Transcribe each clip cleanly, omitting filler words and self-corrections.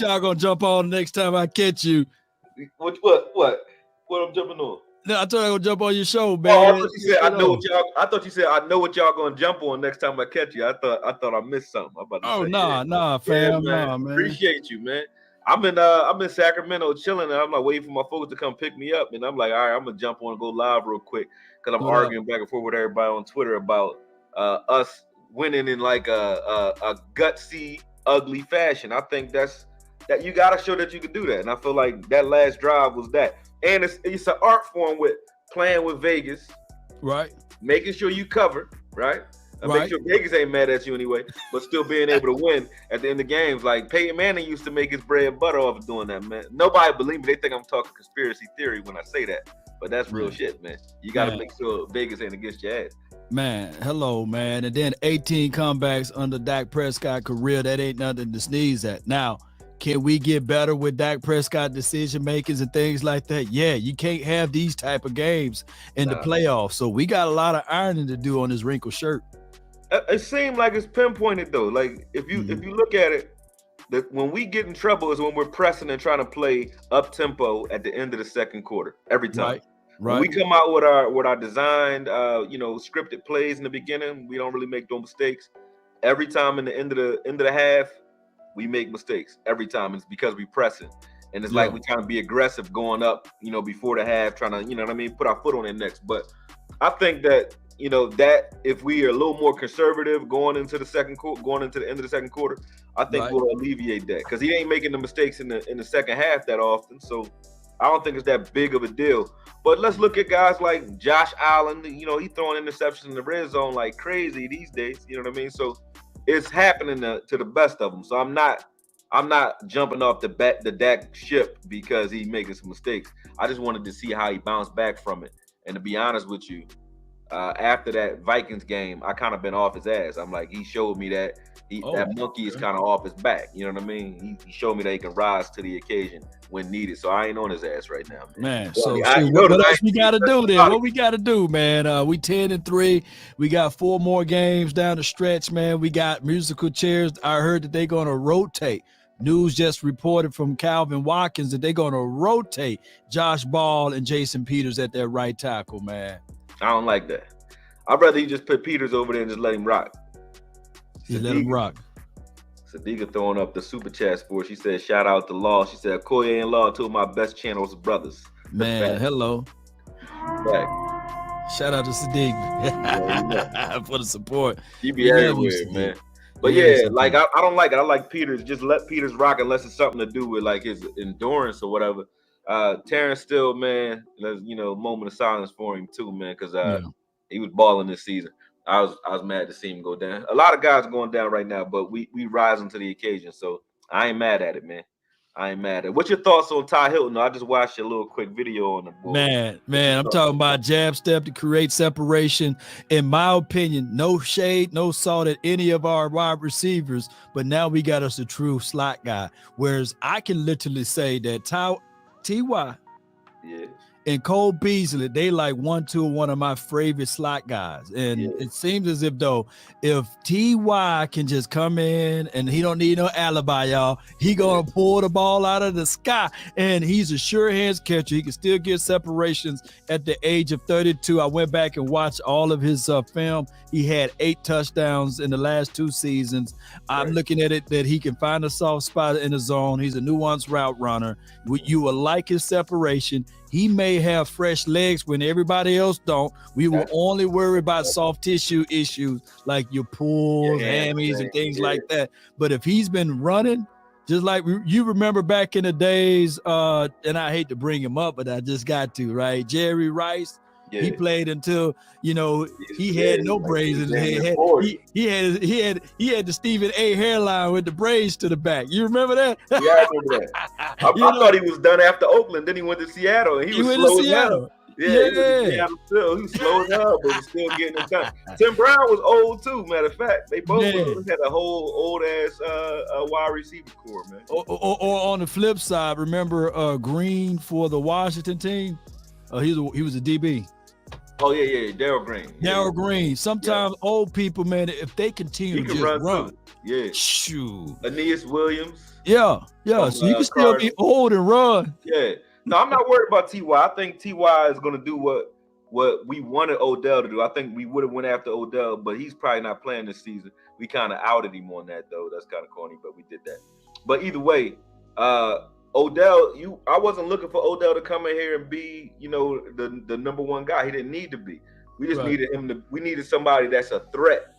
y'all gonna jump on the next time I catch you? What I'm jumping on? No, I told you I gonna jump on your show, man. Oh, I thought you said I know what y'all. I thought you said I know what y'all gonna jump on next time I catch you. I thought I missed something. I'm about to say. Nah, fam, yeah, man. nah, man. Appreciate you, man. I'm in Sacramento chilling, and I'm like waiting for my folks to come pick me up, and I'm like, all right, I'm gonna jump on and go live real quick because I'm arguing back and forth with everybody on Twitter about us winning in like a gutsy, ugly fashion. I think that you gotta show that you can do that, and I feel like that last drive was that, and it's an art form with playing with Vegas, right? Making sure you cover, right? Make sure Vegas ain't mad at you anyway, but still being able to win at the end of games. Like Peyton Manning used to make his bread and butter off of doing that, man. Nobody believe me. They think I'm talking conspiracy theory when I say that, but that's real shit, man. You got to make sure Vegas ain't against your ass. Man, hello, man. And then 18 comebacks under Dak Prescott career. That ain't nothing to sneeze at. Now, can we get better with Dak Prescott decision makers and things like that? Yeah, you can't have these type of games in the playoffs. So we got a lot of ironing to do on this wrinkled shirt. It seemed like it's pinpointed though. Like if you look at it, that when we get in trouble is when we're pressing and trying to play up tempo at the end of the second quarter every time. Right. When we come out with our designed, scripted plays in the beginning, we don't really make those mistakes. Every time in the end of the half, we make mistakes every time. It's because we pressing, and it's like we trying to be aggressive going up, before the half, trying to, put our foot on their necks. But I think that that if we are a little more conservative going into the end of the second quarter, I think we'll alleviate that because he ain't making the mistakes in the second half that often. So I don't think it's that big of a deal. But let's look at guys like Josh Allen. He throwing interceptions in the red zone like crazy these days. You know what I mean? So it's happening to the best of them. So I'm not jumping off the Dak ship because he's making some mistakes. I just wanted to see how he bounced back from it. And to be honest with you, after that Vikings game, I kind of been off his ass. I'm like, he showed me that that monkey is kind of off his back. You know what I mean? He showed me that he can rise to the occasion when needed. So I ain't on his ass right now, man. So what else we got to do then? What we got to do, man? We 10-3. We got 4 more games down the stretch, man. We got musical chairs. I heard that they're going to rotate. News just reported from Calvin Watkins that they're going to rotate Josh Ball and Jason Peters at their right tackle, man. I don't like that. I'd rather you just put Peters over there and just let him rock. Let him rock. Sadiqa throwing up the super chat for. She said, shout out to Law. She said, Koye and Law, 2 of my best channels brothers. Man, hello. Back. Shout out to Sadiq for the support. He be everywhere, man. But like I don't like it. I like Peters. Just let Peters rock unless it's something to do with like his endurance or whatever. Terrence Steele, man, moment of silence for him too, man, because he was balling this season. I was mad to see him go down. A lot of guys are going down right now, but we rising to the occasion. So I ain't mad at it, man. I ain't mad at it. What's your thoughts on Ty Hilton? I just watched a little quick video on the board. Man, I'm talking about jab step to create separation. In my opinion, no shade, no salt at any of our wide receivers, but now we got us a true slot guy. Whereas I can literally say that T.Y. and Cole Beasley, they like 1-2 one of my favorite slot guys. And it seems as if T.Y. can just come in and he don't need no alibi, y'all. He gonna pull the ball out of the sky, and he's a sure hands catcher. He can still get separations at the age of 32. I went back and watched all of his film. He had 8 touchdowns in the last 2 seasons. I'm looking at it that he can find a soft spot in the zone. He's a nuanced route runner. You will like his separation. He may have fresh legs when everybody else don't. We will only worry about soft tissue issues like your pulls, hammies, and things like that. But if he's been running, just like you remember back in the days, and I hate to bring him up, but I just got to, right? Jerry Rice. He played until he had no braids in his head. He had the Stephen A. hairline with the braids to the back. You remember that? Yeah, I remember that. I thought he was done after Oakland. Then he went to Seattle, and he was slow as hell. He was slow as hell, but was still getting it done. Tim Brown was old too. Matter of fact, they both had a whole old ass wide receiver core, man. Or on the flip side, remember Green for the Washington team? He was a DB. Oh yeah, Darryl Green. Darryl Green. Sometimes old people, man, if they continue to just run. Yeah. Shoot. Aeneas Williams. Yeah. So you can still be old and run. Yeah. No, I'm not worried about T.Y. I think T.Y. is going to do what we wanted Odell to do. I think we would have went after Odell, but he's probably not playing this season. We kind of outed him on that, though. That's kind of corny, but we did that. But either way, Odell, I wasn't looking for Odell to come in here and be, the number one guy. He didn't need to be. We just needed him we needed somebody that's a threat,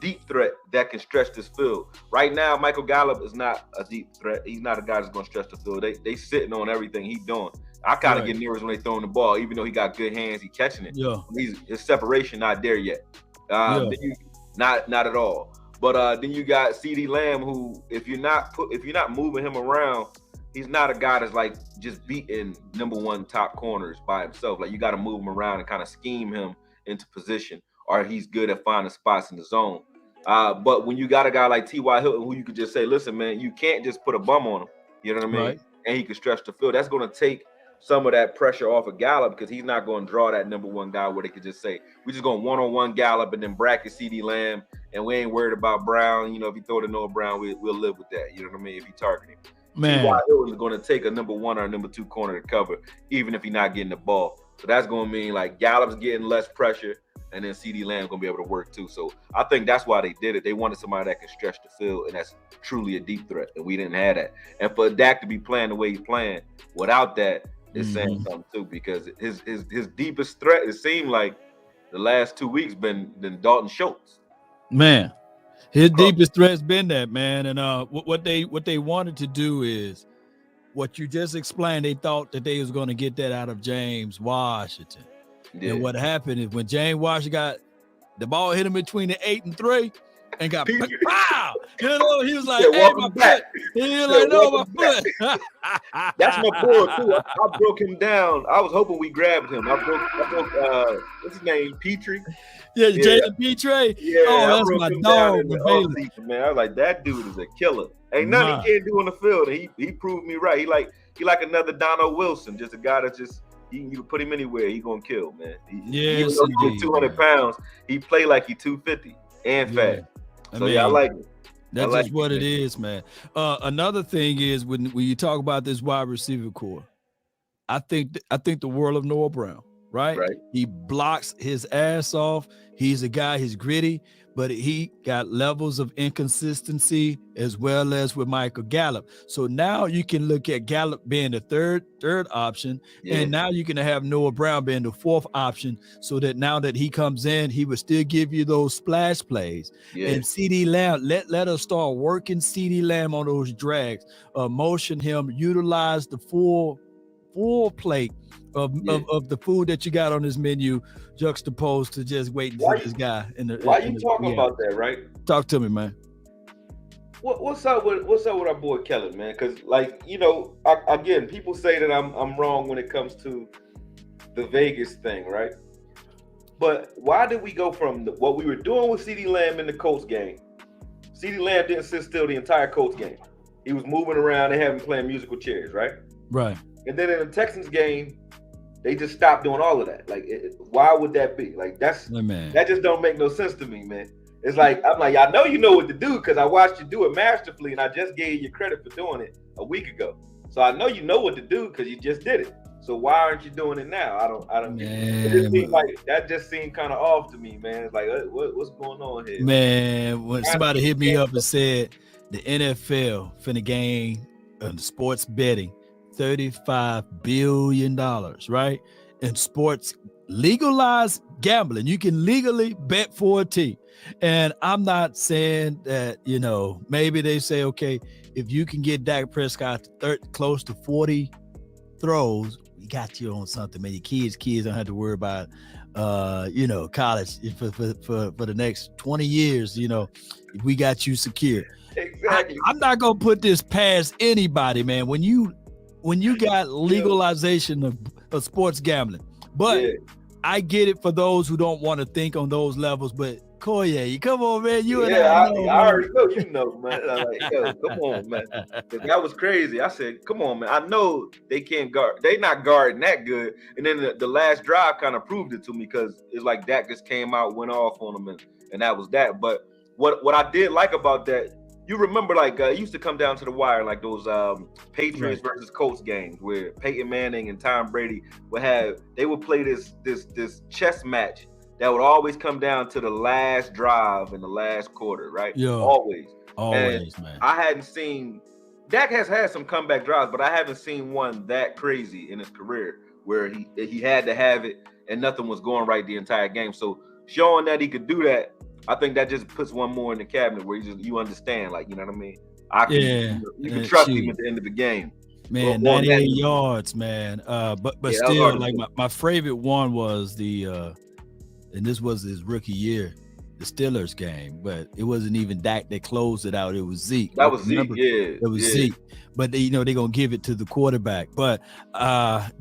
deep threat that can stretch this field. Right now, Michael Gallup is not a deep threat. He's not a guy that's going to stretch the field. They sitting on everything he's doing. I kind of get nervous when they throwing the ball, even though he got good hands, he catching it. Yeah. His separation not there yet. Not at all. But then you got CeeDee Lamb, who if you're not moving him around, he's not a guy that's like just beating number one top corners by himself. Like you got to move him around and kind of scheme him into position, or he's good at finding spots in the zone. But when you got a guy like T.Y. Hilton, who you could just say, listen, man, you can't just put a bum on him. You know what I mean? Right. And he can stretch the field. That's going to take some of that pressure off of Gallup because he's not going to draw that number one guy where they could just say, we're just going one-on-one Gallup and then bracket CeeDee Lamb, and we ain't worried about Brown. If you throw to Noah Brown, we'll live with that. You know what I mean? If you target him. Man. T.Y. Hilton is going to take a number one or number two corner to cover, even if he's not getting the ball. So that's going to mean like Gallup's getting less pressure, and then CeeDee Lamb going to be able to work too. So I think that's why they did it. They wanted somebody that can stretch the field, and that's truly a deep threat, and we didn't have that. And for Dak to be playing the way he's playing without that is saying something too, because his deepest threat, it seemed like the last 2 weeks been Dalton Schultz. Man, his deepest threat's been that, man. And what they wanted to do is what you just explained. They thought that they was going to get that out of James Washington. Yeah. And what happened is when James Washington got the ball hit him between the 8 and 3 and got wow, he was like, hey, my foot. He was like, no, my foot. That's my boy too. I broke him down. I was hoping we grabbed him. I broke what's his name? Petrie. Yeah, Jalen Petrie. Yeah, that's my dog, man. I was like, that dude is a killer. Ain't nothing he can't do on the field. And he proved me right. He like another Dono Wilson, just a guy that's just you can put him anywhere, he gonna kill, man. Even though he's 200 pounds, he play like he 250 and fat. So I like it. That's just what it is, man. Another thing is when you talk about this wide receiver core, I think the world of Noah Brown, right? He blocks his ass off. He's a guy, he's gritty, but he got levels of inconsistency as well as with Michael Gallup. So now you can look at Gallup being the third option, and now you can have Noah Brown being the fourth option, so that now that he comes in, he will still give you those splash plays. And CeeDee Lamb, let us start working CeeDee Lamb on those drags, motion him, utilize the full plate of the food that you got on this menu, juxtaposed to just waiting for this guy. Why you talking about that, right? Talk to me, man. What's up with our boy Kellen, man? Because again, people say that I'm wrong when it comes to the Vegas thing, right? But why did we go from what we were doing with CeeDee Lamb in the Colts game? CeeDee Lamb didn't sit still the entire Colts game. He was moving around. They had him playing musical chairs, right? Right. And then in the Texans game, they just stopped doing all of that. Like, why would that be? Like, that just don't make no sense to me, man. It's like, I'm like, I know you know what to do because I watched you do it masterfully, and I just gave you credit for doing it a week ago. So I know you know what to do because you just did it. So why aren't you doing it now? I don't. It just seemed like that just seemed kind of off to me, man. It's like, what's going on here? Man, when somebody hit me up and said the NFL finna gain sports betting $35 billion, right? And sports legalized gambling. You can legally bet for a team. And I'm not saying that, maybe they say, okay, if you can get Dak Prescott close to 40 throws, we got you on something, man. Your kids don't have to worry about, college for the next 20 years, we got you secure. Exactly. I'm not going to put this past anybody, man. When you got legalization of sports gambling, but I get it for those who don't want to think on those levels. But Koye, come on, man, I already know, man. I'm like, come on, man. That was crazy. I said, come on, man. I know they can't guard. They not guarding that good. And then the last drive kind of proved it to me because it's like Dak just came out, went off on them, and that was that. But what I did like about that, you remember like it used to come down to the wire, like those Patriots versus Colts games where Peyton Manning and Tom Brady would play this chess match that would always come down to the last drive in the last quarter, right? Yeah, always, man. I hadn't seen. Dak has had some comeback drives, but I haven't seen one that crazy in his career where he had to have it and nothing was going right the entire game. So showing that he could do that, I think that just puts one more in the cabinet where you understand, like, you know what I mean? You can trust him at the end of the game. Man, 98 yards, man. But still, like my favorite one was and this was his rookie year, the Steelers game, but it wasn't even Dak that closed it out. It was Zeke. That was Zeke, yeah. It was Zeke. But they're going to give it to the quarterback. But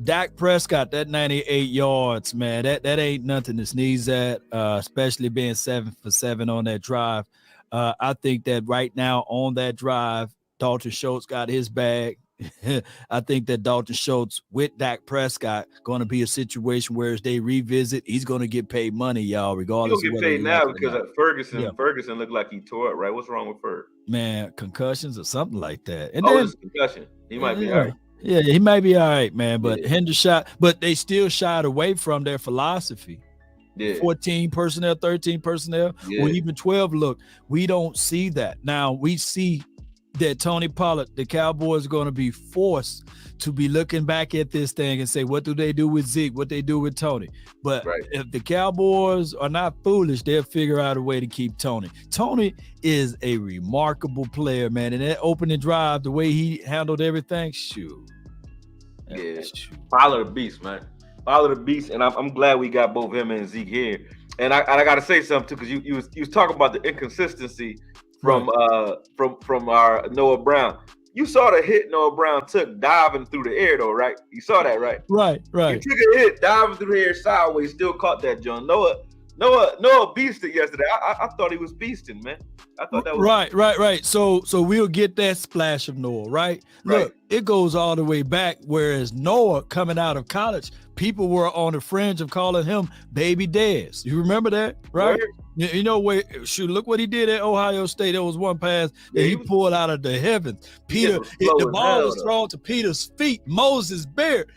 Dak Prescott, that 98 yards, man, that ain't nothing to sneeze at, especially being 7 for 7 on that drive. I think that right now on that drive, Dalton Schultz got his bag. I think that Dalton Schultz with Dak Prescott going to be a situation where as they revisit, he's going to get paid money, y'all, regardless. He'll get paid now because Ferguson looked like he tore it, right? What's wrong with Ferg? Man, concussions or something like that. And it's concussion. He might be all right. Yeah, he might be all right, man. But but they still shied away from their philosophy. Yeah. 14 personnel, 13 personnel, or even 12. Look, we don't see that. Now we see that Tony Pollard, the Cowboys, are going to be forced to be looking back at this thing and say, what do they do with Zeke? What they do with Tony? But if the Cowboys are not foolish, they'll figure out a way to keep Tony. Tony is a remarkable player, man. And that opening drive, the way he handled everything, shoot. Pollard the beast, man. Pollard the beast, and I'm glad we got both him and Zeke here. And I got to say something too, because you was talking about the inconsistency from our Noah Brown. You saw the hit Noah Brown took diving through the air, though, right? You saw that, right? Right. He took a hit diving through the air sideways, still caught that, John. Noah beasted yesterday. I thought he was beasting, man. I thought that was right. So we'll get that splash of Noah, right? Look, it goes all the way back. Whereas Noah coming out of college, people were on the fringe of calling him Baby Dez. You remember that, right? You know where? Shoot, look what he did at Ohio State. There was one pass that he pulled out of the heavens. The ball was thrown to Peter's feet. Moses Beard.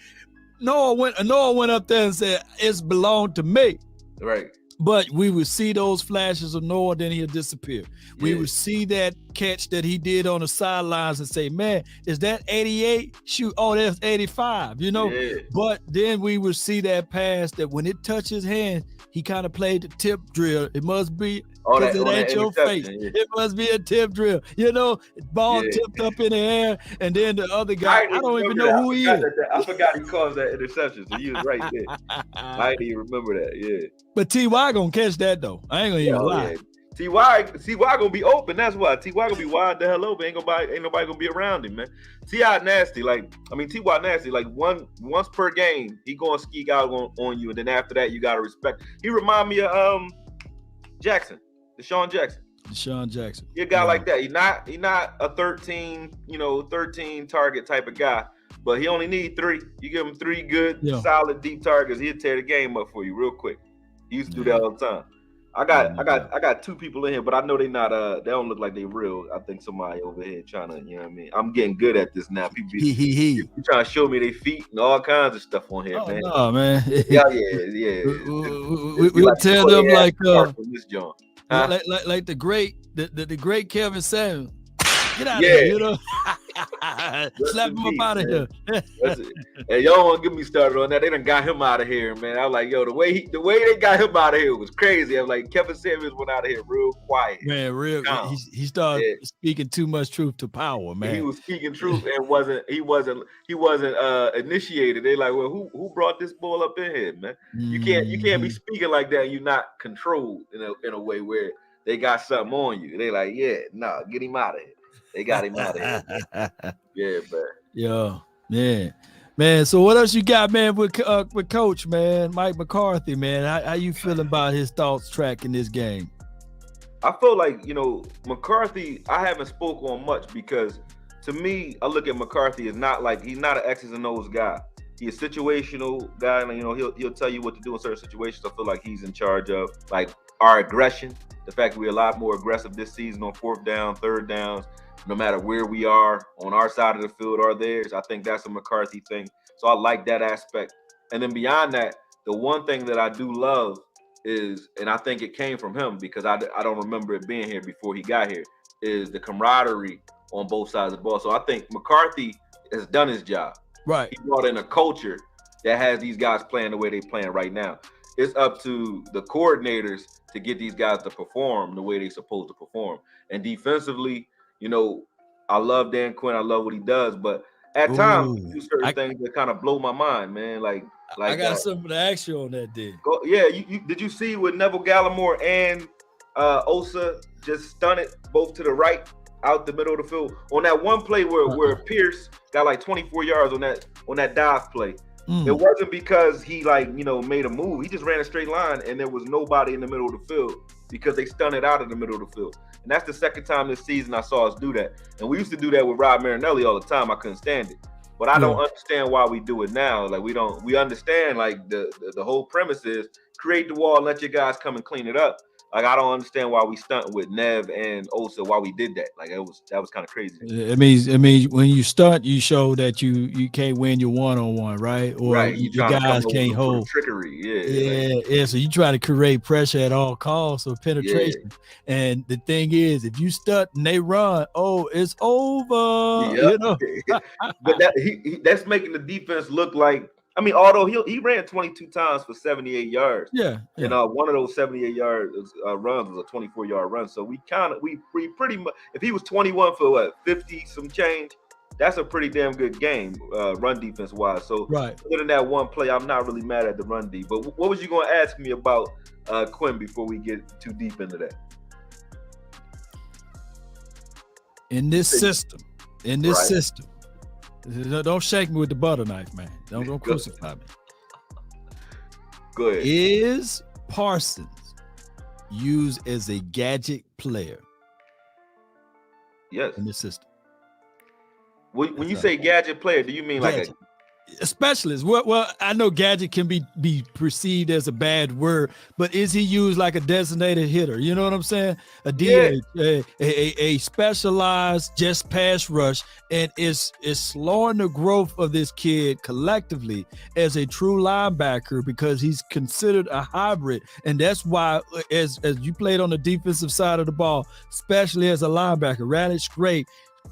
Noah went up there and said, "It's belonged to me." Right. But we would see those flashes of Noah, then he'll disappear. We would see that catch that he did on the sidelines and say, man, is that 88? Shoot, that's 85, you know? Yeah. But then we would see that pass that when it touched his hand, he kind of played the tip drill. It must be, because it ain't your face. Yeah. It must be a tip drill. You know, ball tipped up in the air, and then the other guy, I don't even know who he is. I forgot he calls that interception, so he was right there. I didn't even remember that, yeah. But T.Y. gonna catch that, though. I ain't gonna even lie. T.Y. gonna be open. That's why T.Y. gonna be wide the hell open. Ain't nobody gonna be around him, man. T.Y. nasty. T.Y. nasty. Like once per game, he gonna ski out on you, and then after that, you gotta respect. He remind me of Jackson, Deshaun Jackson. He a guy like that. He not a 13 target type of guy, but he only need 3. You give him 3 good, solid, deep targets, he'll tear the game up for you real quick. He used to do that all the time. I got 2 people in here, but I know they not they don't look like they real. I think somebody over here trying to, you know what I mean? I'm getting good at this now. People trying to show me their feet and all kinds of stuff on here, man. No, man. Yeah. We'll tell them like Huh? Like the great Kevin Samuels. Get out of here, you know. Slap him up out of here. Hey, y'all don't want to get me started on that. They done got him out of here, man. I was like, yo, the way they got him out of here was crazy. I was like, Kevin Samuels went out of here real quiet. Man, he started speaking too much truth to power, man. He was speaking truth and he wasn't initiated. They like, well, who brought this ball up in here, man? You can't be speaking like that and you're not controlled in a way where they got something on you. They like, get him out of here. They got him out of here. Yeah, man. Yeah, man. So what else you got, man, with Coach, man, Mike McCarthy, man? How you feeling about his thoughts tracking this game? I feel like, McCarthy, I haven't spoke on much because to me, I look at McCarthy as he's not an X's and O's guy. He's a situational guy, and he'll tell you what to do in certain situations. I feel like he's in charge of like our aggression. The fact that we're a lot more aggressive this season on 4th down, 3rd downs, no matter where we are on our side of the field or theirs. I think that's a McCarthy thing. So I like that aspect. And then beyond that, the one thing that I do love is, and I think it came from him because I don't remember it being here before he got here, is the camaraderie on both sides of the ball. So I think McCarthy has done his job. Right. He brought in a culture that has these guys playing the way they're playing right now. It's up to the coordinators to get these guys to perform the way they're supposed to perform. And defensively, you know, I love Dan Quinn. I love what he does, but at times he do certain things that kind of blow my mind, man. Like I got something to ask you on that, dude. Did you see with Neville Gallimore and Osa just stunted both to the right out the middle of the field on that one play where Pierce got like 24 yards on that dive play? It wasn't because he made a move. He just ran a straight line and there was nobody in the middle of the field because they stunted out of the middle of the field. And that's the second time this season I saw us do that. And we used to do that with Rob Marinelli all the time. I couldn't stand it. But I don't understand why we do it now. Like we understand like the whole premise is create the wall and let your guys come and clean it up. Like I don't understand why we stunt with Nev and Osa, why we did that. Like that was kind of crazy. It means when you stunt, you show that you can't win your one-on-one, right? Or your guys can't hold trickery. Yeah. So you try to create pressure at all costs or penetration. Yeah. And the thing is, if you stunt and they run, it's over. Yep. You know? But that's making the defense look like. I mean, although he ran 22 times for 78 yards. Yeah. And one of those 78-yard runs was a 24-yard run. So we pretty much, if he was 21 for 50 some change, that's a pretty damn good game, run defense wise. So other than that one play, I'm not really mad at the run D. But what was you going to ask me about Quinn before we get too deep into that? In this system. Don't shake me with the butter knife, man. Don't crucify me. Go ahead. Is Parsons used as a gadget player? Yes. In this system. When you say gadget player, do you mean like a specialist? Well, I know gadget can be perceived as a bad word, but is he used like a designated hitter? You know what I'm saying? A DH, a specialized just pass rush, and is slowing the growth of this kid collectively as a true linebacker because he's considered a hybrid, and that's why as you played on the defensive side of the ball, especially as a linebacker, rally straight,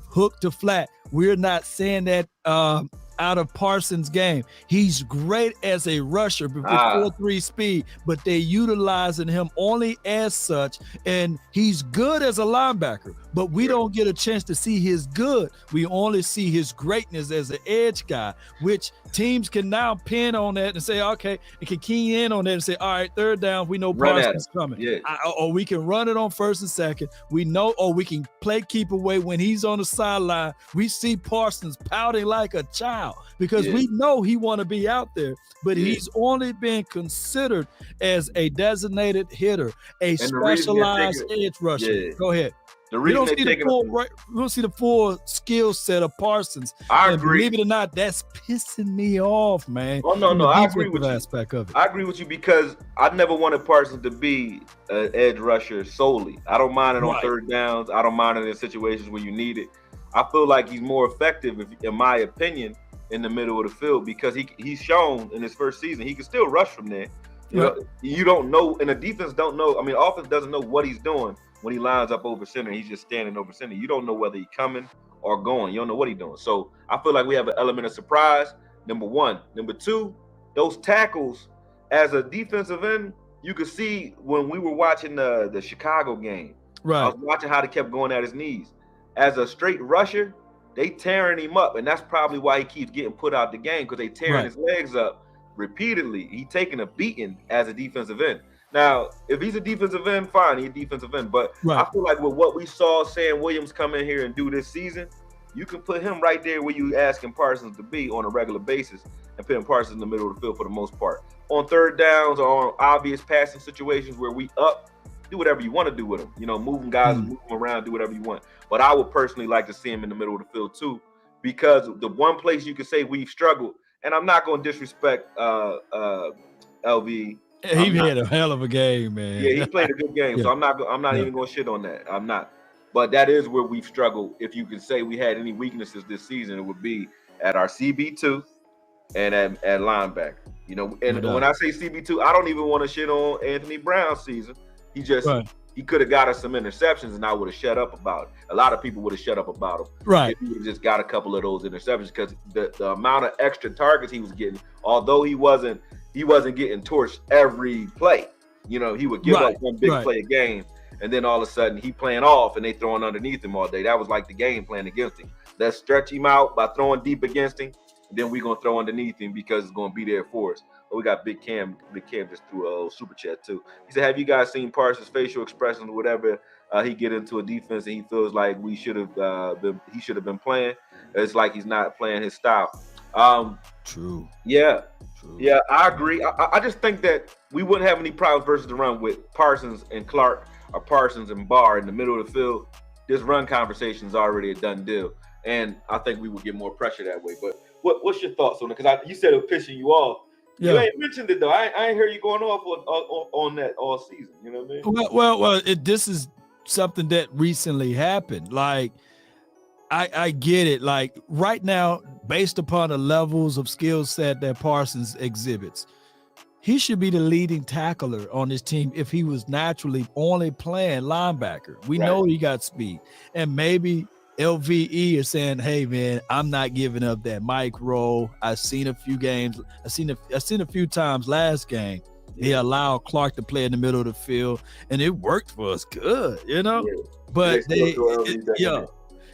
hook to flat. We're not saying that out of Parsons' game. He's great as a rusher with 4.3 speed, but they utilizing him only as such, and he's good as a linebacker, but we don't get a chance to see his good. We only see his greatness as an edge guy, which teams can now pin on that and say, okay, it can key in on that and say, all right, 3rd down, we know Parsons coming. Or we can run it on 1st and 2nd. We know, or we can play keep away when he's on the sideline. We see Parsons pouting like a child because we know he want to be out there, but he's only been considered as a designated hitter, a specialized edge rusher. Go ahead. We don't see the full skill set of Parsons. I agree. Believe it or not, that's pissing me off, man. Oh no, I agree with you. Aspect of it. I agree with you because I never wanted Parsons to be an edge rusher solely. I don't mind it on 3rd downs. I don't mind it in situations where you need it. I feel like he's more effective, in my opinion, in the middle of the field because he's shown in his first season he can still rush from there. You don't know, and the defense don't know. I mean, offense doesn't know what he's doing when he lines up over center. He's just standing over center. You don't know whether he's coming or going. You don't know what he's doing. So I feel like we have an element of surprise, number one. Number two, those tackles as a defensive end, you could see when we were watching the Chicago game. I was watching how they kept going at his knees. As a straight rusher, they tearing him up, and that's probably why he keeps getting put out the game because they tearing his legs up repeatedly. He taking a beating as a defensive end. Now, if he's a defensive end, fine, he's a defensive end. But I feel like with what we saw Sam Williams come in here and do this season, you can put him right there where you asking Parsons to be on a regular basis and putting Parsons in the middle of the field for the most part. On 3rd downs or on obvious passing situations where we up, do whatever you want to do with him. You know, moving guys, move them around, do whatever you want. But I would personally like to see him in the middle of the field too, because the one place you could say we've struggled, and I'm not going to disrespect LV He had a hell of a game, man. Yeah, he played a good game. So I'm not even going to shit on that. I'm not. But that is where we've struggled. If you can say we had any weaknesses this season, it would be at our CB2 and at linebacker. You know, and when I say CB2, I don't even want to shit on Anthony Brown's season. He just he could have got us some interceptions, and I would have shut up about it. A lot of people would have shut up about him. Right. If he would have just got a couple of those interceptions, because the amount of extra targets he was getting, although he wasn't getting torched every play. You know, he would give up one big play a game, and then all of a sudden he playing off and they throwing underneath him all day. That was like the game plan against him. Let's stretch him out by throwing deep against him, and then we're gonna throw underneath him because it's gonna be there for us. But we got Big Cam. Big Cam just threw a super chat too. He said, "Have you guys seen Parsons' facial expressions, whatever he get into a defense and he feels like he should have been playing? It's like he's not playing his style." True. Yeah. Yeah, I agree. I just think that we wouldn't have any problems versus the run with Parsons and Clark or Parsons and Barr in the middle of the field. This run conversation is already a done deal, and I think we would get more pressure that way. But what's your thoughts on it? Because you said it was pissing you off. Yeah. You ain't mentioned it though. I ain't heard you going off on that all season. You know what I mean? Well. This is something that recently happened. Like, I get it. Like right now, based upon the levels of skill set that Parsons exhibits, he should be the leading tackler on this team if he was naturally only playing linebacker. We know he got speed, and maybe LVE is saying, "Hey man, I'm not giving up that Mike role." I've seen a few games. I've seen a few times last game. He allowed Clark to play in the middle of the field, and it worked for us good, you know. Yeah. But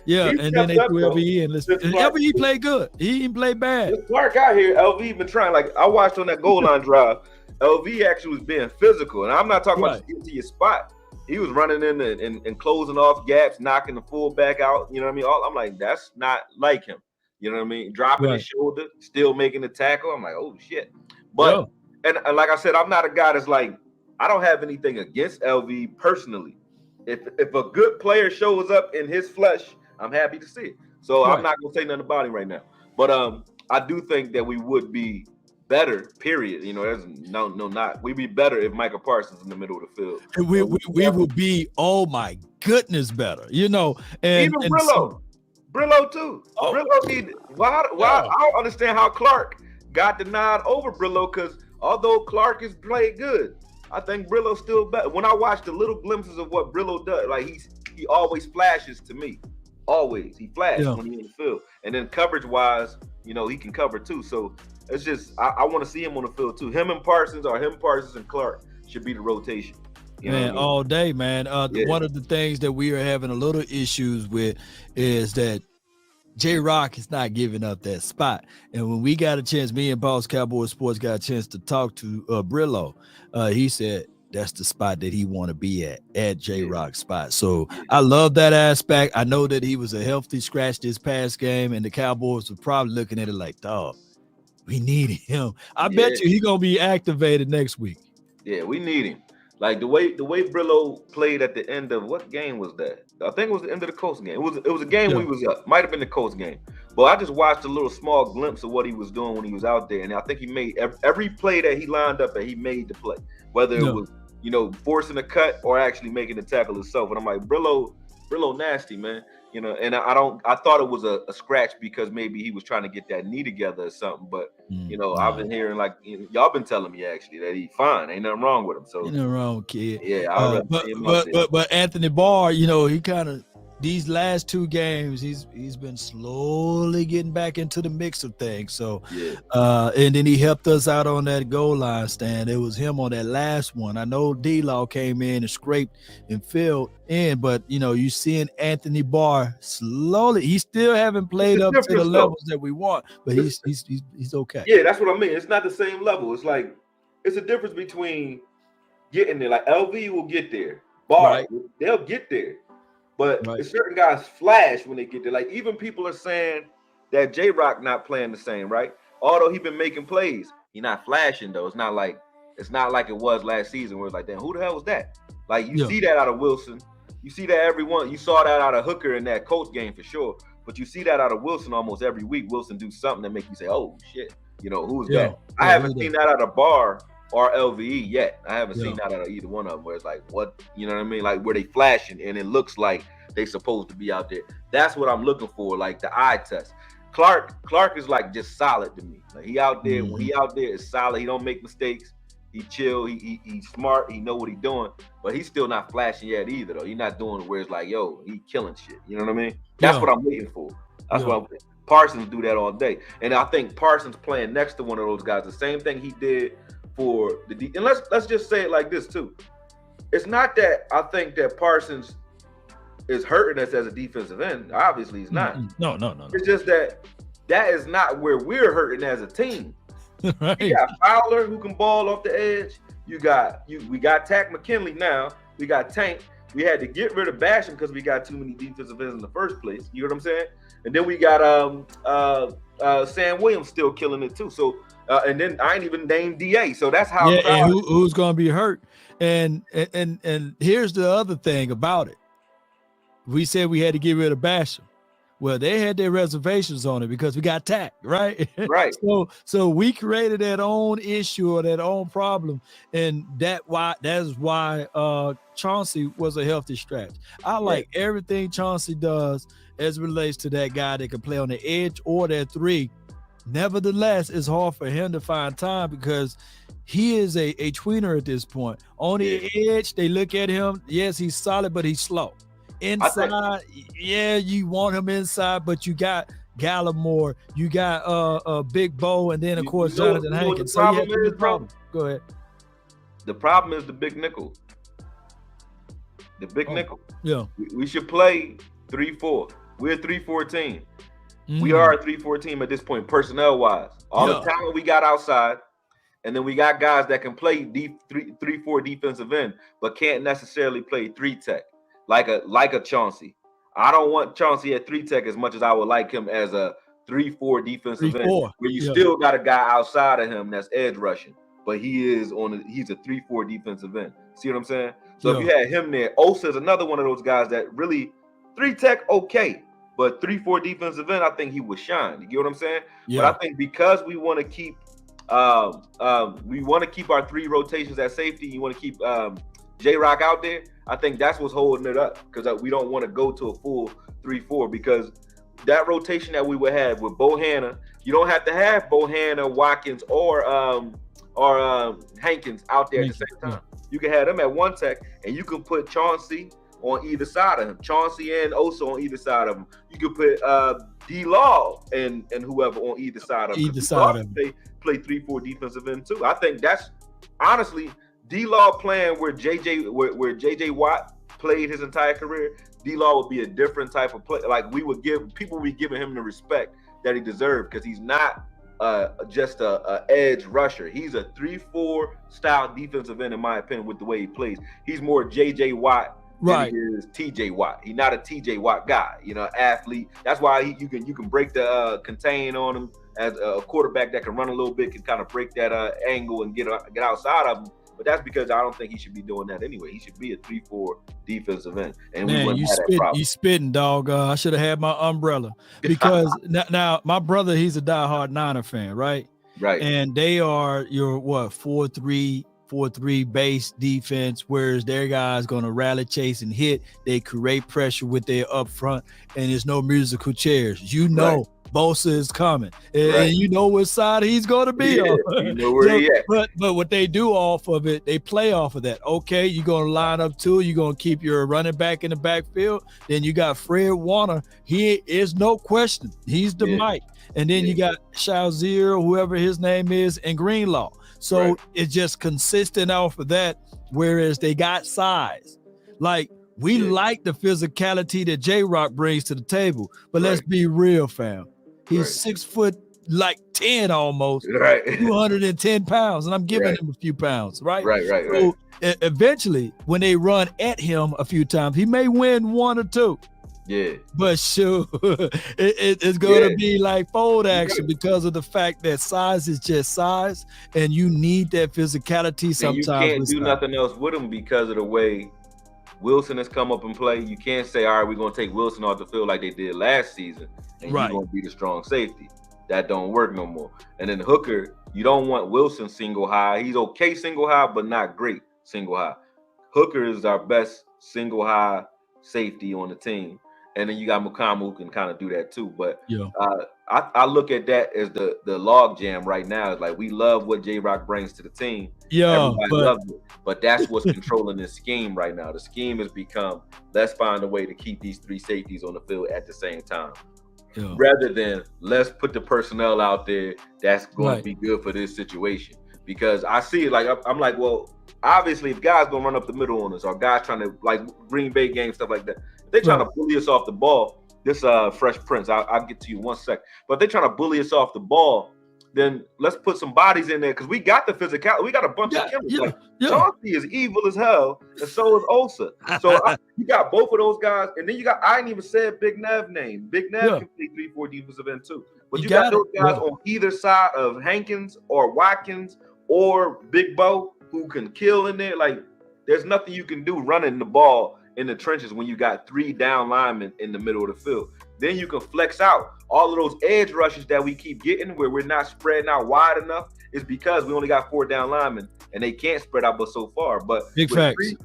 and then they threw LVE and LVE played good. He didn't play bad. This Clark out here, LVE been trying. Like I watched on that goal line drive, LVE actually was being physical, and I'm not talking about just getting to your spot. He was running in and closing off gaps, knocking the fullback out. You know what I mean? I'm like, that's not like him. You know what I mean? Dropping his shoulder, still making the tackle. I'm like, oh shit. But and like I said, I'm not a guy that's like, I don't have anything against LV personally. If a good player shows up in his flesh, I'm happy to see it. So I'm not gonna say nothing about him right now. But I do think that we would be better, period. You know, there's not. We'd be better if Michael Parsons in the middle of the field. And we would be, oh my goodness, better. You know, and even Brillo too. Brillo need. Why? I don't understand how Clark got the nod over Brillo, because although Clark has played good, I think Brillo's still better. When I watch the little glimpses of what Brillo does, like he always flashes to me. Always. He flashes when he's in the field. And then coverage-wise, you know, he can cover too. So it's just, I want to see him on the field too. Him and Parsons and Clark should be the rotation. You know what I mean? All day, man. One of the things that we are having a little issues with is that J-Rock is not giving up that spot. And when we got a chance, me and Boss Cowboys Sports got a chance to talk to Brillo, he said that's the spot that he want to be at J-Rock's spot. So I love that aspect. I know that he was a healthy scratch this past game, and the Cowboys were probably looking at it like, dog, we need him. I bet you he going to be activated next week. Yeah, we need him. Like the way Brillo played at the end of, what game was that? I think it was the end of the Colts game. It was a game we was up. Might have been the Colts game. But I just watched a little small glimpse of what he was doing when he was out there, and I think he made every play that he lined up and he made the play, whether it was, you know, forcing a cut or actually making the tackle himself. And I'm like, Brillo nasty, man. You know, and I thought it was a scratch because maybe he was trying to get that knee together or something. But you know, I've been hearing, like, y'all been telling me actually that he's fine. Ain't nothing wrong with him. So ain't nothing wrong, kid. Yeah, but Anthony Barr, you know, he kind of, these last two games, he's been slowly getting back into the mix of things. So and then he helped us out on that goal line stand. It was him on that last one. I know D-Law came in and scraped and filled in, but you know, you seeing Anthony Barr slowly. He still haven't played up to the levels that we want, but he's okay. Yeah, that's what I mean. It's not the same level. It's like, it's a difference between getting there. Like LV will get there. Barr, they'll get there. But certain guys flash when they get there. Like, even people are saying that J-Rock not playing the same, right? Although he been making plays, he not flashing though. It's not like it was last season where it's like, damn, who the hell was that? Like, you see that out of Wilson. You see that everyone. You saw that out of Hooker in that Colts game for sure. But you see that out of Wilson almost every week. Wilson do something that make you say, oh shit, you know, who's that? I haven't seen that out of Barr or LVE yet. I haven't seen that out of either one of them where it's like, what, you know what I mean? Like where they flashing and it looks like they supposed to be out there. That's what I'm looking for, like the eye test. Clark is like just solid to me. Like he out there, when he out there is solid. He don't make mistakes. He chill. He's smart. He know what he's doing. But he's still not flashing yet either, though. He's not doing where it's like, yo, he killing shit. You know what I mean? That's what I'm waiting for. That's what I'm waiting. Parsons do that all day. And I think Parsons playing next to one of those guys, the same thing he did for the and let's just say it like this too. It's not that I think that Parsons is hurting us as a defensive end. Obviously, he's not. No. It's just that is not where we're hurting as a team. Right. You got Fowler who can ball off the edge. We got Tack McKinley now. We got Tank. We had to get rid of Basham because we got too many defensive ends in the first place. You know what I'm saying? And then we got Sam Williams still killing it too. So and then I ain't even named DA. So that's how. Yeah, and who's going to be hurt? And here's the other thing about it. We said we had to get rid of Basham. Well, they had their reservations on it because we got Tack, right? Right. So we created that own issue or that own problem, and that's why Chauncey was a healthy stretch. I like everything Chauncey does as it relates to that guy that can play on the edge or that three. Nevertheless, it's hard for him to find time because he is a tweener at this point. On the edge, they look at him. Yes, he's solid, but he's slow. Inside, you want him inside, but you got Gallimore, you got Big Bo, and then of course Jonathan Hankins. So you have the problem. Go ahead. The problem is the big nickel. The big nickel. Yeah. We should play 3-4. We're a 3-4 team. We are a 3-4 team at this point, personnel wise. All the talent we got outside, and then we got guys that can play 3-4 defensive end, but can't necessarily play 3-tech. Like a Chauncey. I don't want Chauncey at 3-tech as much as I would like him as a 3-4 defensive end, where you still got a guy outside of him that's edge rushing, but he's a 3-4 defensive end. See what I'm saying? So if you had him there, Osa is another one of those guys that really 3-tech okay, but 3-4 defensive end, I think he would shine. You get what I'm saying? Yeah. But I think because we want to keep our 3 rotations at safety, you want to keep J-Rock out there, I think that's what's holding it up, because we don't want to go to a full 3-4, because that rotation that we would have with Bohanna, you don't have to have Bohanna, Watkins, or Hankins out there at the same time. You can have them at 1-tech, and you can put Chauncey on either side of him, Chauncey and Osa on either side of him. You could put D-Law and whoever on either side of him. Either side of him. They play 3-4 defensive end too. I think that's honestly D-Law playing where JJ Watt played his entire career. D-Law would be a different type of play. Like people would be giving him the respect that he deserved, because he's not just a edge rusher. He's a 3-4 style defensive end, in my opinion, with the way he plays. He's more JJ Watt than he is TJ Watt. He's not a TJ Watt guy, athlete. That's why you can break the contain on him as a quarterback that can run a little bit, can kind of break that angle and get outside of him. But that's because I don't think he should be doing that anyway. He should be a 3-4 defensive end. And man, you spitting, dog. I should have had my umbrella, because now my brother, he's a diehard Niner fan, right? Right. And they are your 4-3 base defense, whereas their guys going to rally, chase, and hit. They create pressure with their up front, and there's no musical chairs. Bosa is coming, and you know what side he's going to be on. You know where he at. But what they do off of it, they play off of that. Okay, you're going to line up 2. You're going to keep your running back in the backfield. Then you got Fred Warner. He is no question. He's the Mike. And then you got Shazier, whoever his name is, and Greenlaw. So it's just consistent off of that, whereas they got size. Like, we like the physicality that J-Rock brings to the table, but let's be real, fam. He's 6'10" almost, 210 pounds, and I'm giving him a few pounds, right? So eventually, when they run at him a few times, he may win 1 or 2. Yeah. But sure, it's going to be like fold action, because of the fact that size is just size, and you need that physicality sometimes. And you can't do nothing else with him because of the way Wilson has come up and play. You can't say, all right, we're going to take Wilson off the field like they did last season, and he's going to be the strong safety. That don't work no more. And then Hooker, You don't want Wilson single high. He's okay single high, but not great single high. Hooker is our best single high safety on the team. And then you got Mukamu who can kind of do that too. But I look at that as the log jam right now. It's like we love what J-Rock brings to the team. Everybody loves it. But that's what's controlling this scheme right now. The scheme has become, let's find a way to keep these three safeties on the field at the same time. Rather than let's put the personnel out there that's going to be good for this situation. Because I see it like, I'm like, well, obviously if guys going to run up the middle on us or guys trying to, like Green Bay game, stuff like that, if they trying to bully us off the ball, this Fresh Prince, I'll get to you one sec. But if they trying to bully us off the ball, then let's put some bodies in there because we got the physicality. We got a bunch of killers. Chauncey is evil as hell, and so is Osa. So you got both of those guys, and then you got, I ain't even said Big Nev name. Big Nev can play 3-4 defensive end too. But you got those guys on either side of Hankins or Watkins or Big Bo who can kill in there. Like, there's nothing you can do running the ball in the trenches when you got 3 down linemen in the middle of the field. Then you can flex out. All of those edge rushes that we keep getting where we're not spreading out wide enough is because we only got 4 down linemen and they can't spread out but so far. But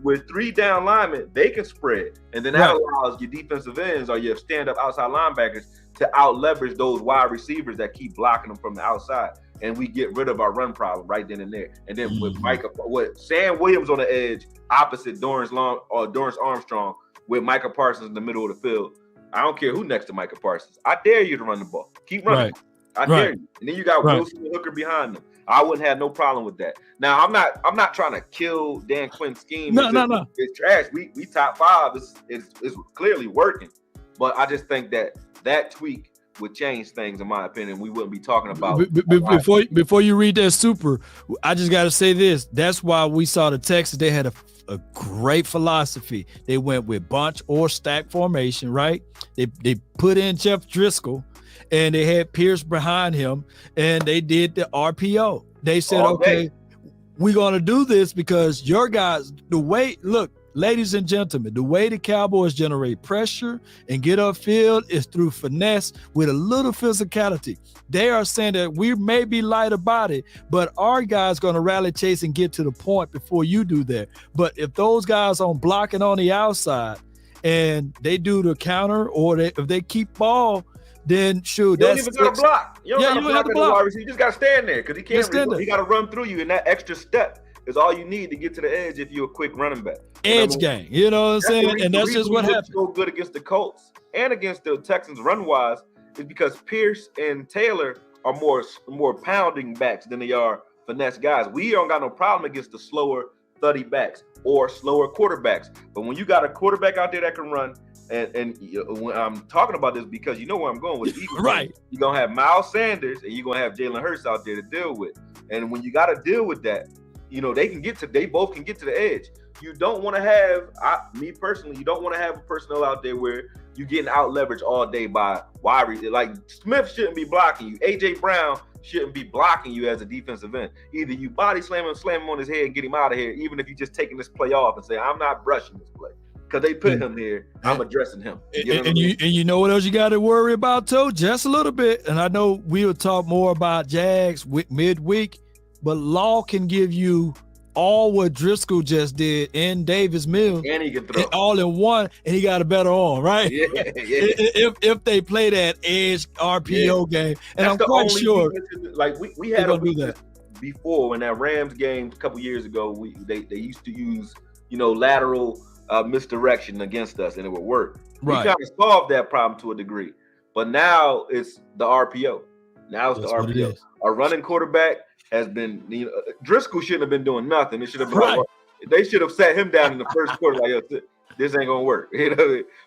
with 3 down linemen, they can spread. And then that allows your defensive ends or your stand-up outside linebackers to out-leverage those wide receivers that keep blocking them from the outside. And we get rid of our run problem right then and there. And then with Sam Williams on the edge, opposite Dorrance Armstrong, with Micah Parsons in the middle of the field, I don't care who next to Micah Parsons. I dare you to run the ball. Keep running. I dare you. And then you got Wilson and Hooker behind them. I wouldn't have no problem with that. Now I'm not trying to kill Dan Quinn's scheme. No. It's trash. We top 5. It's clearly working. But I just think that tweak would change things, in my opinion. We wouldn't be talking about before you read that super. I just got to say this. That's why we saw the Texans. They had a great philosophy. They went with bunch or stack formation, right? They put in Jeff Driscoll, and they had Pierce behind him, and they did the RPO. They said, okay, we're gonna do this because your guys. The way, look. Ladies and gentlemen, the way the Cowboys generate pressure and get upfield is through finesse with a little physicality. They are saying that we may be light about it, but our guys going to rally chase and get to the point before you do that. But if those guys are blocking on the outside and they do the counter or if they keep ball, then shoot. You don't even got to block. You don't have to block. You just got to stand there because he can't. He got to run through you in that extra step. Is all you need to get to the edge if you're a quick running back. Edge game, you know what I'm saying? And that's just what happened. So good against the Colts and against the Texans run-wise is because Pierce and Taylor are more pounding backs than they are finesse guys. We don't got no problem against the slower 30 backs or slower quarterbacks. But when you got a quarterback out there that can run, and when I'm talking about this because you know where I'm going with the Eagles. Right. You're going to have Miles Sanders and you're going to have Jalen Hurts out there to deal with. And when you got to deal with that, you know, they both can get to the edge. You don't want to have, me personally, you don't want to have a personnel out there where you're getting out leveraged all day by wide. Like Smith shouldn't be blocking you. AJ Brown shouldn't be blocking you as a defensive end. Either you body slam him on his head and get him out of here, even if you're just taking this play off and say, I'm not brushing this play. Because they put him here, I'm addressing him. You know what else you got to worry about, too? Just a little bit. And I know we'll talk more about Jags midweek. But Law can give you all what Driscoll just did in Davis Mills, and he can throw all in one, and he got a better arm, right? Yeah. If they play that edge RPO game, and I'm quite sure, like we had do that before in that Rams game a couple years ago. They used to use lateral misdirection against us, and it would work. Right. We kind of solved that problem to a degree, but now it's the RPO. Now it's the RPO. A running quarterback has been, Driscoll shouldn't have been doing nothing. It should have been they should have sat him down in the first quarter like, yo, this ain't gonna work.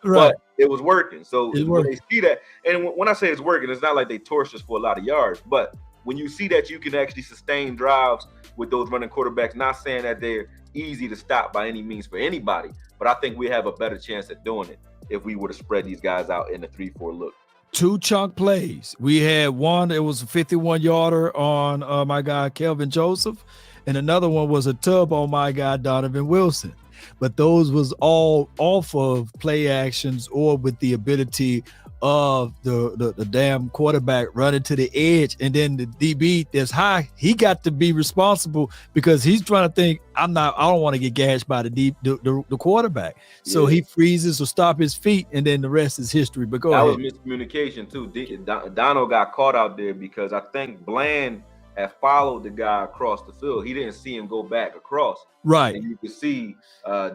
But it was working. So when they see that, and when I say it's working, it's not like they torched us for a lot of yards, but when you see that you can actually sustain drives with those running quarterbacks, not saying that they're easy to stop by any means for anybody, but I think we have a better chance at doing it if we were to spread these guys out in the 3-4 look. 2 chunk plays. We had one, it was a 51-yarder on my guy Kelvin Joseph, and another one was a tub on my guy Donovan Wilson. But those was all off of play actions or with the ability of the damn quarterback running to the edge, and then the DB that's high, he got to be responsible because he's trying to think, I don't want to get gashed by the quarterback. So he freezes or stop his feet, and then the rest is history. But go ahead. That was miscommunication too. Dono got caught out there because I think Bland had followed the guy across the field. He didn't see him go back across. Right. And you could see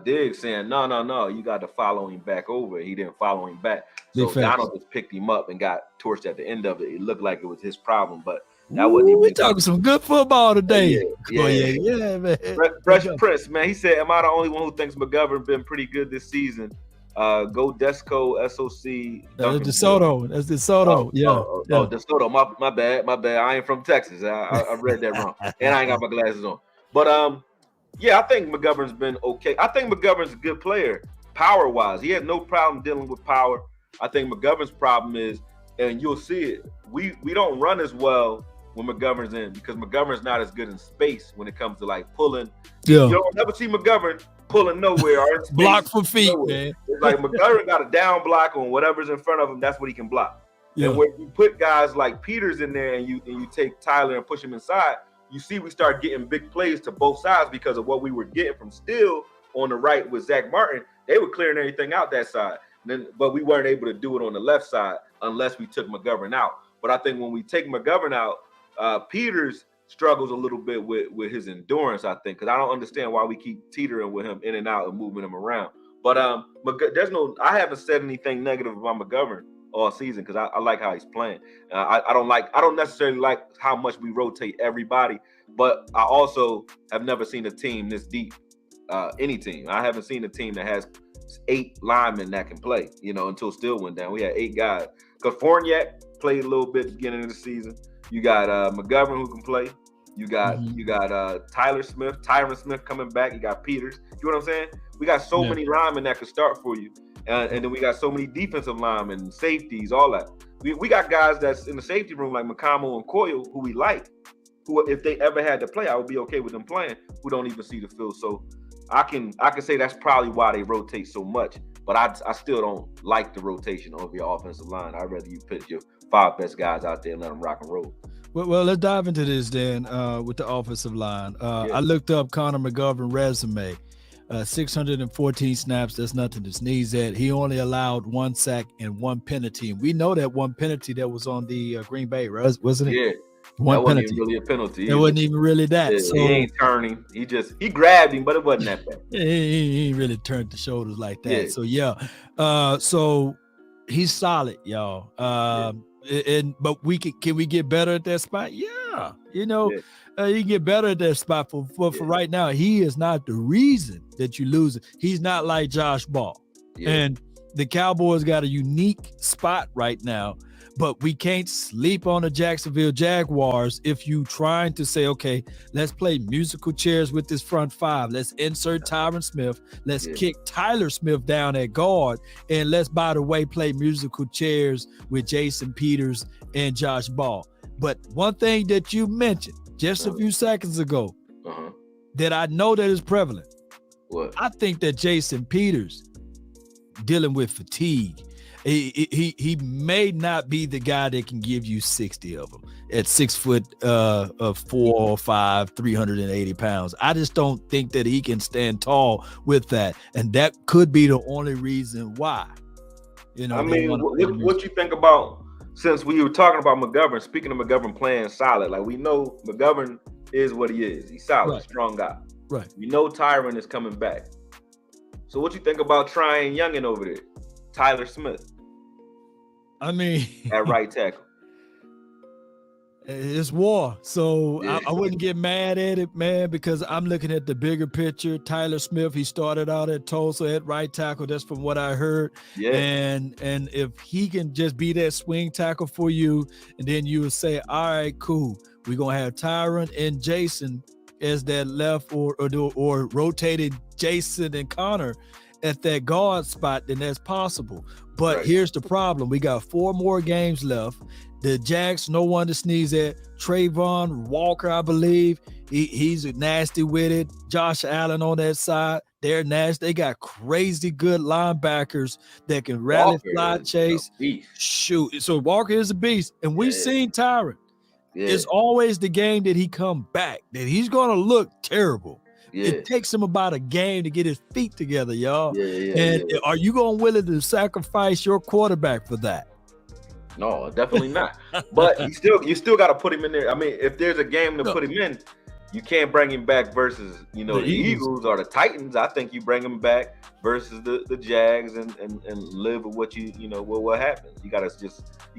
Diggs saying, no, you got to follow him back over. He didn't follow him back. So Dono just picked him up and got torched at the end of it. It looked like it was his problem, but that wasn't even. We talking some good football today. Yeah, man. Fresh Prince, man. He said, am I the only one who thinks McGovern been pretty good this season? Go Desco, SOC. That's DeSoto. That's DeSoto. DeSoto. My bad. I ain't from Texas. I read that wrong. And I ain't got my glasses on. But I think McGovern's been okay. I think McGovern's a good player, power-wise. He had no problem dealing with power. I think McGovern's problem is, and you'll see it, we don't run as well when McGovern's in because McGovern's not as good in space when it comes to like pulling. Yeah. You don't never see McGovern pulling nowhere or in space, block for feet, nowhere. man. It's like McGovern got a down block on whatever's in front of him. That's what he can block. Yeah. And when you put guys like Peters in there and you take Tyler and push him inside, you see we start getting big plays to both sides because of what we were getting from Steele on the right with Zach Martin. They were clearing everything out that side. But we weren't able to do it on the left side unless we took McGovern out. But I think when we take McGovern out, Peters struggles a little bit with his endurance, I think, because I don't understand why we keep teetering with him in and out and moving him around. But I haven't said anything negative about McGovern all season because I like how he's playing. I don't necessarily like how much we rotate everybody, but I also have never seen a team this deep. Any team. I haven't seen a team that has 8 linemen that can play, until Steele went down. We had 8 guys. Because Fournette played a little bit at the beginning of the season. You got McGovern who can play. You got Tyron Smith coming back. You got Peters. You know what I'm saying? We got so many linemen that could start for you. And then we got so many defensive linemen, safeties, all that. We got guys that's in the safety room like McConnell and Coyle who we like. Who, if they ever had to play, I would be okay with them playing, who don't even see the field. So I can say that's probably why they rotate so much. But I still don't like the rotation of your offensive line. I'd rather you put your 5 best guys out there and let them rock and roll. Well, let's dive into this then with the offensive line. I looked up Connor McGovern's resume. 614 snaps, that's nothing to sneeze at. He only allowed 1 sack and 1 penalty. And we know that 1 penalty that was on the Green Bay, right? Wasn't it? Yeah. One penalty. Wasn't even really a penalty. It wasn't even really that. Yeah, so, he ain't turning. He grabbed him, but it wasn't that bad. He ain't really turned the shoulders like that. So so he's solid, y'all. But can we get better at that spot? Yeah. You can get better at that spot for right now. He is not the reason that you lose it. He's not like Josh Ball. Yeah. And the Cowboys got a unique spot right now. But we can't sleep on the Jacksonville Jaguars if you trying to say, okay, let's play musical chairs with this front 5. Let's insert Tyron Smith. Let's kick Tyler Smith down at guard. And let's, by the way, play musical chairs with Jason Peters and Josh Ball. But one thing that you mentioned just a few seconds ago that I know that is prevalent. What? I think that Jason Peters dealing with fatigue. He may not be the guy that can give you 60 of them at 6 foot 4 or 5, 380 pounds. I just don't think that he can stand tall with that, and that could be the only reason why. I mean, what you think about, since we were talking about McGovern? Speaking of McGovern playing solid, like we know McGovern is what he is. He's solid, strong guy. Right. We know Tyron is coming back. So what you think about trying youngin over there, Tyler Smith? I mean, at right tackle. It's war. So I wouldn't get mad at it, man, because I'm looking at the bigger picture. Tyler Smith, he started out at Tulsa at right tackle. That's from what I heard. Yeah. And if he can just be that swing tackle for you, and then you would say, all right, cool. We're going to have Tyron and Jason as that left or rotated Jason and Connor at that guard spot, then that's possible. But here's the problem. We got 4 more games left. The Jags, no one to sneeze at. Trayvon Walker, I believe. He's nasty with it. Josh Allen on that side. They're nasty. They got crazy good linebackers that can rally, fly, chase, shoot. So Walker is a beast. And we've seen Tyron. Yeah. It's always the game that he come back, that he's going to look terrible. Yeah. It takes him about a game to get his feet together, y'all. Are you going to willing to sacrifice your quarterback for that? No, definitely not. But you still got to put him in there. I mean, if there's a game to put him in, you can't bring him back versus, the Eagles or the Titans. I think you bring him back versus the Jags and live with what what happens. You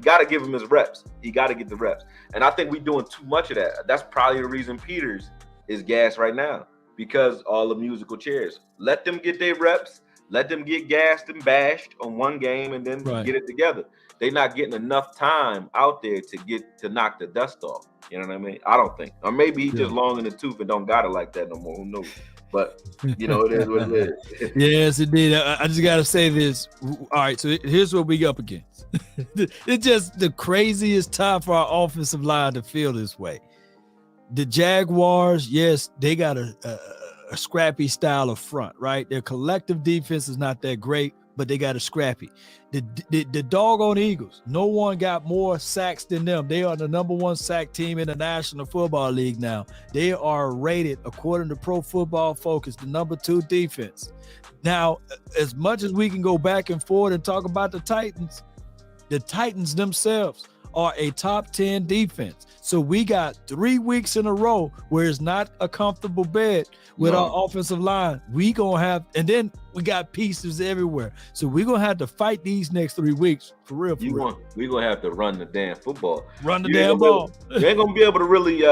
gotta give him his reps. He got to get the reps. And I think we're doing too much of that. That's probably the reason Peters is gassed right now, because all the musical chairs. Let them get their reps. Let them get gassed and bashed on one game and then get it together. They're not getting enough time out there to knock the dust off. You know what I mean? I don't think. Or maybe he's just long in the tooth and don't got it like that no more. Who knows? But, it is what it is. Yes, indeed. I just got to say this. All right, so here's what we up against. It's just the craziest time for our offensive line to feel this way. The Jaguars, yes, they got a scrappy style of front, right? Their collective defense is not that great, but they got a scrappy. The doggone Eagles, no one got more sacks than them. They are the number one sack team in the National Football League now. They are rated, according to Pro Football Focus, the number 2 defense. Now, as much as we can go back and forth and talk about the Titans themselves are a top 10 defense. So we got 3 weeks in a row where it's not a comfortable bed with our offensive line. We gonna have, and then we got pieces everywhere. So we gonna have to fight these next 3 weeks for real. We gonna have to run the damn football. Run the damn ball. You ain't gonna be able to really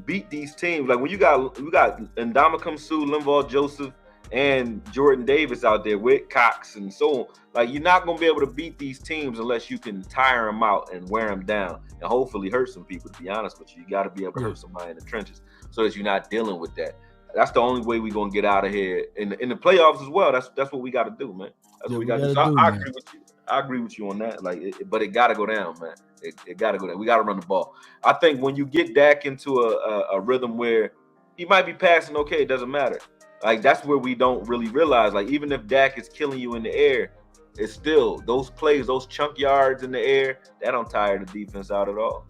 beat these teams. Like when we got Ndamukong Suh, Linval Joseph, and Jordan Davis out there with Cox and so on. Like, you're not going to be able to beat these teams unless you can tire them out and wear them down and hopefully hurt some people, to be honest with you. You got to be able to hurt somebody in the trenches so that you're not dealing with that. That's the only way we're going to get out of here in the playoffs as well. That's what we got to do, man. That's what we got to do. So I agree with you. I agree with you on that. But it got to go down, man. It got to go down. We got to run the ball. I think when you get Dak into a rhythm where he might be passing okay, it doesn't matter. Like, that's where we don't really realize, like, even if Dak is killing you in the air, it's still those plays, those chunk yards in the air, that don't tire the defense out at all.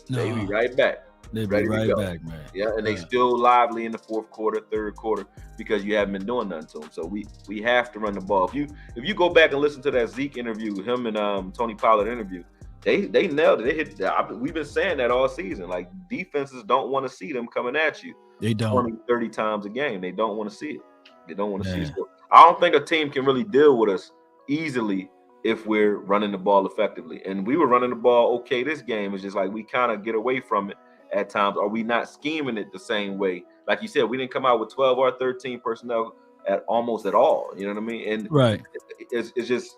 No. They be right back. They be right back, man. Yeah, and they still lively in the fourth quarter, third quarter, because you haven't been doing nothing to them. So we have to run the ball. If you go back and listen to that Zeke interview, him and Tony Pollard interview, they nailed it. They hit. We've been saying that all season. Like, defenses don't want to see them coming at you. They don't. 20, 30 times a game. They don't want to see it. They don't want to see it. So I don't think a team can really deal with us easily if we're running the ball effectively. And we were running the ball okay this game. It's just like we kind of get away from it at times. Are we not scheming it the same way? Like you said, we didn't come out with 12 or 13 personnel almost at all. You know what I mean? And it's just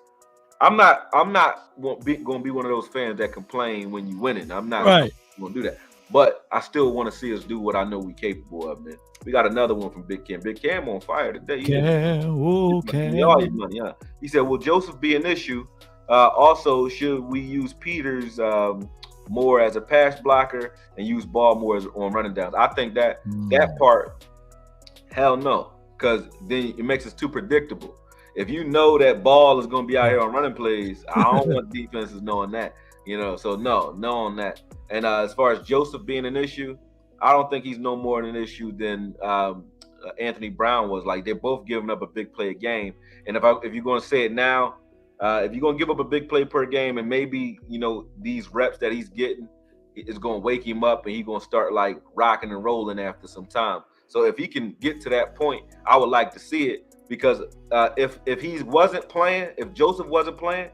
I'm not going to be one of those fans that complain when you win it. I'm not going to do that. But I still want to see us do what I know we're capable of, man. We got another one from Big Cam. Big Cam on fire today. He said, will Joseph be an issue? Also, should we use Peters more as a pass blocker and use Ball more on running downs? I think that part, hell no, because then it makes us too predictable. If you know that Ball is going to be out here on running plays, I don't want defenses knowing that. So no on that. And as far as Joseph being an issue, I don't think he's no more an issue than Anthony Brown was. Like, they're both giving up a big play a game. And if you're going to say it now, if you're going to give up a big play per game and maybe, these reps that he's getting is going to wake him up and he's going to start like rocking and rolling after some time. So if he can get to that point, I would like to see it, because if he wasn't playing, if Joseph wasn't playing,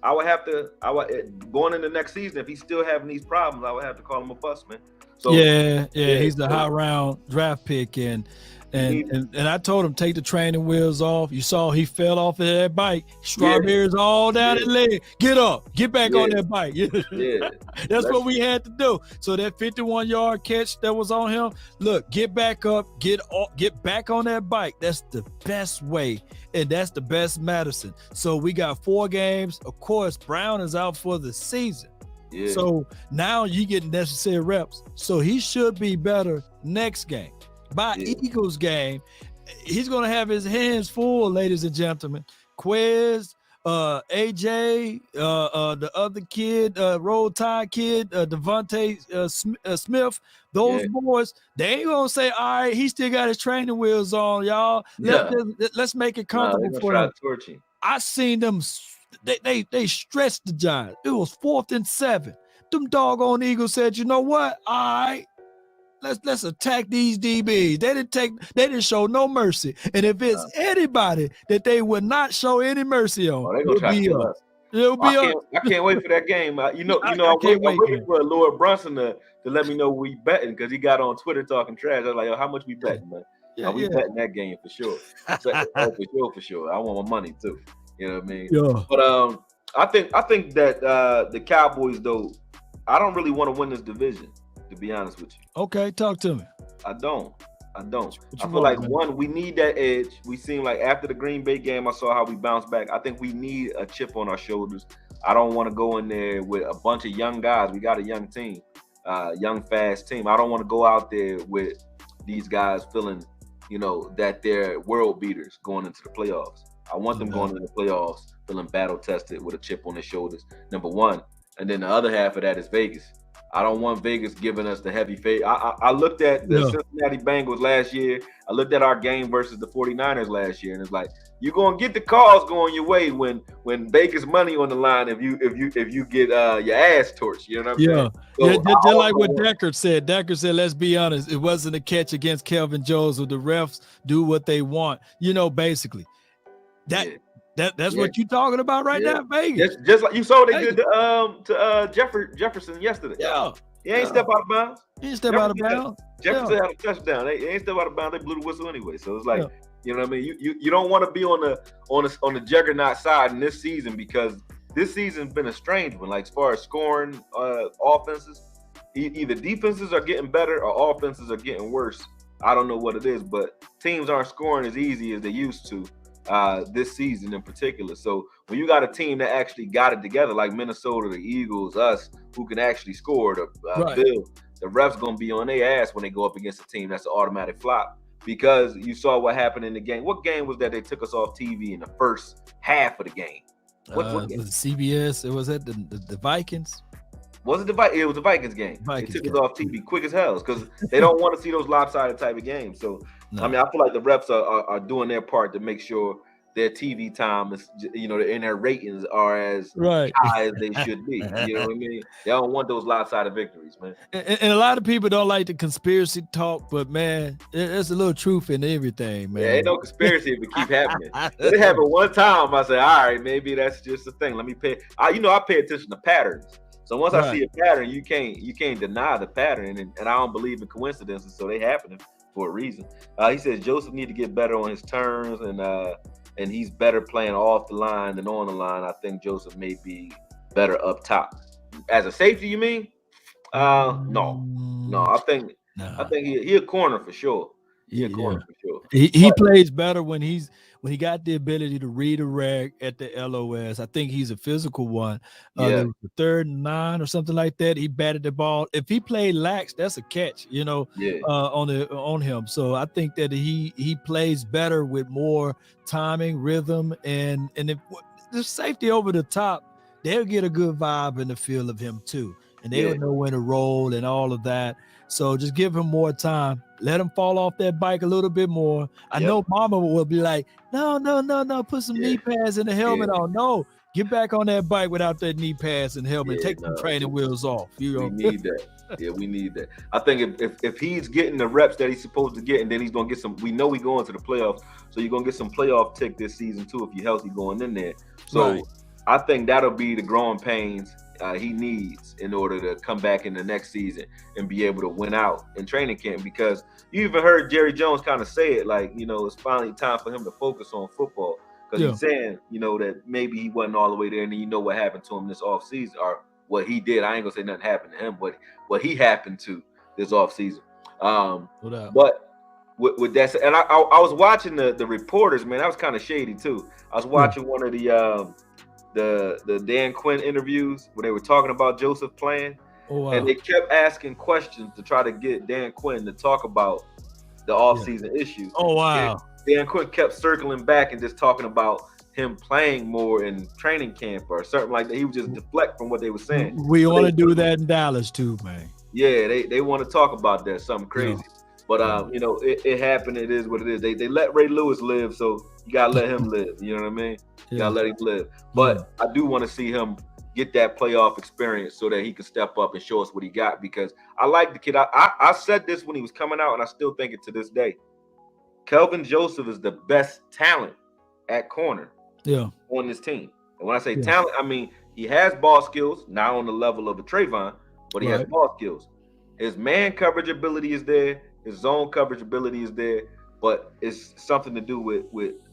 I would going into next season, if he's still having these problems, I would have to call him a bust, man. So he's the high round draft pick, and I told him, take the training wheels off. You saw he fell off of that bike, strawberries all down his leg. Get up, get back on that bike. That's what we had to do. So that 51-yard catch that was on him, look, get back up, get back on that bike. That's the best way, and that's the best medicine. So we got 4 games. Of course, Brown is out for the season. Yeah. So now you get necessary reps. So he should be better next game. By Eagles game, he's going to have his hands full, ladies and gentlemen. Quez, AJ, the other kid, Roll Tide kid, Devontae Smith, those boys, they ain't gonna say, all right, he still got his training wheels on, y'all. Let's make it comfortable for him. I seen them, they stressed the Giants. It was 4th and 7. Them doggone Eagles said, you know what? All right, let's attack these DBs. They didn't show no mercy. And if it's anybody that they would not show any mercy on, they're gonna try to kill us. I can't wait for that game. I waited for Lord Brunson to let me know we betting, because he got on Twitter talking trash. I was like, how much we betting, man? We betting that game for sure. For sure. I want my money too. You know what I mean? Yeah. But I think that the Cowboys, though, I don't really want to win this division, to be honest with you. Okay, talk to me. I don't. I feel like, one, we need that edge. We seem like after the Green Bay game, I saw how we bounced back. I think we need a chip on our shoulders. I don't want to go in there with a bunch of young guys. We got a young team, young, fast team. I don't want to go out there with these guys feeling, that they're world beaters going into the playoffs. I want them going into the playoffs feeling battle tested with a chip on their shoulders, number one. And then the other half of that is Vegas. I don't want Vegas giving us the heavy fade. I looked at the Cincinnati Bengals last year. I looked at our game versus the 49ers last year, and it's like, you're gonna get the calls going your way when Vegas money on the line if you get your ass torched. You know what I'm saying? So just like what Deckard said. Deckard said, let's be honest, it wasn't a catch against Kelvin Jones, or the refs do what they want. Basically. That's what you're talking about right now, Vegas. Just like you saw they did to Jefferson yesterday. Yeah. He ain't step out of bounds. He ain't step out of bounds. Jefferson had a touchdown. They ain't step out of bounds. They blew the whistle anyway. So it's like, you know what I mean? You don't want to be on the juggernaut side in this season, because this season's been a strange one. Like, as far as scoring offenses, either defenses are getting better or offenses are getting worse. I don't know what it is, but teams aren't scoring as easy as they used to. This season in particular. So when you got a team that actually got it together, like Minnesota, the Eagles, us, who can actually score, the refs gonna be on their ass when they go up against a team that's an automatic flop, because you saw what happened in the game. What game was that they took us off TV in the first half of the game? What game? Was it CBS? It was at the Vikings. Was it the Vikings? It was the Vikings game. They took us off TV quick as hell, because they don't want to see those lopsided type of games. So I mean, I feel like the refs are doing their part to make sure their TV time is, and their ratings are as high as they should be. You know what I mean? They don't want those lopsided victories, man. And a lot of people don't like the conspiracy talk, but man, there's a little truth in everything, man. Yeah, ain't no conspiracy if it keep happening. It happened one time. I said, all right, maybe that's just a thing. Let me pay. I pay attention to patterns. So once I see a pattern, you can't deny the pattern, and I don't believe in coincidences, so they happen for a reason. He says Joseph need to get better on his turns, and he's better playing off the line than on the line. I think Joseph may be better up top. As a safety, you mean? No. I think he a corner for sure. He plays better when he got the ability to redirect at the LOS. I think he's a physical one. The 3rd and 9 or something like that. He batted the ball. If he played lax, that's a catch, on him. So I think that he plays better with more timing, rhythm, and if the safety over the top, they'll get a good vibe in the feel of him too, and they'll know when to roll and all of that. So just give him more time. Let him fall off that bike a little bit more. I know Mama will be like, no, put some knee pads and the helmet on. No, get back on that bike without that knee pads and helmet. Take the training wheels off. We need that. Yeah, we need that. I think if he's getting the reps that he's supposed to get, and then he's going to get some, we know we're going to the playoffs, so you're going to get some playoff tick this season too if you're healthy going in there. So I think that'll be the growing pains he needs in order to come back in the next season and be able to win out in training camp, because you even heard Jerry Jones kind of say it, like, it's finally time for him to focus on football, because he's saying, that maybe he wasn't all the way there, and what happened to him this offseason, or what he did. I ain't gonna say nothing happened to him, but what he happened to this offseason. But with that said, and I was watching the reporters, man, that was kind of shady too. I was watching one of the Dan Quinn interviews where they were talking about Joseph playing, and they kept asking questions to try to get Dan Quinn to talk about the offseason issues. Dan Quinn kept circling back and just talking about him playing more in training camp or something like that. He would just deflect from what they were saying. We want to do that in Dallas too, man. Yeah, they want to talk about that, something crazy. But it happened. It is what it is. They let Ray Lewis live, so you gotta let him live. You know what I mean? You gotta let him live. But I do want to see him get that playoff experience so that he can step up and show us what he got, because I like the kid. I said this when he was coming out, and I still think it to this day. Kelvin Joseph is the best talent at corner on this team. And when I say talent, I mean he has ball skills, not on the level of a Trayvon, but he has ball skills. His man coverage ability is there. His zone coverage ability is there. But it's something to do with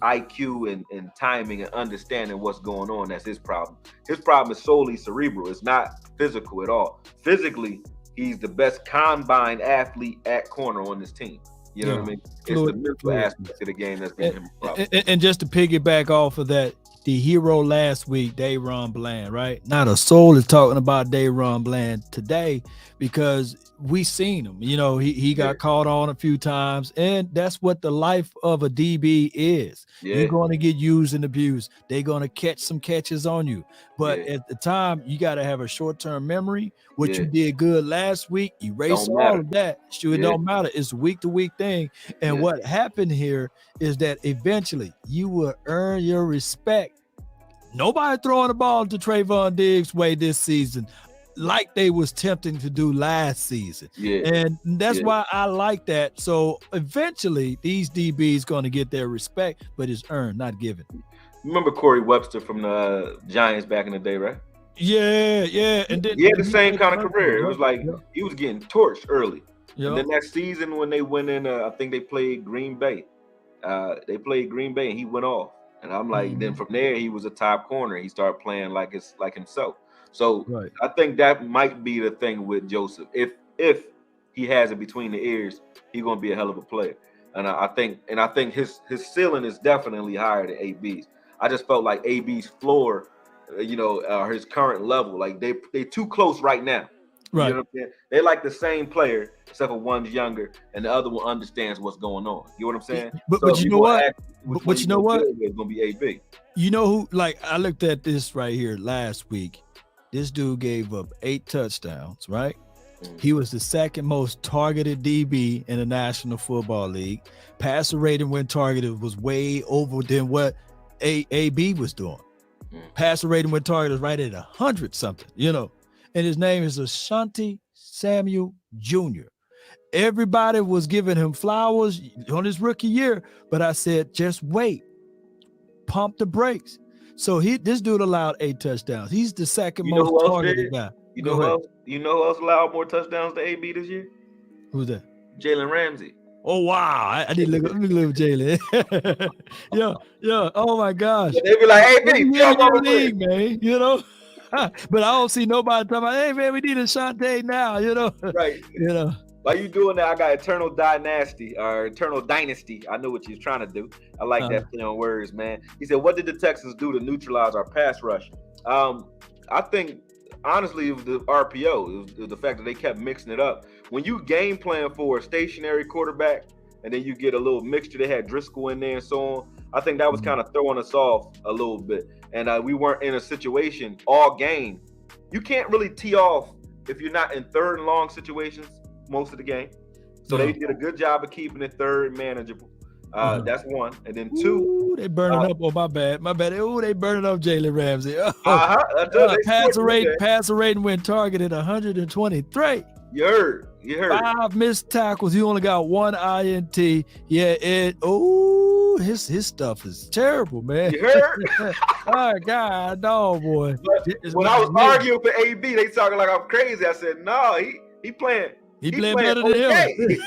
IQ and timing and understanding what's going on. That's his problem. His problem is solely cerebral. It's not physical at all. Physically, he's the best combined athlete at corner on this team. You know what I mean? It's the mental aspect of the game that's been him a problem. And just to piggyback off of that, the hero last week, Dayron Bland, right? Not a soul is talking about Dayron Bland today because we seen him. You know, he got caught on a few times, and that's what the life of a DB is. You're going to get used and abused. They're going to catch some catches on you. But at the time, you got to have a short-term memory. What you did good last week, erase all of that. Sure, it don't matter. It's a week-to-week thing. And what happened here is that eventually you will earn your respect. Nobody throwing the ball to Trayvon Diggs' way this season like they was tempting to do last season. And that's why I like that. So eventually these DBs going to get their respect, but it's earned, not given. Remember Corey Webster from the Giants back in the day, right? Yeah. And then, he had the same kind of career. It was like he was getting torched early. And then that season when they went in, I think they played Green Bay. And he went off. And I'm like, then from there he was a top corner. He started playing like himself. So I think that might be the thing with Joseph. If he has it between the ears, he's gonna be a hell of a player. And I think his ceiling is definitely higher than AB's. I just felt like AB's floor, his current level, like they too close right now. Right. You know what I'm saying? They're like the same player, except for one's younger and the other one understands what's going on. You know what I'm saying? But you know what? But you know what? It's gonna be AB. You know who? Like I looked at this right here last week. This dude gave up 8 touchdowns, right? He was the second most targeted DB in the National Football League. Passer rating when targeted was way over than what AB was doing. Passer rating when targeted was right at 100 something, And his name is Ashanti Samuel Jr. Everybody was giving him flowers on his rookie year, but I said, just wait, pump the brakes. So this dude allowed 8 touchdowns. He's the second most targeted guy. You know who else allowed more touchdowns to AB this year? Who's that? Jalen Ramsey. Oh wow! I need to look at Jalen. yeah. Oh my gosh! They be like, "Hey, man, league, man." But I don't see nobody talking about, "Hey, man, we need Ashanti now." Right? While you doing that, I got Eternal Dynasty. I know what you're trying to do. I like that play on words, man. He said, "What did the Texans do to neutralize our pass rush?" I think honestly, it was the RPO. It was the fact that they kept mixing it up. When you game plan for a stationary quarterback, and then you get a little mixture, they had Driscoll in there and so on. I think that was kind of throwing us off a little bit. And we weren't in a situation all game. You can't really tee off if you're not in third and long situations most of the game. So they did a good job of keeping it third manageable. That's one. And then two. Ooh, they burning up. Oh, my bad. Ooh, they burning up Jalen Ramsey. Passer rating when targeted 123. You heard. 5 missed tackles. He only got 1 INT. His stuff is terrible, man. You heard? Oh God, no, boy. When I was arguing for AB, they talking like I'm crazy. I said, no, he playing. He playing better than him.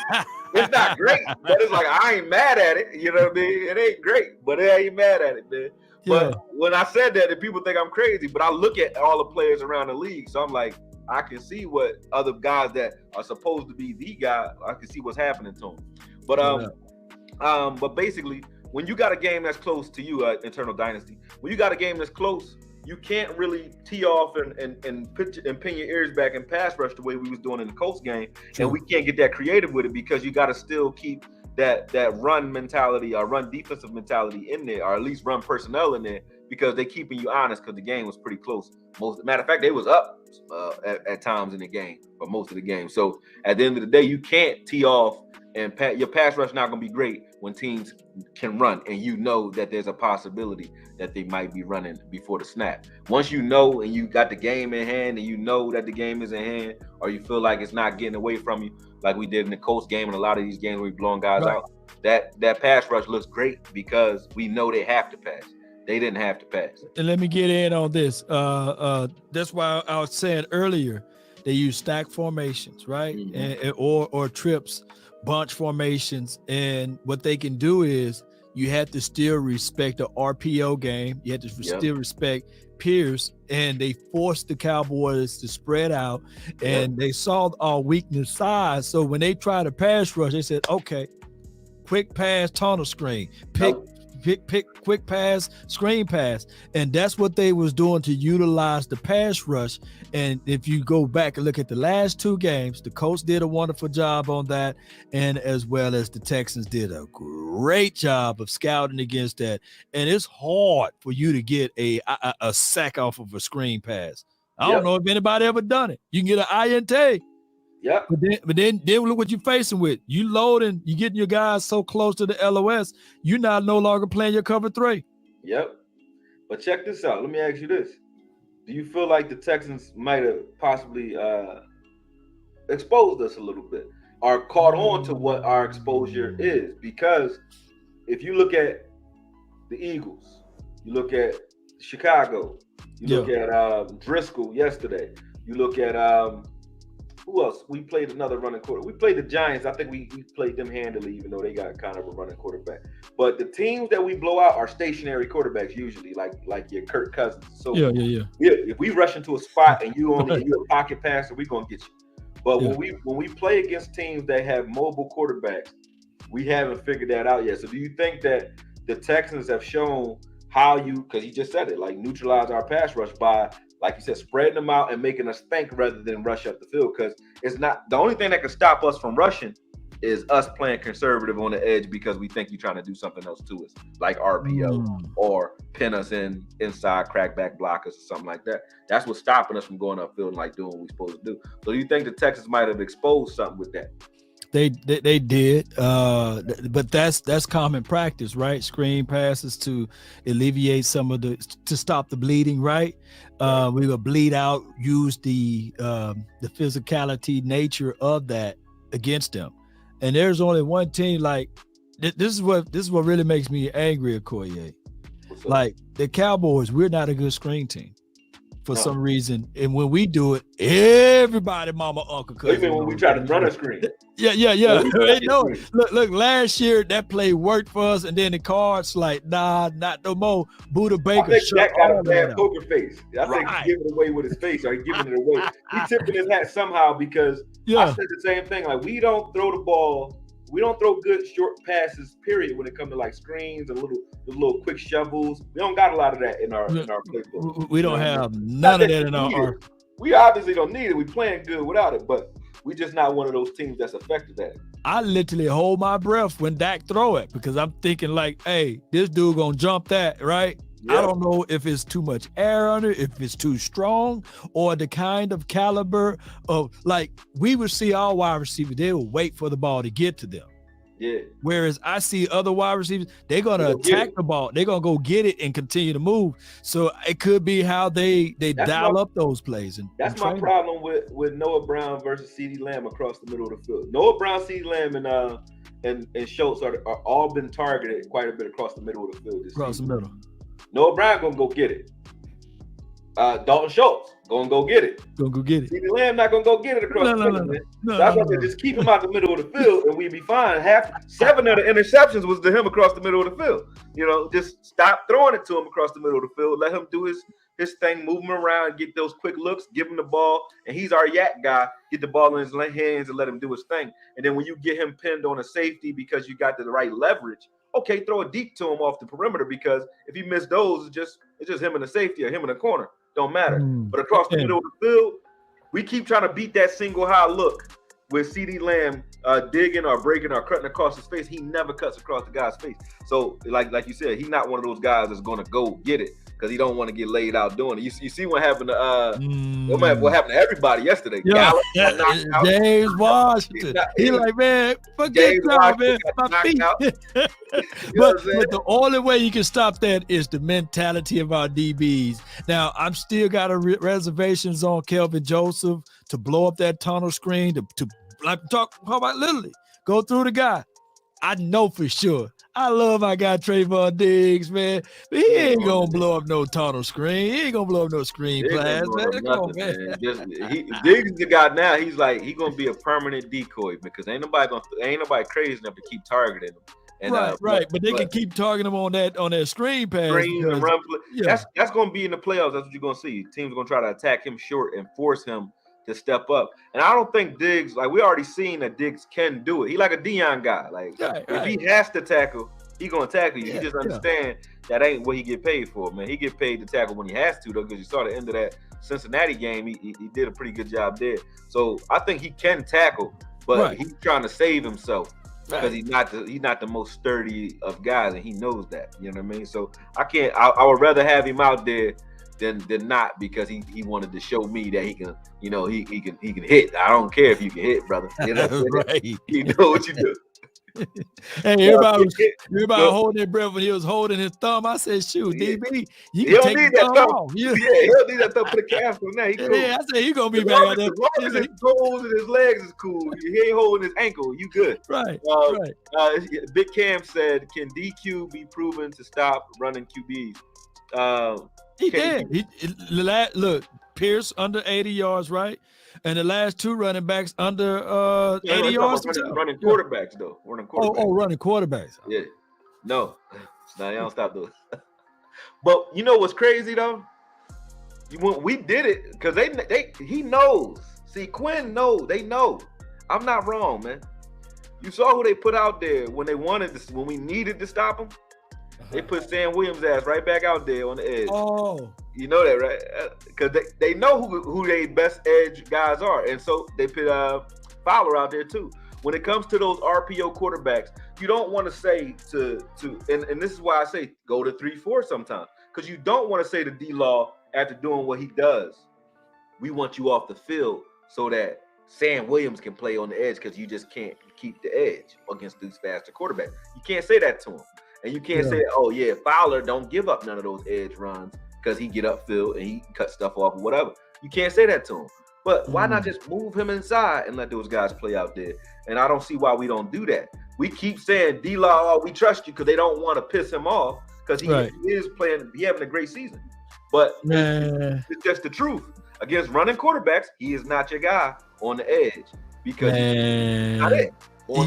It's not great, but it's like I ain't mad at it. You know what I mean? It ain't great, but I ain't mad at it, man. But when I said that, the people think I'm crazy. But I look at all the players around the league, so I'm like, I can see what other guys that are supposed to be the guy. I can see what's happening to them. But basically, when you got a game that's close to you, Internal Dynasty, when you got a game that's close, you can't really tee off and pin your ears back and pass rush the way we was doing in the Colts game. And we can't get that creative with it because you got to still keep that run mentality or run defensive mentality in there, or at least run personnel in there, because they keeping you honest, because the game was pretty close. Matter of fact, they was up at times in the game for most of the game. So at the end of the day, you can't tee off, and your pass rush not going to be great when teams can run, and you know that there's a possibility that they might be running before the snap. Once you know and you got the game in hand, and you know that the game is in hand, or you feel like it's not getting away from you, like we did in the Colts game and a lot of these games where we blowing guys out, that pass rush looks great because we know they have to pass. They didn't have to pass. And let me get in on this. That's why I was saying earlier, they use stack formations, right? Mm-hmm. or trips, bunch formations. And what they can do is you have to still respect the RPO game. You have to still respect Pierce, and they forced the Cowboys to spread out, and they saw our weakness size. So when they try to pass rush, they said, okay, quick pass, tunnel screen, pick quick pass, screen pass. And that's what they was doing to utilize the pass rush. And if you go back and look at the last two games, the Colts did a wonderful job on that, and as well as the Texans did a great job of scouting against that. And it's hard for you to get a sack off of a screen pass. I don't know if anybody ever done it. You can get an INT. Yeah. But then look what you're facing with. You loading, you getting your guys so close to the LOS, you're not no longer playing your cover 3. Yep. But check this out. Let me ask you this. Do you feel like the Texans might have possibly exposed us a little bit, or caught on to what our exposure is? Because if you look at the Eagles, you look at Chicago, you look at Driscoll yesterday, you look at who else? We played another running quarterback. We played the Giants. I think we played them handily, even though they got kind of a running quarterback. But the teams that we blow out are stationary quarterbacks usually, like your Kirk Cousins. So if we rush into a spot and you're a pocket passer, we're gonna get you. But when we play against teams that have mobile quarterbacks, we haven't figured that out yet. So do you think that the Texans have shown how because you just said it, like neutralize our pass rush by, like you said, spreading them out and making us think rather than rush up the field? Because it's not the only thing that can stop us from rushing is us playing conservative on the edge, because we think you're trying to do something else to us, like RPO or pin us inside crackback blockers or something like that. That's what's stopping us from going upfield and like doing what we're supposed to do. So do you think the Texans might have exposed something with that? They did, but that's common practice, right? Screen passes to alleviate to stop the bleeding, right? We will bleed out, use the physicality nature of that against them. And there's only one team, like this is what really makes me angry, Okoye. Like the Cowboys, we're not a good screen team for some reason, and when we do it, everybody, mama, uncle, cousin. Even when we try to run a screen. Yeah. Look, last year that play worked for us, and then the Cards like, nah, not no more. Buda Baker. I think Jack got a bad poker face. I think he's giving it away with his face, or he's giving it away. He's tipping his hat somehow, because I said the same thing. Like, we don't throw the ball. We don't throw good short passes, period, when it comes to like screens and little quick shovels. We don't got a lot of that in our playbook. We don't have none of that in our. We obviously don't need it. We playing good without it, but we just not one of those teams that's effective at it. I literally hold my breath when Dak throw it, because I'm thinking like, hey, this dude gonna jump that, right? Yep. I don't know if it's too much air under it, if it's too strong, or the kind of caliber of, like, we would see our wide receivers, they will wait for the ball to get to them. Yeah. Whereas I see other wide receivers, they're gonna attack the ball. They're gonna go get it and continue to move. So it could be how they dial up those plays. That's my problem with Noah Brown versus CeeDee Lamb across the middle of the field. Noah Brown, CeeDee Lamb, and Schultz are all been targeted quite a bit across the middle of the field. Across the middle. Noah Brown gonna go get it. Dalton Schultz gonna go get it. Gonna go get it. CeeDee Lamb not gonna go get it across the middle. That's why they just keep him out the middle of the field and we be fine. 7 of the interceptions was to him across the middle of the field. Just stop throwing it to him across the middle of the field. Let him do his thing, move him around, get those quick looks, give him the ball, and he's our yak guy. Get the ball in his hands and let him do his thing. And then when you get him pinned on a safety because you got the right leverage, okay, throw it deep to him off the perimeter, because if he missed those, it's just him in the safety or him in the corner. Don't matter. But across the middle of the field, we keep trying to beat that single high look. with CeeDee Lamb digging or breaking or cutting across his face, he never cuts across the guy's face. So like you said, he's not one of those guys that's going to go get it because he don't want to get laid out doing it. You see what happened to what happened to everybody yesterday? Yeah, Gallup James Washington. He like, man, forget y'all, man. My feet. But the only way you can stop that is the mentality of our DBs. Now, I'm still got reservations on Kelvin Joseph to blow up that tunnel screen, to like talk about literally go through the guy. I know for sure. I love I got Trayvon Diggs, man. But he ain't gonna blow up no tunnel screen. He ain't gonna blow up no screen pass, man. Come on, man. Diggs the guy now. He's gonna be a permanent decoy because ain't nobody crazy enough to keep targeting him. And, right. But they can keep targeting him on that screen pass. Screen and run play. Yeah. That's gonna be in the playoffs. That's what you're gonna see. Teams are gonna try to attack him short and force him to step up. And I don't think Diggs, like we already seen that Diggs can do it. He like a Deion guy. Like if he has to tackle, he gonna tackle you. You just understand that ain't what he get paid for, man. He get paid to tackle when he has to, though, because you saw the end of that Cincinnati game. He did a pretty good job there. So I think he can tackle, but he's trying to save himself because he's not the most sturdy of guys, and he knows that. You know what I mean? So I would rather have him out there than not, because he wanted to show me that he can, he can hit. I don't care if you can hit, brother. You know, you know what you do. Hey, everybody holding their breath when he was holding his thumb. I said, shoot, DB, you can take his thumb off. Yeah, he'll need that thumb. Put a cast on that. Cool. Yeah, I said he gonna be back out there. As long as his toes and his legs is cool, he ain't holding his ankle, you good. Right. Big Cam said, can DQ be proven to stop running QBs? He did. Look, Pierce under 80 yards, right? And the last two running backs under 80 yards. Running quarterbacks, though. Running quarterbacks. Yeah. No. No, they don't stop those. But you know what's crazy, though? We did it because he knows. See, Quinn knows. They know. I'm not wrong, man. You saw who they put out there when we needed to stop him. They put Sam Williams' ass right back out there on the edge. Oh, you know that, right? Because they know who their best edge guys are, and so they put Fowler out there too. When it comes to those RPO quarterbacks, you don't want to say and this is why I say go to 3-4 sometimes, because you don't want to say to D-Law after doing what he does, we want you off the field so that Sam Williams can play on the edge because you just can't keep the edge against these faster quarterbacks. You can't say that to him. And you can't say, oh, yeah, Fowler don't give up none of those edge runs because he get upfield and he cut stuff off or whatever. You can't say that to him. But why not just move him inside and let those guys play out there? And I don't see why we don't do that. We keep saying, D-Law, we trust you, because they don't want to piss him off because he is playing, he having a great season. But it's just the truth. Against running quarterbacks, he is not your guy on the edge because he's not it. We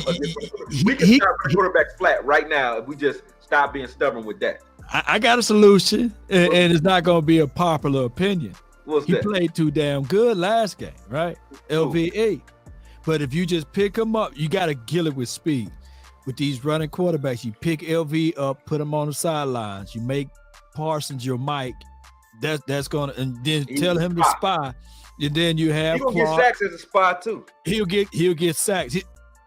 can stop running quarterbacks flat right now if we just stop being stubborn with that. I got a solution, and it's not going to be a popular opinion. He played too damn good last game, right? LVE. But if you just pick him up, you got to kill it with speed. With these running quarterbacks, you pick LV up, put him on the sidelines. You make Parsons your Mike. That's going to, and then tell him to spy. And then you have He'll get sacks as a spy too. He'll get sacks.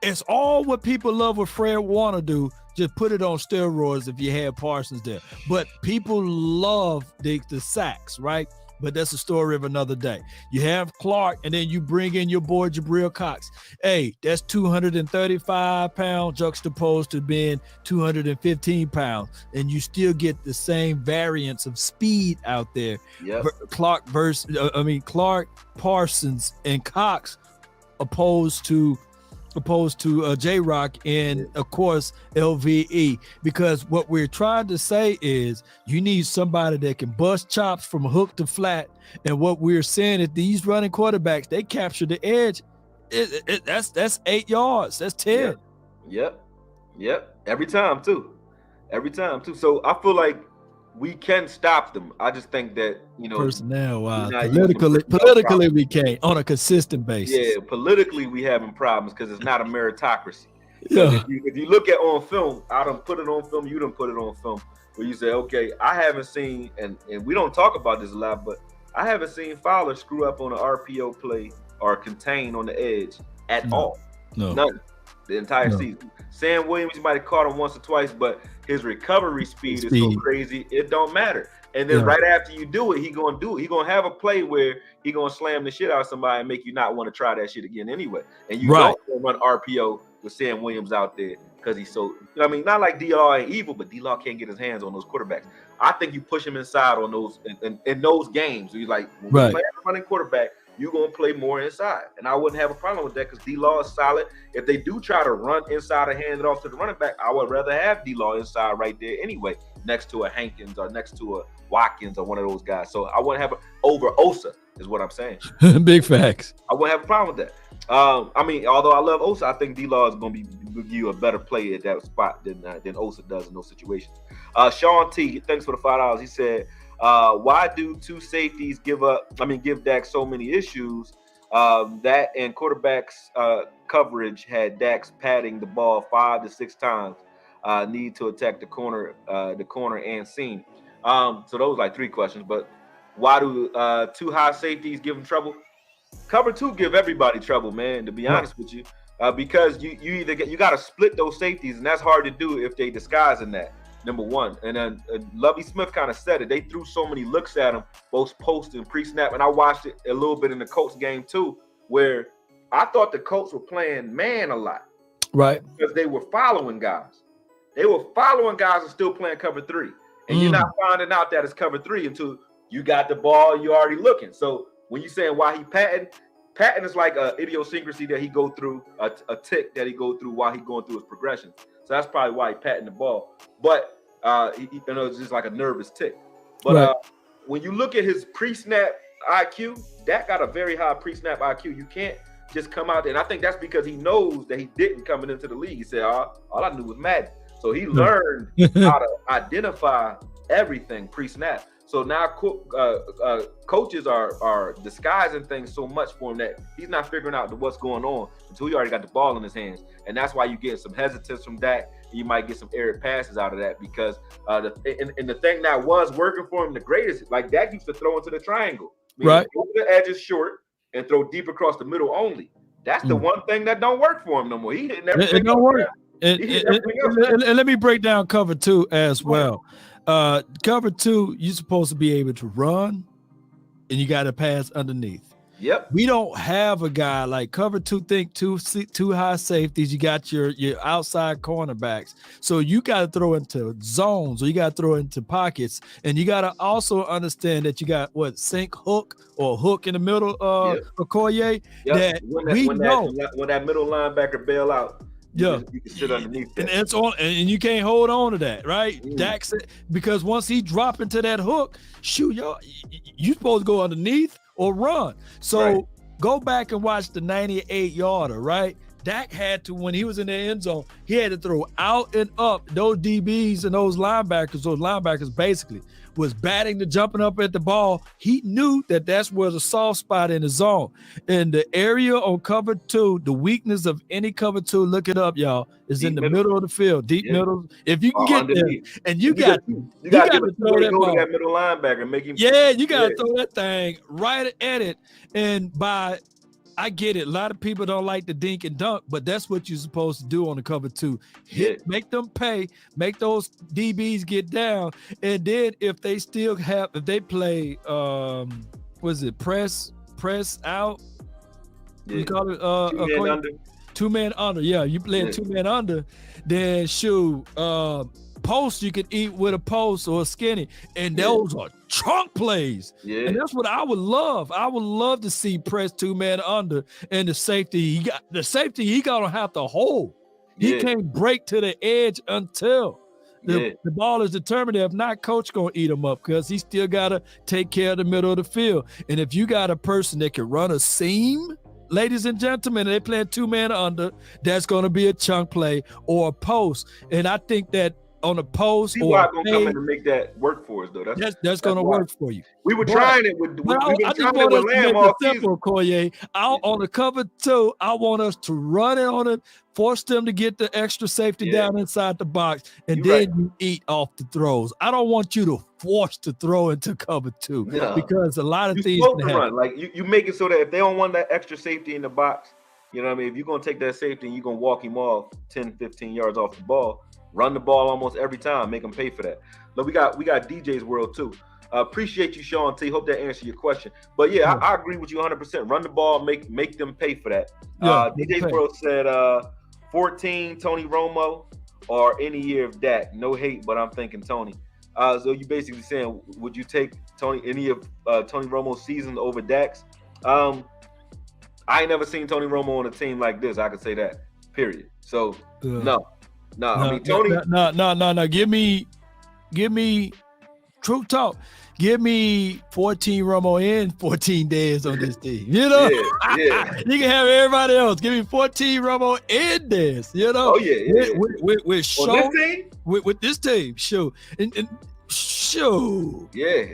It's all what people love what Fred Warner do. Just put it on steroids if you had Parsons there. But people love the sacks, right? But that's a story of another day. You have Clark, and then you bring in your boy Jabril Cox. Hey, that's 235 pounds juxtaposed to being 215 pounds, and you still get the same variance of speed out there. Yep. Clark, Parsons, and Cox opposed to J-Rock and, of course, LVE, because what we're trying to say is you need somebody that can bust chops from hook to flat, and what we're saying is these running quarterbacks, they capture the edge. That's 8 yards. That's 10. Yep. Every time, too. So I feel like we can stop them. I just think that, personnel wise, politically we can't on a consistent basis. Yeah, politically we having problems because it's not a meritocracy. Yeah. If you look at on film, I done put it on film, you done put it on film, where you say, okay, I haven't seen, and we don't talk about this a lot, but I haven't seen Fowler screw up on an RPO play or contain on the edge at all. None. The entire season. Sam Williams, you might have caught him once or twice, but his recovery speed is so crazy, it don't matter. And then right after you do it, he gonna do it. He gonna have a play where he gonna slam the shit out of somebody and make you not want to try that shit again anyway. And you don't run RPO with Sam Williams out there because he's so. I mean, not like D-Law ain't evil, but D-Law can't get his hands on those quarterbacks. I think you push him inside on those in those games. He's like, when you play a running quarterback, you're going to play more inside. And I wouldn't have a problem with that because D-Law is solid. If they do try to run inside and hand it off to the running back, I would rather have D-Law inside right there anyway, next to a Hankins or next to a Watkins or one of those guys. So I wouldn't have over Osa is what I'm saying. Big facts. I wouldn't have a problem with that. I mean, although I love Osa, I think D-Law is going to give you a better play at that spot than Osa does in those situations. Sean T, thanks for the $5. He said, why do two safeties give Dak so many issues? That and quarterbacks coverage had Dak's padding the ball 5 to 6 times. Need to attack the corner and seam. So those like 3 questions. But why do two high safeties give them trouble? Cover 2 give everybody trouble, man. To be honest with you, because you got to split those safeties, and that's hard to do if they disguise in that. Number one, and then Lovie Smith kind of said it. They threw so many looks at him, both post and pre-snap, and I watched it a little bit in the Colts game too, where I thought the Colts were playing man a lot, right? Because they were following guys. They were following guys and still playing cover 3, and you're not finding out that it's cover 3 until you got the ball. You're already looking. So when you're saying why he patting is like a idiosyncrasy that he go through, a tick that he go through while he going through his progression. So that's probably why he patting the ball. But it's just like a nervous tick. But when you look at his pre-snap IQ, Dak got a very high pre-snap IQ. You can't just come out there. And I think that's because he knows that he didn't coming into the league. He said, all I knew was Madden. So he learned how to identify everything pre-snap. So now coaches are disguising things so much for him that he's not figuring out what's going on until he already got the ball in his hands. And that's why you get some hesitance from Dak. You might get some errant passes out of that because the thing that was working for him the greatest, like Dak used to throw into the triangle. Right. Go to the edges short and throw deep across the middle only. That's the one thing that don't work for him no more. He hitting everything. It don't work. And let me break down cover 2 as well. Cover 2, you're supposed to be able to run, and you got to pass underneath. Yep. We don't have a guy like cover 2. Think two high safeties. You got your outside cornerbacks, so you got to throw into zones, or you got to throw into pockets, and you got to also understand that you got sink hook or hook in the middle of Okoye. That when that middle linebacker bail out. You can sit underneath that. And it's on, and you can't hold on to that, right? Dak said, because once he drop into that hook, shoot, you supposed to go underneath or run. So go back and watch the 98-yarder, right? Dak had to, when he was in the end zone, he had to throw out and up. Those DBs and those linebackers basically was batting to jumping up at the ball. He knew that that's where the soft spot in the zone. And the area on cover 2, the weakness of any cover 2, look it up, y'all, is deep in the middle of the field, deep middle. If you can get there, and you got to throw that ball. That middle linebacker, make him. Yeah, you got to throw that thing right at it. And I get it. A lot of people don't like the dink and dunk, but that's what you're supposed to do on the cover 2. Make them pay, make those DBs get down, and then if they play, press out? You call it 2-man under. Yeah, you playing 2-man under, then shoot. Post you can eat with a post or a skinny, and those are trunk plays. And that's what I would love. I would love to see press 2-man under, and the safety he gonna have to hold. He can't break to the edge until the ball is determined. If not, coach gonna eat him up because he still gotta take care of the middle of the field. And if you got a person that can run a seam, ladies and gentlemen, they playing 2-man under, that's gonna be a chunk play or a post. And I think that on a post or gonna come in and make that work for us though. That's gonna work for you. We were trying it with Lamb all season. On the cover 2, I want us to run it on it, force them to get the extra safety down inside the box, and you eat off the throws. I don't want you to force to throw into cover 2 because a lot of things run. Like you make it so that if they don't want that extra safety in the box, You know what I mean? If you're going to take that safety and you're going to walk him off 10, 15 yards off the ball, run the ball almost every time, make him pay for that. But we got DJ's world too. Appreciate you, Sean T. Hope that answered your question. But yeah, I agree with you 100%. Run the ball, make them pay for that. DJ's world said 14 Tony Romo or any year of Dak. No hate, but I'm thinking Tony. So you basically saying, would you take any of Tony Romo's season over Dak's? I ain't never seen Tony Romo on a team like this. I can say that. Period. So no. I mean, Tony. No. Give me true talk. Give me 14 Romo and 14 days on this team. You know, yeah. You can have everybody else. Give me 14 Romo and days. You know, with show with this team. Show and show. Yeah,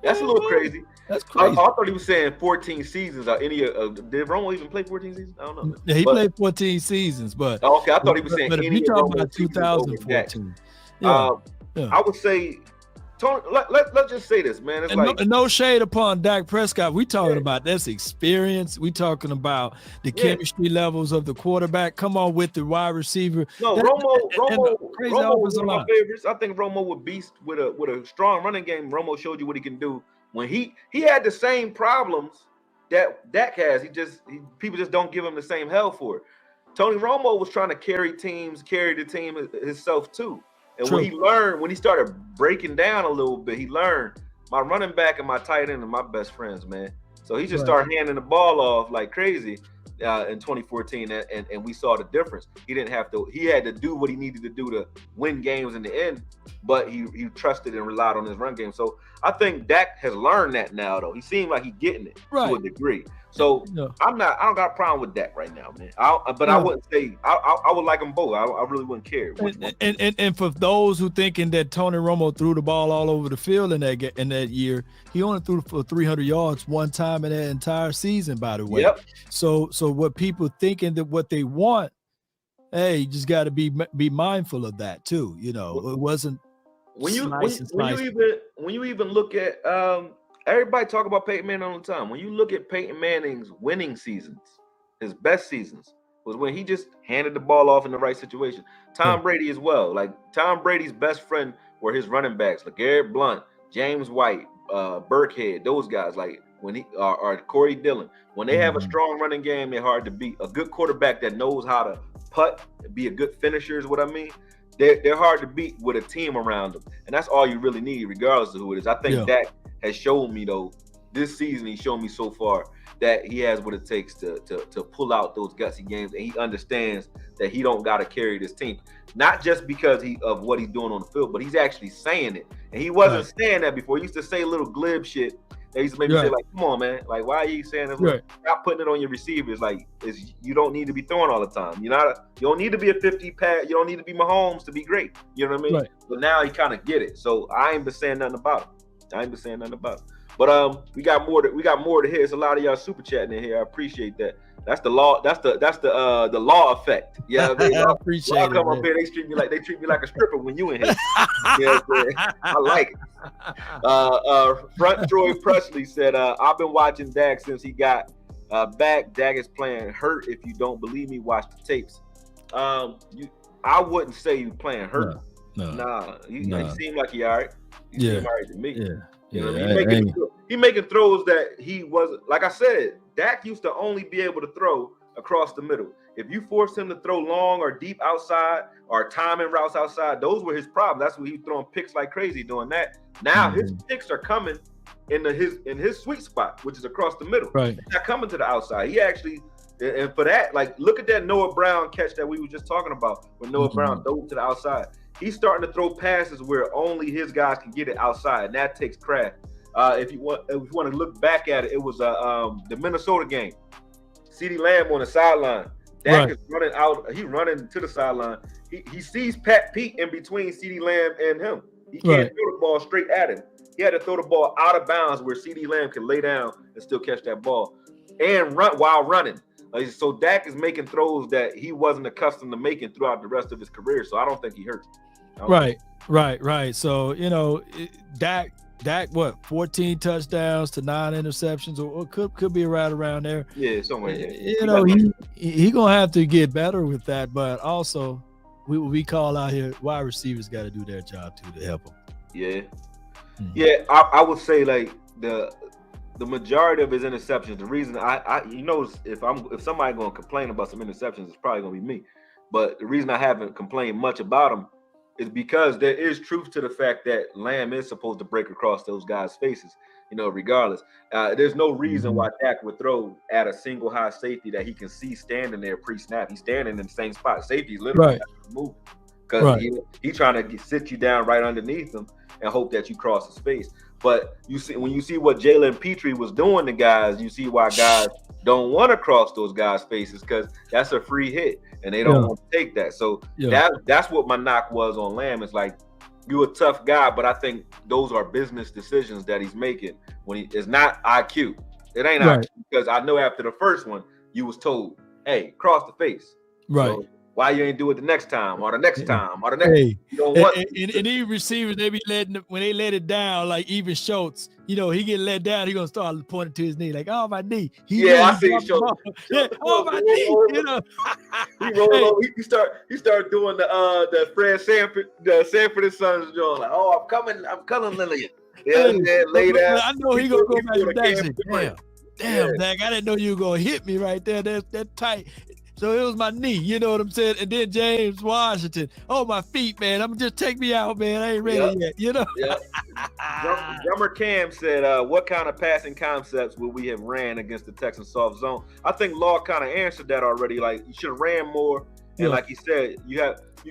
that's a little crazy. That's crazy. I thought he was saying 14 seasons. Did Romo even play 14 seasons? I don't know. Yeah, he played 14 seasons, but okay, I thought he was saying but any if you talking Romo about 2014. I would say Tony. Let's just say this, man. It's and no shade upon Dak Prescott. We talking about this experience. We talking about the chemistry levels of the quarterback. Come on with the wide receiver. No, Romo was one of my favorites. I think Romo would beast with a strong running game. Romo showed you what he can do. When he had the same problems that Dak has, people just don't give him the same hell for it. Tony Romo was trying to carry the team himself too. And when he started breaking down a little bit, he learned my running back and my tight end are my best friends, man. So he just started handing the ball off like crazy in 2014, and we saw the difference. He had to do what he needed to do to win games in the end, but he trusted and relied on his run game. So I think Dak has learned that now, though. He seemed like he's getting it to a degree. So I don't got a problem with Dak right now, man. I wouldn't say I would like them both. I really wouldn't care. And for those who thinking that Tony Romo threw the ball all over the field in that year, he only threw for 300 yards one time in that entire season, by the way. Yep. So what people thinking that what they want, hey, you just got to be mindful of that too. You know, it wasn't. When you even look at everybody talk about Peyton Manning all the time. When you look at Peyton Manning's winning seasons, his best seasons was when he just handed the ball off in the right situation. Tom Brady as well. Like Tom Brady's best friend were his running backs, LeGarrette Blount, James White, Burkhead, those guys. Like when he or Corey Dillon. When they have a strong running game, they're hard to beat. A good quarterback that knows how to putt, be a good finisher is what I mean. They're hard to beat with a team around them, and that's all you really need, regardless of who it is. I think Dak has shown me, though, this season. He's shown me so far that he has what it takes to pull out those gutsy games, and he understands that he don't got to carry this team, not just because of what he's doing on the field, but he's actually saying it. And he wasn't saying that before. He used to say little glib shit. They used to maybe say, like, come on, man. Like, why are you saying this? Like, stop putting it on your receivers. Like, you don't need to be throwing all the time. You don't need to be a 50 pass. You don't need to be Mahomes to be great. You know what I mean? Right. But now he kind of get it. So I ain't been saying nothing about it. But we got more to hear. It's a lot of y'all super chatting in here. I appreciate that. That's the law. That's the law effect. Yeah, I appreciate it. Come up here, they treat me like a stripper when you in here. I like it. Front Troy Presley said, "I've been watching Dak since he got back. Dak is playing hurt. If you don't believe me, watch the tapes." I wouldn't say you playing hurt. No. He seemed like he all right. He seemed all right to me. Yeah. You know, he making throws that he wasn't. Like I said, Dak used to only be able to throw across the middle. If you forced him to throw long or deep outside or timing routes outside, those were his problems. That's why he was throwing picks like crazy doing that. Now his picks are coming in his sweet spot, which is across the middle. Right. He's not coming to the outside. He actually, and for that, like, look at that Noah Brown catch that we were just talking about when Noah Brown dove to the outside. He's starting to throw passes where only his guys can get it outside, and that takes craft. If you want to look back at it, it was the Minnesota game. CeeDee Lamb on the sideline. Dak is running out. He's running to the sideline. He sees Pat Pete in between CeeDee Lamb and him. He can't throw the ball straight at him. He had to throw the ball out of bounds where CeeDee Lamb can lay down and still catch that ball and run while running. So Dak is making throws that he wasn't accustomed to making throughout the rest of his career. So I don't think he hurt. Right. So, Dak Dak, what, 14 touchdowns to 9 interceptions, or could be right around there. Yeah, somewhere. You know, he gonna have to get better with that, but also we call out here wide receivers got to do their job too to help them. Yeah, yeah. I would say like the majority of his interceptions. The reason I if somebody gonna complain about some interceptions, it's probably gonna be me. But the reason I haven't complained much about him is because there is truth to the fact that Lamb is supposed to break across those guys' faces, regardless. There's no reason why Dak would throw at a single high safety that he can see standing there pre-snap. He's standing in the same spot. Safety's literally moving because he's trying to sit you down right underneath him and hope that you cross his face. But when you see what Jalen Petrie was doing to guys, you see why guys don't want to cross those guys' faces, because that's a free hit and they don't want to take that. So that's what my knock was on Lamb. It's like, you're a tough guy, but I think those are business decisions that he's making when it's not IQ. It ain't IQ, because I know after the first one you was told, hey, cross the face. Right. So why you ain't do it the next time or the next time or the next? Hey, you don't want and these receivers, they be when they let it down, like even Schultz, he get let down, he gonna start pointing to his knee, like, oh, my knee. I see Schultz. Oh, my knee. He roll over. He start doing the Fred Sanford and Sons joint, like, oh, I'm coming, Lillian. Lay down. I know he gonna go back to Dak. Damn, Dak, I didn't know you were gonna hit me right there. That tight. So it was my knee, you know what I'm saying? And then James Washington, oh, my feet, man. I'm just take me out, man. I ain't ready yet, Drummer Cam said, what kind of passing concepts would we have ran against the Texans soft zone? I think Law kind of answered that already. Like, you should have ran more. And like he said,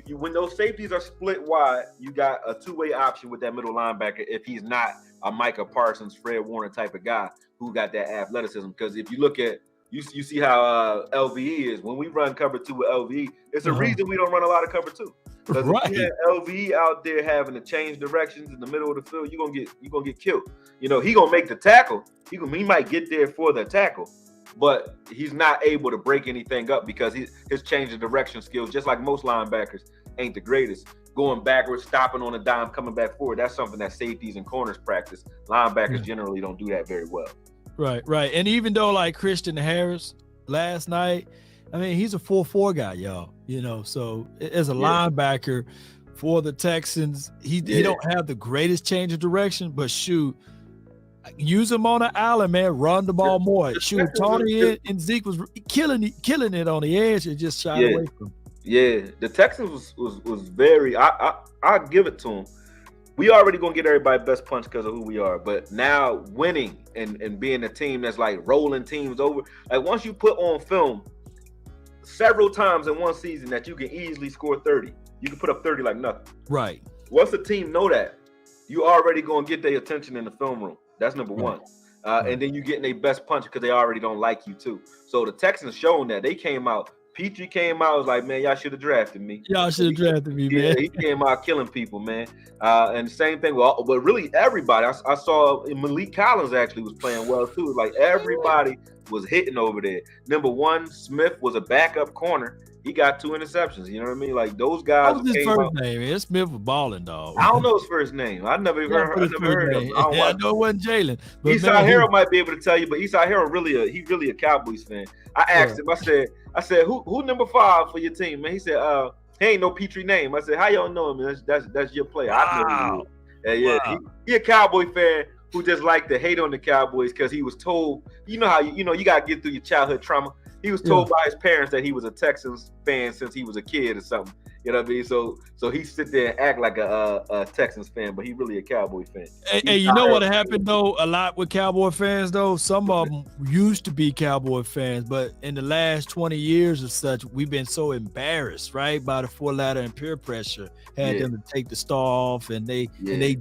when those safeties are split wide, you got a two-way option with that middle linebacker if he's not a Micah Parsons, Fred Warner type of guy who got that athleticism. Because if you look at, you see how LVE is. When we run cover 2 with LVE, it's a reason we don't run a lot of cover 2. Because if you have LVE out there having to change directions in the middle of the field, you're gonna get killed. He gonna make the tackle. He might get there for the tackle, but he's not able to break anything up because his change of direction skills, just like most linebackers, ain't the greatest. Going backwards, stopping on a dime, coming back forward, that's something that safeties and corners practice. Linebackers generally don't do that very well. Right. And even though like Christian Harris last night, I mean, he's a 4-4 guy, y'all. So as a linebacker for the Texans, he don't have the greatest change of direction, but shoot, use him on an island, man. Run the ball more. Shoot, Tony and Zeke was killing it on the edge and just shied away from him. Yeah, the Texans was very. I give it to him. We already gonna get everybody best punch because of who we are, but now winning and being a team that's like rolling teams over, like once you put on film several times in one season that you can easily score 30, you can put up 30 like nothing. Right. Once the team know that, you already gonna get their attention in the film room. That's number one. And then you getting their best punch because they already don't like you too. So the Texans showing that. They came out. Petrie came out, was like, man, y'all should have drafted me. Y'all should have drafted me, man. He came out killing people, man. And the same thing, but really everybody. I saw Malik Collins actually was playing well too. Like everybody was hitting over there. Number one, Smith was a backup corner. He got 2 interceptions. You know what I mean? Like those guys. What was his first name? Man? Smith was balling, dog. I don't know his first name. I never heard of him. I know it wasn't Jalen. Esai Harrell might be able to tell you, but Esai Harrell really a Cowboys fan. I asked him. I said, who number 5 for your team, man? He said, he ain't no Petrie name. I said, how y'all know him? That's your player. Wow. I know him. He a Cowboy fan who just like to hate on the Cowboys because he was told, you know how you gotta get through your childhood trauma. He was told by his parents that he was a Texans fan since he was a kid or something. You know what I mean? So he sit there and act like a Texans fan, but he really a Cowboy fan. Hey, you know what happened though? A lot with Cowboy fans though. Some of them used to be Cowboy fans, but in the last 20 years or such, we've been so embarrassed, right, by the 4-ladder and peer pressure. Had them to take the star off, and they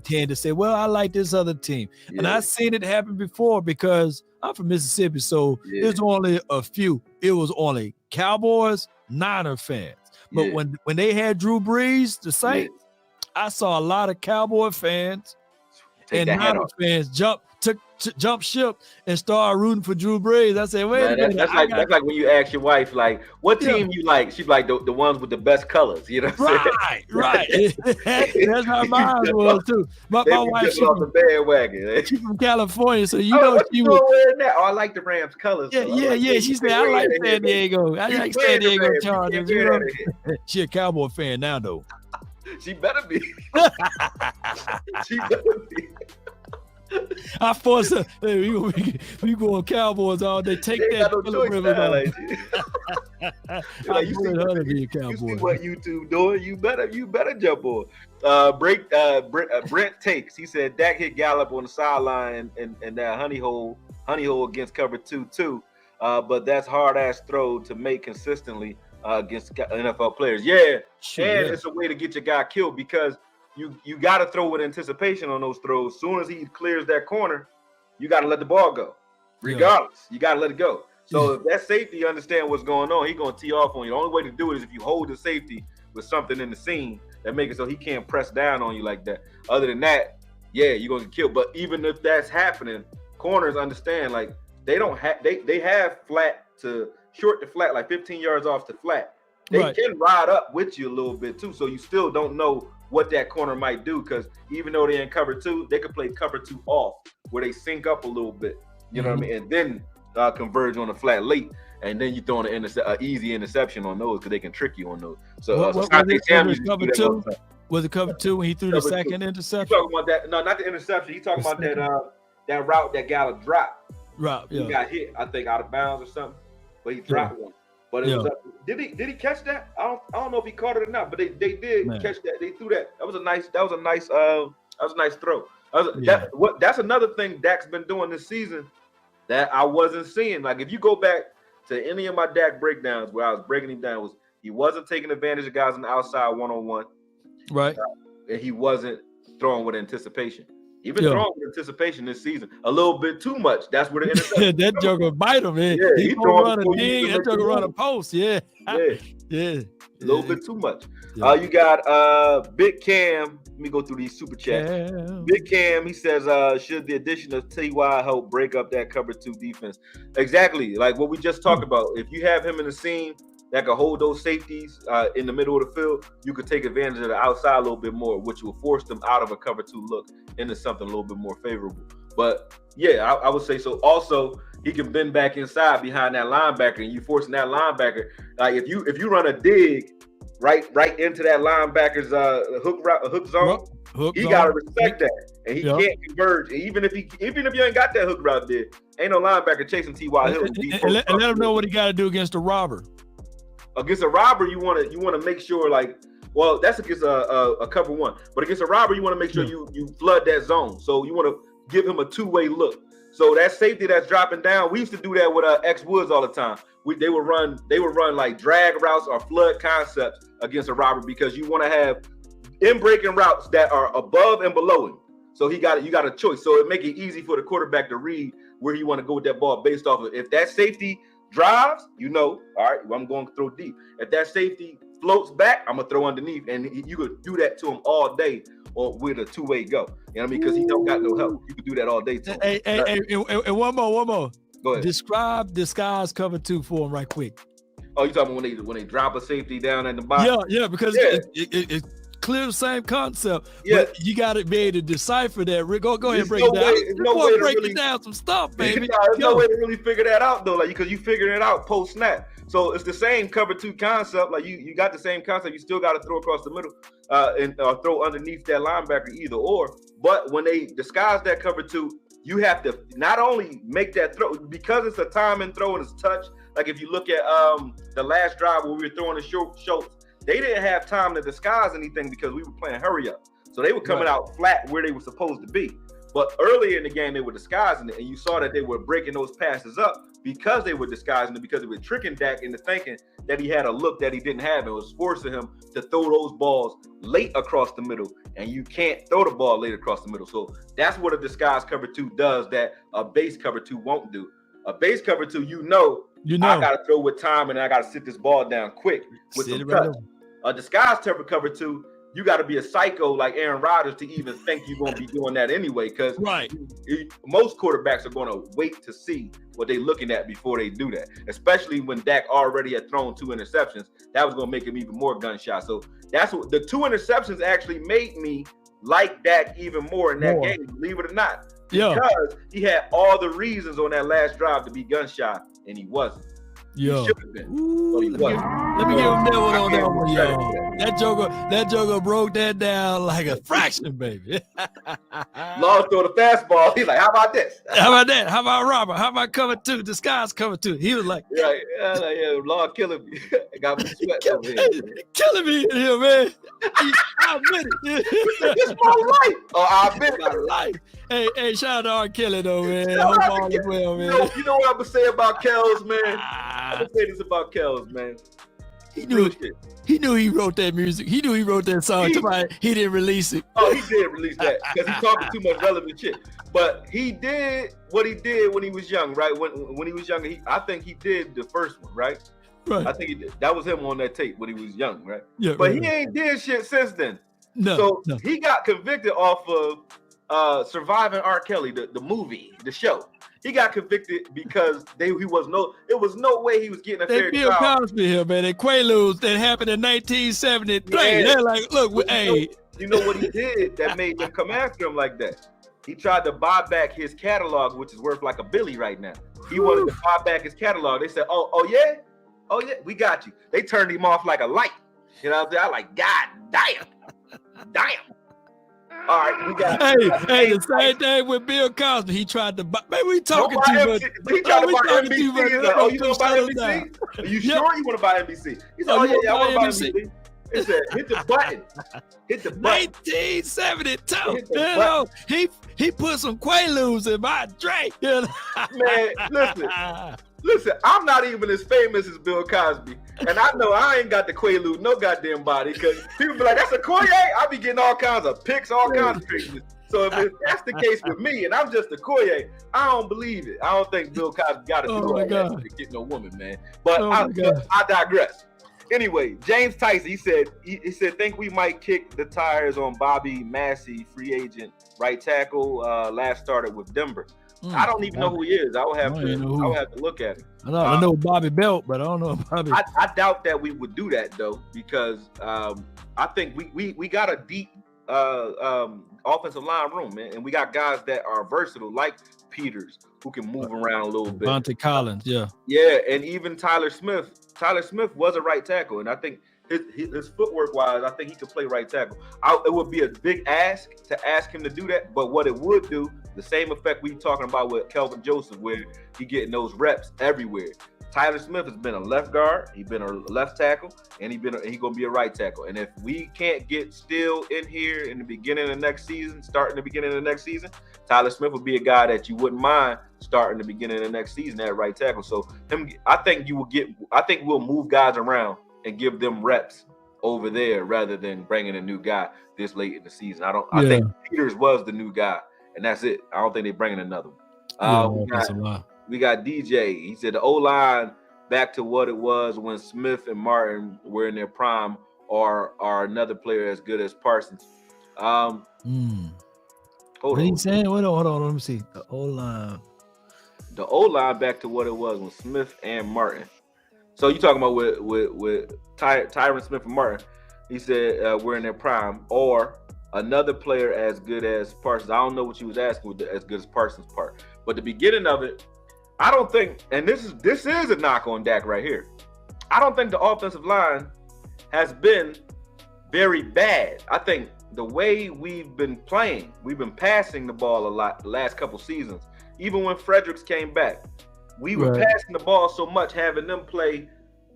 tend to say, "Well, I like this other team," and I've seen it happen before because I'm from Mississippi, so there's only a few. It was only Cowboys, Niner fans. But when they had Drew Brees, the Saints, I saw a lot of Cowboy fans and Niner fans jump ship and start rooting for Drew Brees. I said, wait a minute. That's like when you ask your wife, like, what team you like? She's like, the ones with the best colors. You know what I'm saying? Right. That's how mine was too. My wife, she's off the bandwagon. She's from California, so what she was wearing that. Oh, I like the Rams colors. Yeah. She said, I like San Diego. I like San Diego Chargers. She a Cowboy fan now, though. She better be. She better be. I force her. Hey, we go on Cowboys all day. Take that. No choice now, I wanted her to be a Cowboy. You see what YouTube doing? You better jump on. Brent takes. He said Dak hit Gallup on the sideline and that honey hole against cover 2 too. But that's hard ass throw to make consistently against NFL players. Yeah, it's a way to get your guy killed because you got to throw with anticipation on those throws. As soon as he clears that corner, you got to let the ball go. Regardless, you got to let it go. So if that safety understand what's going on, he's going to tee off on you. The only way to do it is if you hold the safety with something in the seam that make it so he can't press down on you like that. Other than that, you're going to get killed. But even if that's happening, corners understand, like, they don't have they have flat to short to flat, like 15 yards off to flat. They can ride up with you a little bit too, so you still don't know what that corner might do, because even though they're in cover 2, they could play cover 2 off where they sync up a little bit, you know what I mean, and then converge on the flat late, and then you throw an easy interception on those because they can trick you on those. So was it cover 2 when he threw the second interception? You talking about that? No, not the interception. He talking about that route that Gallup dropped. He got hit, I think, out of bounds or something, but he dropped one. But it was did he catch that? I don't know if he caught it or not, but they did catch that. They threw that. That was a nice throw. That's another thing Dak's been doing this season that I wasn't seeing. Like, if you go back to any of my Dak breakdowns where I was breaking him down, he wasn't taking advantage of guys on the outside one-on-one. Right. And he wasn't throwing with anticipation. Even throwing with anticipation this season, a little bit too much. That's where the interception. That joker bite him, man. He gonna run a dig. That joker run a post. Yeah. A little bit too much. You got Big Cam. Let me go through these super chats. Big Cam, he says, should the addition of T.Y. help break up that cover 2 defense? Exactly, like what we just talked about. If you have him in the seam that can hold those safeties in the middle of the field, you could take advantage of the outside a little bit more, which will force them out of a cover 2 look into something a little bit more favorable. But I would say so. Also, he can bend back inside behind that linebacker, and you forcing that linebacker. Like if you run a dig right into that linebacker's hook zone, he gotta respect that, and he can't converge. And even if you ain't got that hook route there, ain't no linebacker chasing T.Y. Hill. And let him know what he got to do against a robber. Against a robber, you want to make sure, like, well, that's against a cover 1, but against a robber, you want to make sure you flood that zone. So you want to give him a two-way look. So that safety that's dropping down, we used to do that with X Woods all the time. They would run like drag routes or flood concepts against a robber, because you want to have in-breaking routes that are above and below him. So you got a choice. So it make it easy for the quarterback to read where you want to go with that ball based off of if that safety drives, all right, I'm going to throw deep. If that safety floats back, I'm going to throw underneath. And you could do that to him all day or with a two-way go. You know what I mean? Because he don't got no help. You could do that all day to him. And one more. Go ahead. Describe disguise cover 2 for him right quick. Oh, you talking about when they drop a safety down at the bottom? Yeah, because it's clear the same concept. Yeah, but you got to be able to decipher that. Go ahead and break it down. There's no way to break down some stuff, baby. There's no way to really figure that out though, like, because you figuring it out post snap. So it's the same cover 2 concept. Like you got the same concept. You still got to throw across the middle and throw underneath that linebacker, either or. But when they disguise that cover 2, you have to not only make that throw, because it's a time and throw and it's touch. Like if you look at the last drive where we were throwing the Schultz, they didn't have time to disguise anything because we were playing hurry up. So they were coming out flat where they were supposed to be. But earlier in the game, they were disguising it, and you saw that they were breaking those passes up because they were disguising it, because they were tricking Dak into thinking that he had a look that he didn't have. It was forcing him to throw those balls late across the middle, and you can't throw the ball late across the middle. So that's what a disguise cover 2 does that a base cover 2 won't do. A base cover 2, I got to throw with time, and I got to sit this ball down quick with some touch. A disguise cover 2, you got to be a psycho like Aaron Rodgers to even think you're going to be doing that anyway. Because most quarterbacks are going to wait to see what they're looking at before they do that. Especially when Dak already had thrown 2 interceptions, that was going to make him even more gunshot. So that's what the 2 interceptions actually made me like Dak even more in that game. Believe it or not, because he had all the reasons on that last drive to be gunshot, and he wasn't. Yo. He should have been. But he wasn't. Let me give him that one on that one, yo. That Joker broke that down like a fraction, baby. Law throw the fastball. He's like, how about this? How about that? How about Robert? How about cover 2? The sky's cover 2. He was like, Law killing me. I got me sweat over here. Killing me in here, man. I admit it. It's my life. Oh, I admit my life. Hey, shout out to R. Kelly though, man. Hope all is well, man. You know what I'm gonna say about Kells, man? I'm gonna say this about Kells, man. He knew he wrote that music. He knew he wrote that song. He didn't release it. Oh, he did release that because he's talking too much relevant shit. But he did what he did when he was young, right? When he was younger, I think he did the first one, right? Right. I think he did. That was him on that tape when he was young, right? Yeah. But he ain't did shit since then. No. He got convicted off of Surviving R. Kelly, the movie, the show. He got convicted because it was no way he was getting a fair trial. Bill Cosby here, man. The Quaaludes that happened in 1973. Yeah. They're like, look, you know what he did that made them come after him like that? He tried to buy back his catalog, which is worth like $1 billion right now. He wanted to buy back his catalog. They said, oh yeah, we got you. They turned him off like a light. You know what I'm saying? I'm like, God damn. All right, we got. Hey, the same thing with Bill Cosby. He tried to buy. Man, we talking too much. He tried to buy NBC. He's like, oh, you want to buy NBC? Are you sure you want to buy NBC? He said, oh yeah, I want to buy NBC. He said, hit the button. Hit the button. 1972. You know, he put some Quaaludes in my drink. You know? Man, listen, I'm not even as famous as Bill Cosby. And I know I ain't got the Quaalude no goddamn body because people be like, that's a Koye? I be getting all kinds of pics, all kinds of pictures. So if that's the case with me and I'm just a Koye, I don't believe it. I don't think Bill Cosby got to do all that to get no woman, man. But I digress. Anyway, James Tyson, he said, think we might kick the tires on Bobby Massey, free agent, right tackle, last started with Denver. I don't even know who he is. I would have to look at him. I know Bobby Belt, but I don't know Bobby. I doubt that we would do that though, because I think we got a deep offensive line room, man, and we got guys that are versatile, like Peters, who can move around a little bit. Monte Collins, yeah, and even Tyler Smith. Tyler Smith was a right tackle, and I think his footwork wise, I think he could play right tackle. It would be a big ask to ask him to do that, but what it would do, the same effect we talking about with Kelvin Joseph, where he getting those reps everywhere. Tyler Smith has been a left guard, he's been a left tackle, and he gonna be a right tackle. And if we can't get Still in here in the beginning of next season, starting the beginning of the next season, Tyler Smith would be a guy that you wouldn't mind starting the beginning of the next season at right tackle. So I think we'll move guys around and give them reps over there rather than bringing a new guy this late in the season. I think Peters was the new guy, and that's it. I don't think they're bringing another one. We got DJ. He said the O-line back to what it was when Smith and Martin were in their prime, or another player as good as Parsons. Hold on. What saying? Hold on. Let me see. The O-line back to what it was when Smith and Martin. So you talking about with Tyron Smith and Martin? He said we're in their prime, or another player as good as Parsons. I don't know what you was asking with the as good as Parsons part, but the beginning of it, I don't think, and this is a knock on Dak right here. I don't think the offensive line has been very bad. I think the way we've been playing, we've been passing the ball a lot the last couple seasons. Even when Fredericks came back, we were passing the ball so much, having them play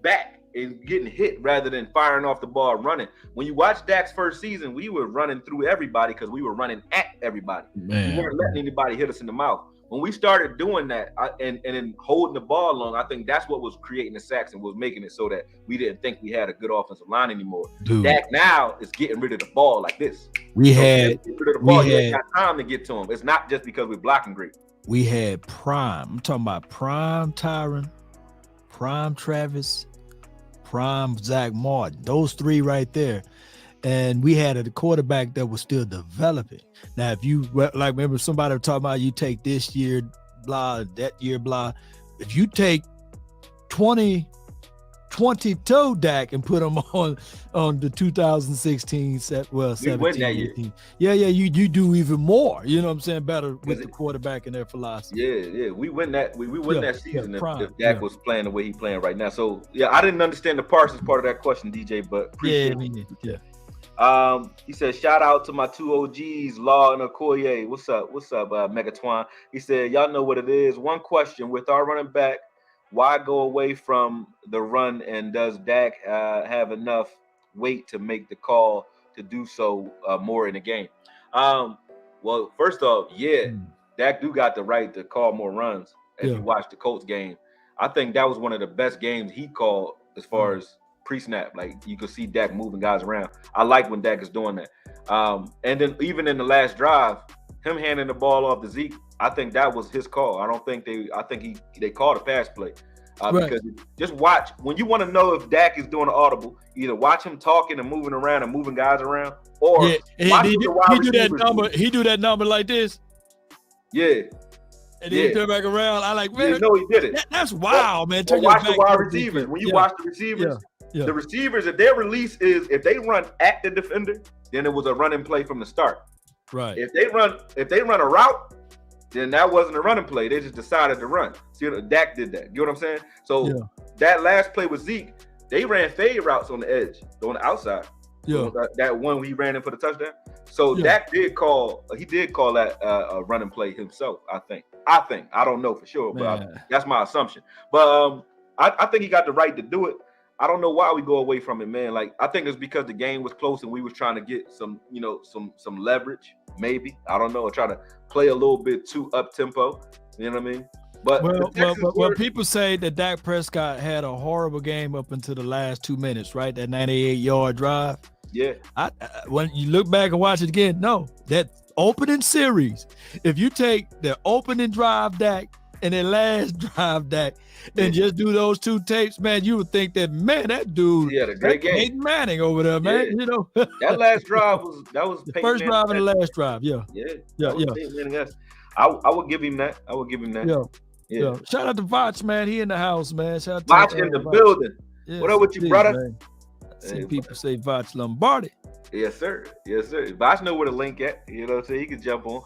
back and getting hit rather than firing off the ball running. When you watch Dak's first season, we were running through everybody because we were running at everybody. Man. We weren't letting anybody hit us in the mouth. When we started doing that and then holding the ball long, I think that's what was creating the sacks and was making it so that we didn't think we had a good offensive line anymore. Dude. Dak now is getting rid of the ball like this. He ain't got time to get to him. It's not just because we're blocking great. We had prime. I'm talking about prime Tyron, prime Travis, prime Zach Martin. Those three right there. and we had a quarterback that was still developing. Now, if you like, remember somebody was talking about you take this year, blah, that year, blah. If you take 2022 Dak and put him on the 2016 set, well, 17, 18. Yeah, you do even more. You know what I'm saying? Better with the quarterback and their philosophy. Yeah. We win that. We win that season if Dak was playing the way he's playing right now. So yeah, I didn't understand the Parsons part of that question, DJ, but appreciate it. Yeah. He said, shout out to my two OGs, Law and Okoye. What's up, Megatwan? He said, y'all know what it is. One question with our running back. Why go away from the run, and does Dak have enough weight to make the call to do so more in the game? Well, first off, Dak do got the right to call more runs. If you watch the Colts game, I think that was one of the best games he called as far as pre-snap. Like, you could see Dak moving guys around. I like when Dak is doing that. And then even in the last drive, him handing the ball off to Zeke, I think that was his call. I think they called a pass play. Because just watch, when you want to know if Dak is doing an audible, either watch him talking and moving around and moving guys around, or watch he do that number like this. Yeah. And then he turn back around. I like, man. No, he did it. That's wild, man. Watch the wide receivers. When you watch the receivers, the receivers, if their release is, if they run at the defender, then it was a running play from the start. Right. If they run a route, then that wasn't a running play. They just decided to run. See, Dak did that. You know what I'm saying? So that last play with Zeke, they ran fade routes on the edge, on the outside. Yeah. That one he ran in for the touchdown. So Dak did call that a running play himself, I think. I don't know for sure, but that's my assumption. But I think he got the right to do it. I don't know why we go away from it, man. Like, I think it's because the game was close and we was trying to get some leverage, maybe. I don't know, or try to play a little bit too up tempo. You know what I mean? But well, people say that Dak Prescott had a horrible game up until the last 2 minutes, right? That 98-yard drive. Yeah. When you look back and watch it again, no, that opening series, if you take the opening drive Dak and the last drive Dak and just do those two tapes, man, you would think that, man, that dude, had a great game. Peyton Manning over there, man. You know, that last drive was the first drive and the last drive. Yeah. I would give him that. Yeah. Shout out to Voch, man. He in the house, man. Shout out to Voch in the building. Yeah, what up with you, brother? Man. See people say Voch Lombardi. Yes, sir. Voch know where the link at. You know what I'm saying? He can jump on.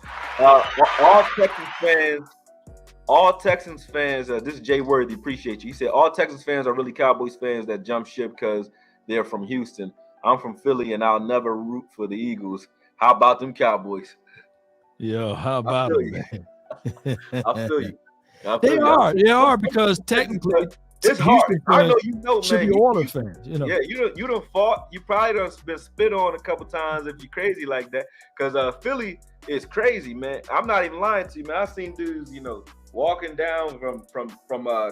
All Texans fans, this is Jay Worthy, appreciate you. He said, all Texans fans are really Cowboys fans that jump ship because they're from Houston. I'm from Philly, and I'll never root for the Eagles. How about them Cowboys? Yo, how about them, man? I feel you. They are because technically it's hard. I know you know, man. Should be Oilers fans, you know. Yeah, you done fought. You probably done been spit on a couple times if you're crazy like that. Because Philly is crazy, man. I'm not even lying to you, man. I've seen dudes, walking down from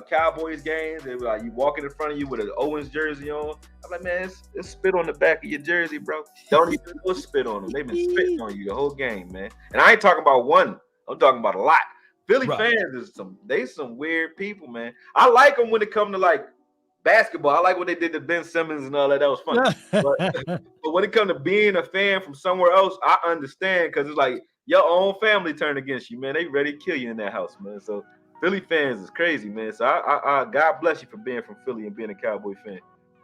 Cowboys games. They were like, you walking in front of you with an Owens jersey on. I'm like, man, it's spit on the back of your jersey, bro. Don't even know spit on them. They've been spitting on you the whole game, man. And I ain't talking about one. I'm talking about a lot. Philly fans is some weird people, man. I like them when it comes to like basketball. I like what they did to Ben Simmons and all that. That was fun. but when it comes to being a fan from somewhere else, I understand, because it's like your own family turned against you, man. They ready to kill you in that house, man. So Philly fans is crazy, man. So I God bless you for being from Philly and being a Cowboy fan.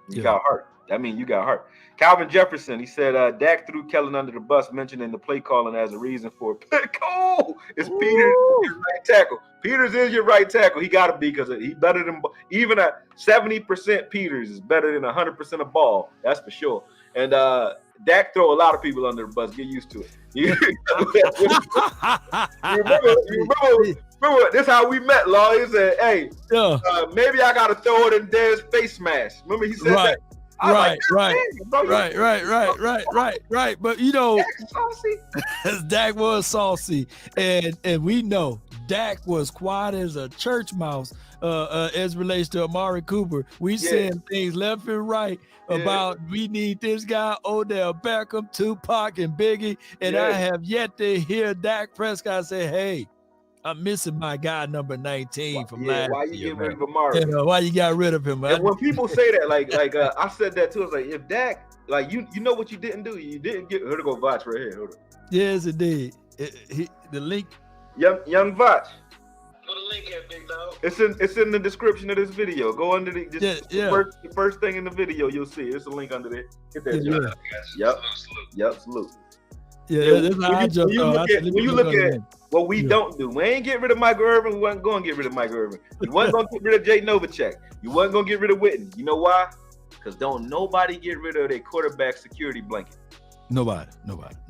You got heart. I mean, you got heart. Calvin Jefferson, he said, Dak threw Kellen under the bus, mentioning the play calling as a reason for it. It's Peters, your right tackle. Peters is your right tackle. He got to be, because he better than, even at 70% Peters is better than 100% of Ball. That's for sure. And Dak throw a lot of people under the bus. Get used to it. You remember this how we met, Law. He said, hey, maybe I got to throw it in Dez face smash. Remember he said that? Right. But Dak was saucy, and we know Dak was quiet as a church mouse as relates to Amari Cooper. We saying things left and right about we need this guy, Odell Beckham, Tupac, and Biggie, and I have yet to hear Dak Prescott say, "Hey, I'm missing my guy number 19 from last year." Why you get rid of Amari? Why you got rid of him, man? And when people say that, like I said that too, it's like, if Dak like you know what you didn't do. You didn't get. Here to go, Vach right here. Hold on. Yes, it did. The link. Young Vach. What the link at, big dog? It's in the description of this video. Go under the the first thing in the video you'll see. It's a link under there. Hit that. Yep. Salute. Yeah, that's how I jumped on. When you look at what we don't do, we ain't get rid of Michael Irvin. We wasn't going to get rid of Michael Irvin. We wasn't going to get rid of Jay Novacek. You wasn't going to get rid of Witten. You know why? Because don't nobody get rid of their quarterback security blanket. Nobody.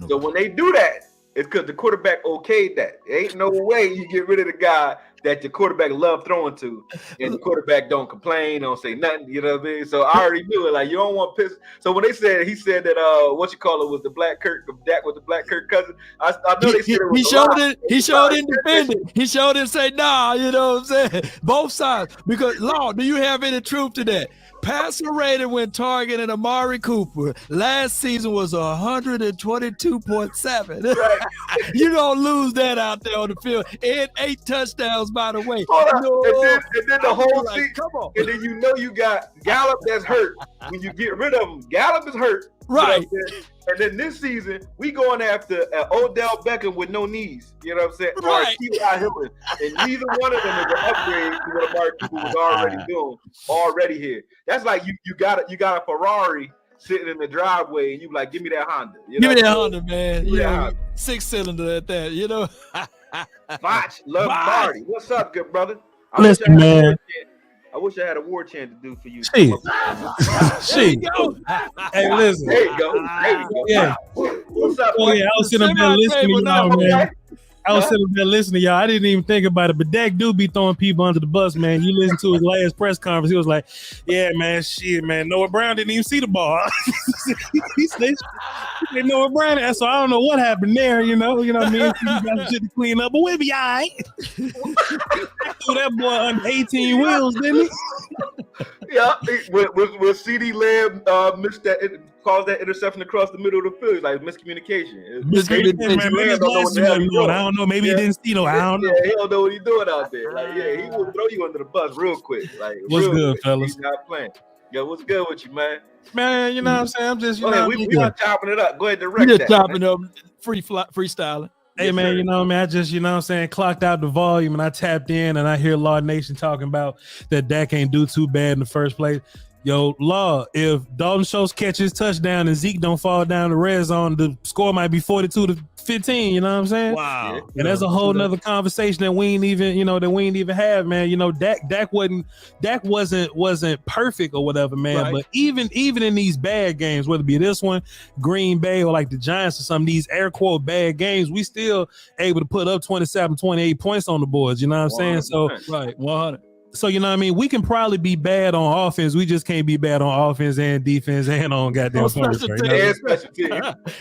So when they do that, it's because the quarterback okayed that. There ain't no way you get rid of the guy that your quarterback love throwing to, and the quarterback don't complain, don't say nothing. You know what I mean? So I already knew it. Like, you don't want piss. So when he said that was the Black Kirk, Dak was the Black Kirk cousin. I know they said it was he showed it defended. He showed it say nah. You know what I'm saying? Both sides. Because Lord, do you have any truth to that? Passer rating when targeting Amari Cooper last season was 122.7. Right. You don't lose that out there on the field. And 8 touchdowns, by the way. No. And then the whole season. Come on. And then you got Gallup that's hurt. When you get rid of him, Gallup is hurt. Right. You know, and then this season, we going after Odell Beckham with no knees. You know what I'm saying? Right. Or T.Y. Hilton. And neither one of them is an upgrade to what Amari Cooper was already doing, already here. That's like you got a Ferrari sitting in the driveway, and you like, give me that Honda. You know give me that Honda, man. Yeah. 6-cylinder at that, you know. Vach, love Marty. What's up, good brother? Listen, man. I wish I had a war chant to do for you. Shit. There you go. Hey, listen. There you go. Yeah. What's up? Oh, yeah, I was sitting up there listening to y'all, man. I was sitting there listening to y'all. I didn't even think about it, but Dak do be throwing people under the bus, man. You listen to his last press conference. He was like, yeah, man, shit, man. Noah Brown didn't even see the ball. he said Noah Brown. So I don't know what happened there, you know what I mean? You got shit to clean up, but we'll be all right. Threw that boy under 18 wheels, didn't he? Yeah, when CD Lamb missed that, caused that interception across the middle of the field, like miscommunication. I don't know. Maybe he didn't see no. I don't know. Yeah, he don't know what he's doing out there. Like, yeah, he will throw you under the bus real quick. Like, what's good, fellas? He's not playing. Yo, what's good with you, man? Man, you know what I'm saying? I'm just, we chopping it up. Go ahead, direct that. Chopping up, freestyling. Hey, man, you know, man, I just, you know what I'm saying, clocked out the volume and I tapped in and I hear Law Nation talking about that Dak ain't do too bad in the first place. Yo, Law, if Dalton Schultz catches touchdown and Zeke don't fall down the red zone, the score might be 42-15, you know what I'm saying? Wow. And that's a whole nother conversation that we ain't even have, man. You know, Dak wasn't perfect or whatever, man. Right. But even in these bad games, whether it be this one, Green Bay, or like the Giants or some of these air quote bad games, we still able to put up 27, 28 points on the boards, you know what I'm saying? So right, 100. So, you know what I mean? We can probably be bad on offense. We just can't be bad on offense and defense and on goddamn special teams.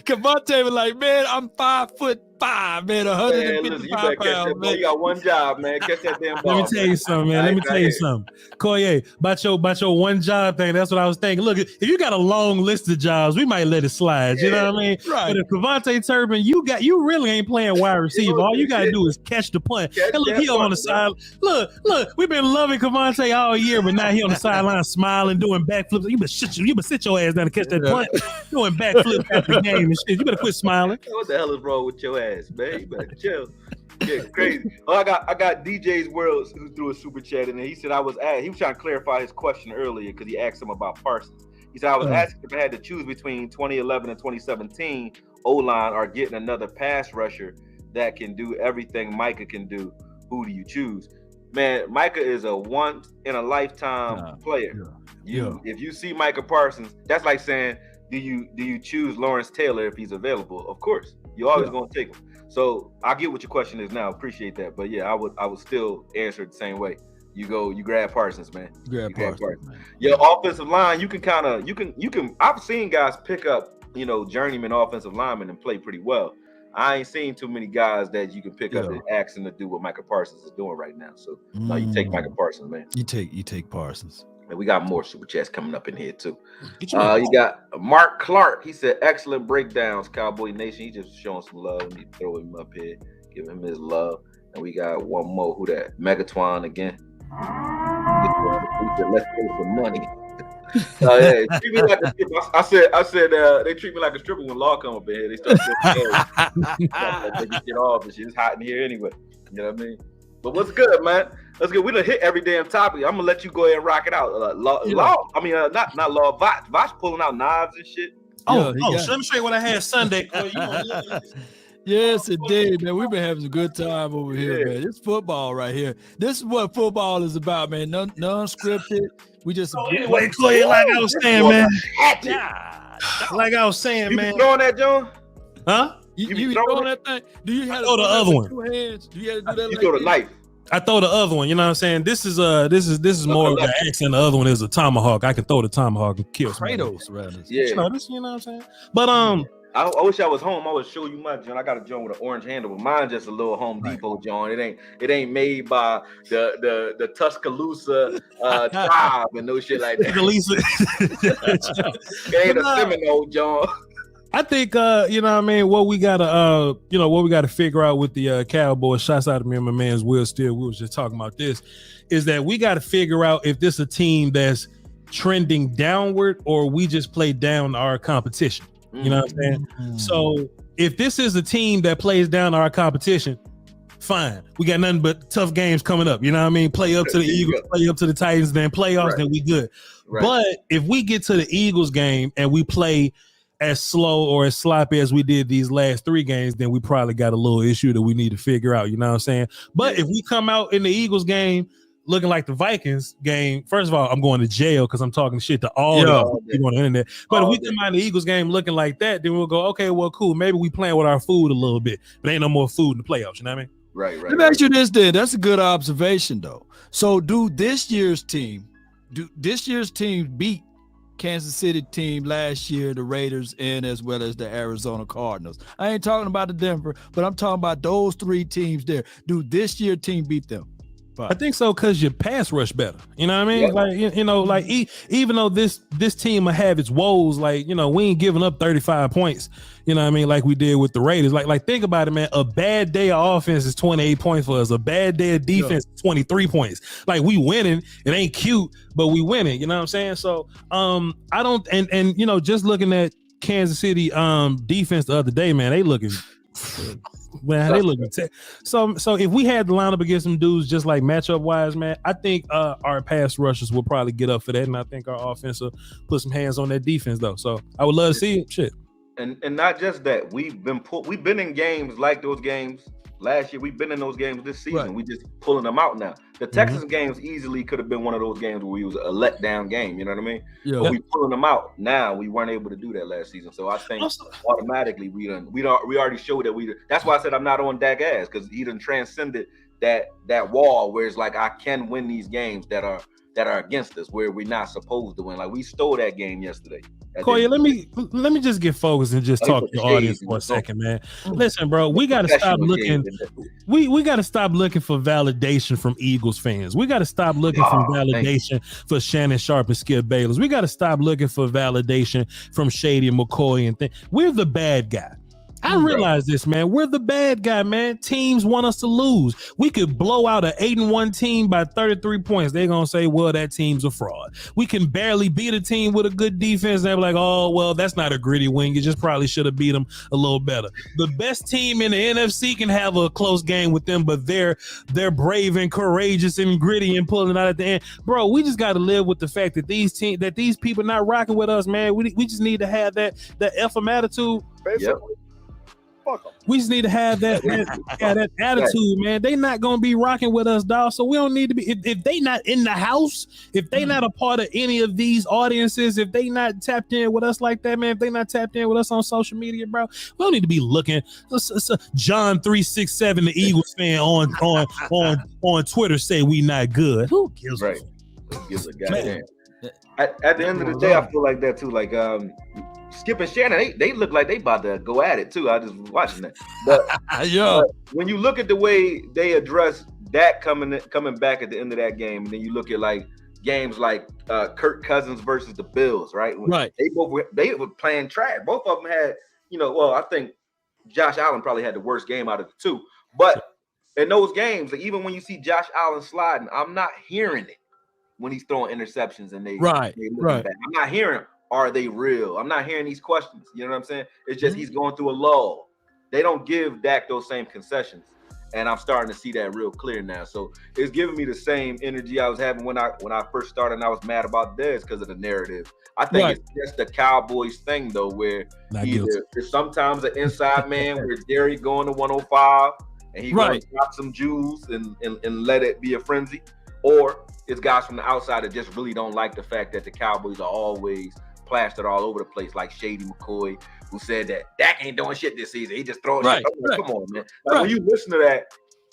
Cavante was like, man, I'm 5'5", man, 155 pounds. Man. You got one job, man. Catch that damn ball. Let me tell you something, man. Let me tell you something. Koye, about your one job thing, that's what I was thinking. Look, if you got a long list of jobs, we might let it slide. You know what I mean? Right. But if Cavante Turpin, you really ain't playing wide receiver. All you got to do is catch the punt. And look, he on the side. Look, we've been loving Cavante all year, but now he on the sideline smiling, doing backflips. You better sit your ass down and catch that punt. Doing backflips after the game and shit. You better quit smiling. What the hell is wrong with your ass, man? You better chill. Yeah, crazy. Oh, I got DJ's World who threw a super chat in there. He said he was trying to clarify his question earlier because he asked him about Parsons. He said I was asking if I had to choose between 2011 and 2017 O-line or getting another pass rusher that can do everything Micah can do. Who do you choose? Man, Micah is a once in a lifetime player. If you see Micah Parsons, that's like saying, do you choose Lawrence Taylor if he's available? Of course, you're always going to take him. So I get what your question is now. Appreciate that, but yeah, I would still answer it the same way. You grab Parsons, man. You grab Parsons. Man. Your offensive line, you can. I've seen guys pick up, journeyman offensive linemen and play pretty well. I ain't seen too many guys that you can pick up and ask them to do what Micah Parsons is doing right now. So no, you take Micah Parsons, man. You take Parsons. And we got more super chats coming up in here too. You got Mark Clark. He said excellent breakdowns, Cowboy Nation. He just showing some love. We need to throw him up here, give him his love. And we got one more. Who that? Megatron again. He said, let's pay some money. Yeah, treat me like a stripper. I said they treat me like a stripper when law come up in here. They start taking shit off and shit. It's hot in here anyway. You know what I mean? But what's good, man? Let's get. We done hit every damn topic. I'm gonna let you go ahead and rock it out. Not law. Vosh pulling out knives and shit. So let me show you what I had Sunday. Yes, indeed, man. We've been having a good time over here, man. It's football right here. This is what football is about, man. Non-scripted. We just anyway, Clay, like I was saying, man. Like I was saying, you man. You throwing that, John? Huh? You throwing that thing? Do you have to throw the other one? Two hands? Do you have to do that? You throw the knife. I throw the other one. You know what I'm saying? This is more of the accent. The other one is a tomahawk. I can throw the tomahawk and kill Kratos, rather. Yeah. You know what I'm saying? But I wish I was home. I would show you my John. I got a John with an orange handle, but mine's just a little Home Depot John. It ain't made by the Tuscaloosa tribe and no shit like that. It ain't a Seminole John. I think you know what I mean, what we gotta figure out with the Cowboys. Shots out to me and my man's Will Steele. We was just talking about this, is that we gotta figure out if this is a team that's trending downward or we just play down our competition. You know what I'm saying? So if this is a team that plays down our competition, fine. We got nothing but tough games coming up. You know what I mean? Play up to the Eagles, play up to the Titans, then playoffs, then we good. Right. But if we get to the Eagles game and we play as slow or as sloppy as we did these last 3 games, then we probably got a little issue that we need to figure out. You know what I'm saying? But if we come out in the Eagles game looking like the Vikings game, first of all, I'm going to jail because I'm talking shit to all the people on the internet. But if we come out in the Eagles game looking like that, then we'll go, okay, well, cool. Maybe we playing with our food a little bit, but ain't no more food in the playoffs. You know what I mean? Right. Let me ask you this then. That's a good observation, though. So this year's team beat Kansas City team last year, the Raiders, and as well as the Arizona Cardinals? I ain't talking about the Denver, but I'm talking about those 3 teams there. Do this year team beat them? I think so, because your pass rush better. You know what I mean? Like even though this team will have its woes, like, you know, we ain't giving up 35 points. You know what I mean? Like we did with the Raiders. Like think about it, man. A bad day of offense is 28 points for us. A bad day of defense is 23 points. Like we winning. It ain't cute, but we winning. You know what I'm saying? So I don't and you know, just looking at Kansas City defense the other day, man, they looking. Man, they look so if we had to line up against some dudes just like matchup wise, man, I think our pass rushers will probably get up for that, and I think our offense will put some hands on that defense though. So I would love to see it. Shit. And not just that, we've been in games like those games last year. We've been in those games this season. Right. We just pulling them out now. The Texas games easily could have been one of those games where we was a letdown game. You know what I mean? Yeah. But we pulling them out now. We weren't able to do that last season. So I think automatically we already showed that that's why I said I'm not on Dak ass, because he done transcended that wall where it's like I can win these games that are against us, where we're not supposed to win. Like we stole that game yesterday. Koya, let me just get focused and just talk to the audience for a second, man. Listen, bro, we got to stop looking. We got to stop looking for validation from Eagles fans. We got to stop looking for validation for Shannon Sharp and Skip Bayless. We got to stop looking for validation from Shady and McCoy and things. We're the bad guy. I realize this, man. We're the bad guy, man. Teams want us to lose. We could blow out an 8-1 team by 33 points. They're going to say, well, that team's a fraud. We can barely beat a team with a good defense. They're like, oh, well, that's not a gritty win. You just probably should have beat them a little better. The best team in the NFC can have a close game with them, but they're brave and courageous and gritty and pulling out at the end. Bro, we just got to live with the fact that these people not rocking with us, man. We just need to have that FM attitude. Yep. We just need to have that attitude, man. They not gonna be rocking with us, dog. So we don't need to be. If they not in the house, if they not a part of any of these audiences, if they not tapped in with us like that, man. If they not tapped in with us on social media, bro, we don't need to be looking. John 367, the Eagles fan on Twitter, say we not good. Who gives a Who gives a goddamn? At the end of the day, I feel like that too. Like Skip and Shannon, they look like they about to go at it too. I just watching that. But when you look at the way they address that coming back at the end of that game, and then you look at like games like Kirk Cousins versus the Bills, right? Right. They were playing trash. Both of them had, I think Josh Allen probably had the worst game out of the two. But in those games, like, even when you see Josh Allen sliding, I'm not hearing it. when he's throwing interceptions and they right. Back. I'm not hearing, are they real? I'm not hearing these questions. You know what I'm saying? It's just he's going through a lull. They don't give Dak those same concessions. And I'm starting to see that real clear now. So it's giving me the same energy I was having when I first started and I was mad about Dez because of the narrative. I think it's just the Cowboys thing, though, where there's sometimes an inside man where Jerry going to 105 and he's going to drop some jewels and let it be a frenzy. Or it's guys from the outside that just really don't like the fact that the Cowboys are always plastered all over the place, like Shady McCoy, who said that Dak ain't doing shit this season. He just throwing shit. Come on, man. Like, when you listen to that,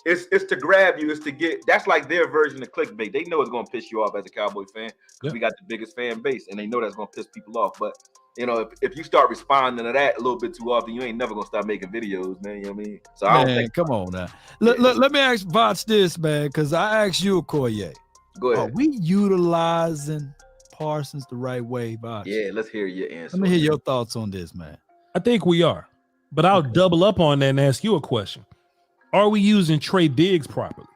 it's to grab you. It's to get. That's like their version of clickbait. They know it's going to piss you off as a Cowboy fan because we got the biggest fan base, and they know that's going to piss people off. But you know, if you start responding to that a little bit too often, you ain't never going to start making videos, man. You know what I mean? So I don't think. Come on now. Let me ask Voch this, man, because I asked you, Okoye. Go ahead. Are we utilizing Parsons the right way, Voch? Yeah, let's hear your answer. Let me hear your thoughts on this, man. I think we are, but I'll double up on that and ask you a question. Are we using Trey Diggs properly?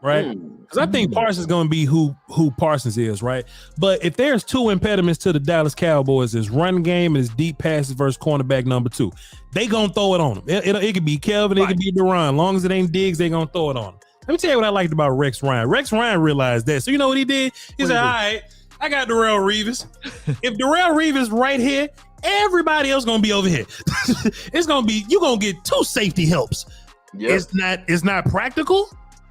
Right? Because I think Parsons is going to be who Parsons is, right? But if there's two impediments to the Dallas Cowboys, is run game and is deep passes versus cornerback number 2. They going to throw it on them. It could be Kelvin, it could be Duran. Long as it ain't Diggs, they going to throw it on them. Let me tell you what I liked about Rex Ryan. Rex Ryan realized that. So you know what he did? He said, all right, I got Darrelle Revis. If Darrelle Revis right here, everybody else going to be over here. It's going to be, you're going to get 2 safety helps. Yep. It's not practical,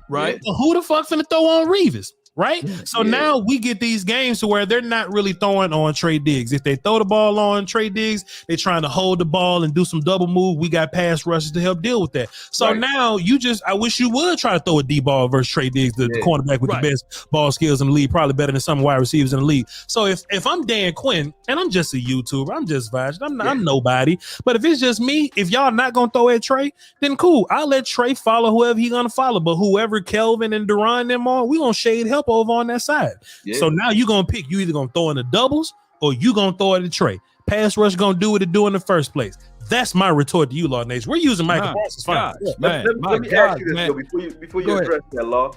right? So who the fuck finna throw on Revis, right? So now we get these games to where they're not really throwing on Trey Diggs. If they throw the ball on Trey Diggs, they're trying to hold the ball and do some double move. We got pass rushes to help deal with that. So now I wish you would try to throw a deep ball versus Trey Diggs, the cornerback with the best ball skills in the league, probably better than some wide receivers in the league. So if I'm Dan Quinn and I'm just a YouTuber, I'm just Voch, I'm nobody. But if it's just me, if y'all not gonna throw at Trey, then cool. I'll let Trey follow whoever he gonna follow. But whoever Kelvin and Duran them on, we gonna shade help over on that side. So now you gonna pick. You either gonna throw in the doubles or you gonna throw it at Trey. Pass rush gonna do what it do in the first place. That's my retort to you, Law Nation. We're using Michael Parsons. Let me ask you this, though, before you address that, Law.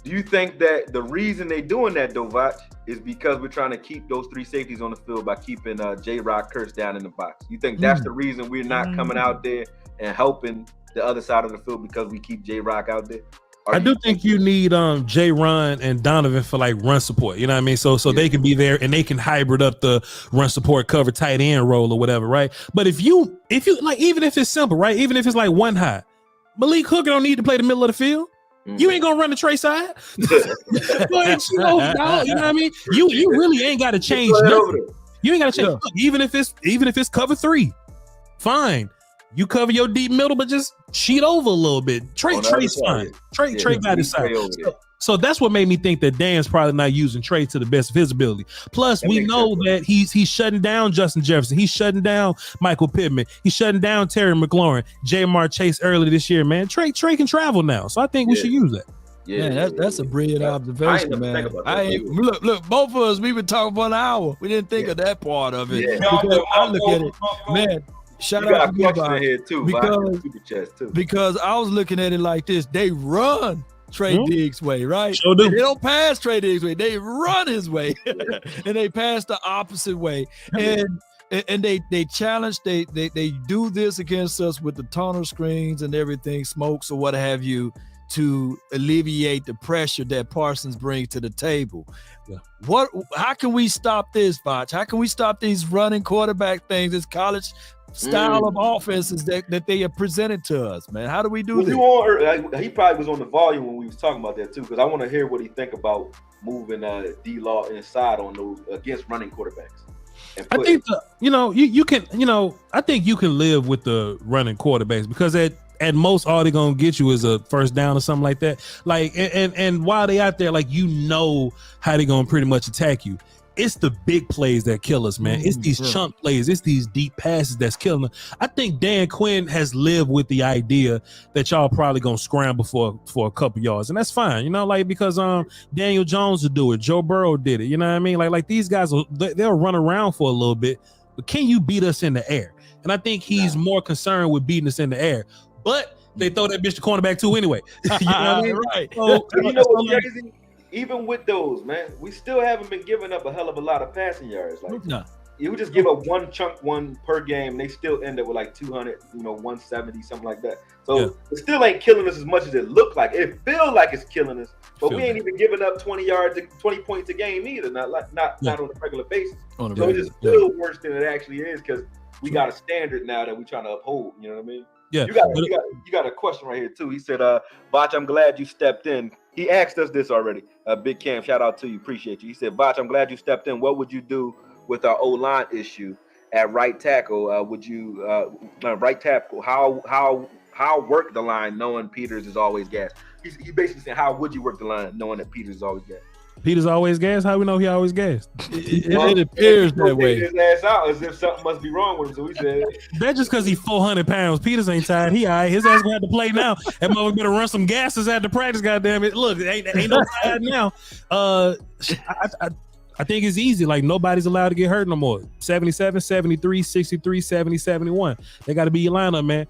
Do you think that the reason they doing that, though, Voch, is because we're trying to keep those 3 safeties on the field by keeping J-Rod Kurtz down in the box? You think that's the reason we're not coming out there and helping the other side of the field because we keep J-Rock out there? I do think you need J. Ron and Donovan for like run support. You know what I mean? So they can be there and they can hybrid up the run support cover tight end role or whatever, right? But if you like, even if it's simple, right? Even if it's like one high, Malik Hooker don't need to play the middle of the field. You ain't gonna run the Trey side. But, you know what I mean? You really ain't got to change nothing. You ain't got to change. Look, even if it's cover 3, fine. You cover your deep middle, but just cheat over a little bit. Trey's fine. Trey got his side. So that's what made me think that Dan's probably not using Trey to the best of his ability. Plus, we know that he's shutting down Justin Jefferson. He's shutting down Michael Pittman. He's shutting down Terry McLaurin, Jamar Chase early this year, man. Trey can travel now. So I think we should use that. Yeah, man, that's a brilliant observation, man. Look, both of us, we been talking for an hour. We didn't think of that part of it. Because I look at it, man. Shout out to you here too, because I was looking at it like this. They run Trey Diggs' way, right? Sure do. They don't pass Trey Diggs' way. They run his way, and they pass the opposite way. And they challenge. They do this against us with the tunnel screens and everything, smokes or what have you, to alleviate the pressure that Parsons brings to the table. Yeah. How can we stop this, Voch? How can we stop these running quarterback things, this college style of offenses that they have presented to us, man? How do we do this? He probably was on the volume when we was talking about that too, because I want to hear what he think about moving D-Law inside on those against running quarterbacks. I think you can I think you can live with the running quarterbacks because at most all they're gonna get you is a first down or something like that. Like and while they out there, like how they gonna pretty much attack you. It's the big plays that kill us, man. It's these chunk plays. It's these deep passes that's killing us. I think Dan Quinn has lived with the idea that y'all probably gonna scramble for a couple yards, and that's fine, because Daniel Jones will do it. Joe Burrow did it. You know what I mean? Like these guys they'll run around for a little bit, but can you beat us in the air? And I think he's more concerned with beating us in the air. But they throw that bitch to cornerback too anyway. You know what I mean? Right. So, you know what's crazy? even with those, man, we still haven't been giving up a hell of a lot of passing yards. Like, no. You would just give up one per game, and they still end up with like 200, 170, something like that. So it still ain't killing us as much as it looked like. It feels like it's killing us, but we ain't even giving up 20 yards, 20 points a game either. Not on a regular basis. So it just feels worse than it actually is because we got a standard now that we're trying to uphold. You know what I mean? Yeah. You got a question right here too. He said, Botch, I'm glad you stepped in. He asked us this already. Big Cam, shout out to you, appreciate you. He said, Botch, I'm glad you stepped in. What would you do with our O-line issue at right tackle? Would you right tackle? How work the line knowing Peters is always gas? He basically said, how would you work the line knowing that Peters is always gas? Peters always gas? How we know he always gas? It appears that way. His ass out as if something must be wrong with him. So he said that's just because he's 400 pounds. Peters ain't tired. He all right. His ass gonna have to play now. That motherfucker better run some gases after practice. Goddamn it! Look, ain't no tired now. I think it's easy. Like, nobody's allowed to get hurt no more. 77, 73, 63, 70, 71. They got to be your lineup, man.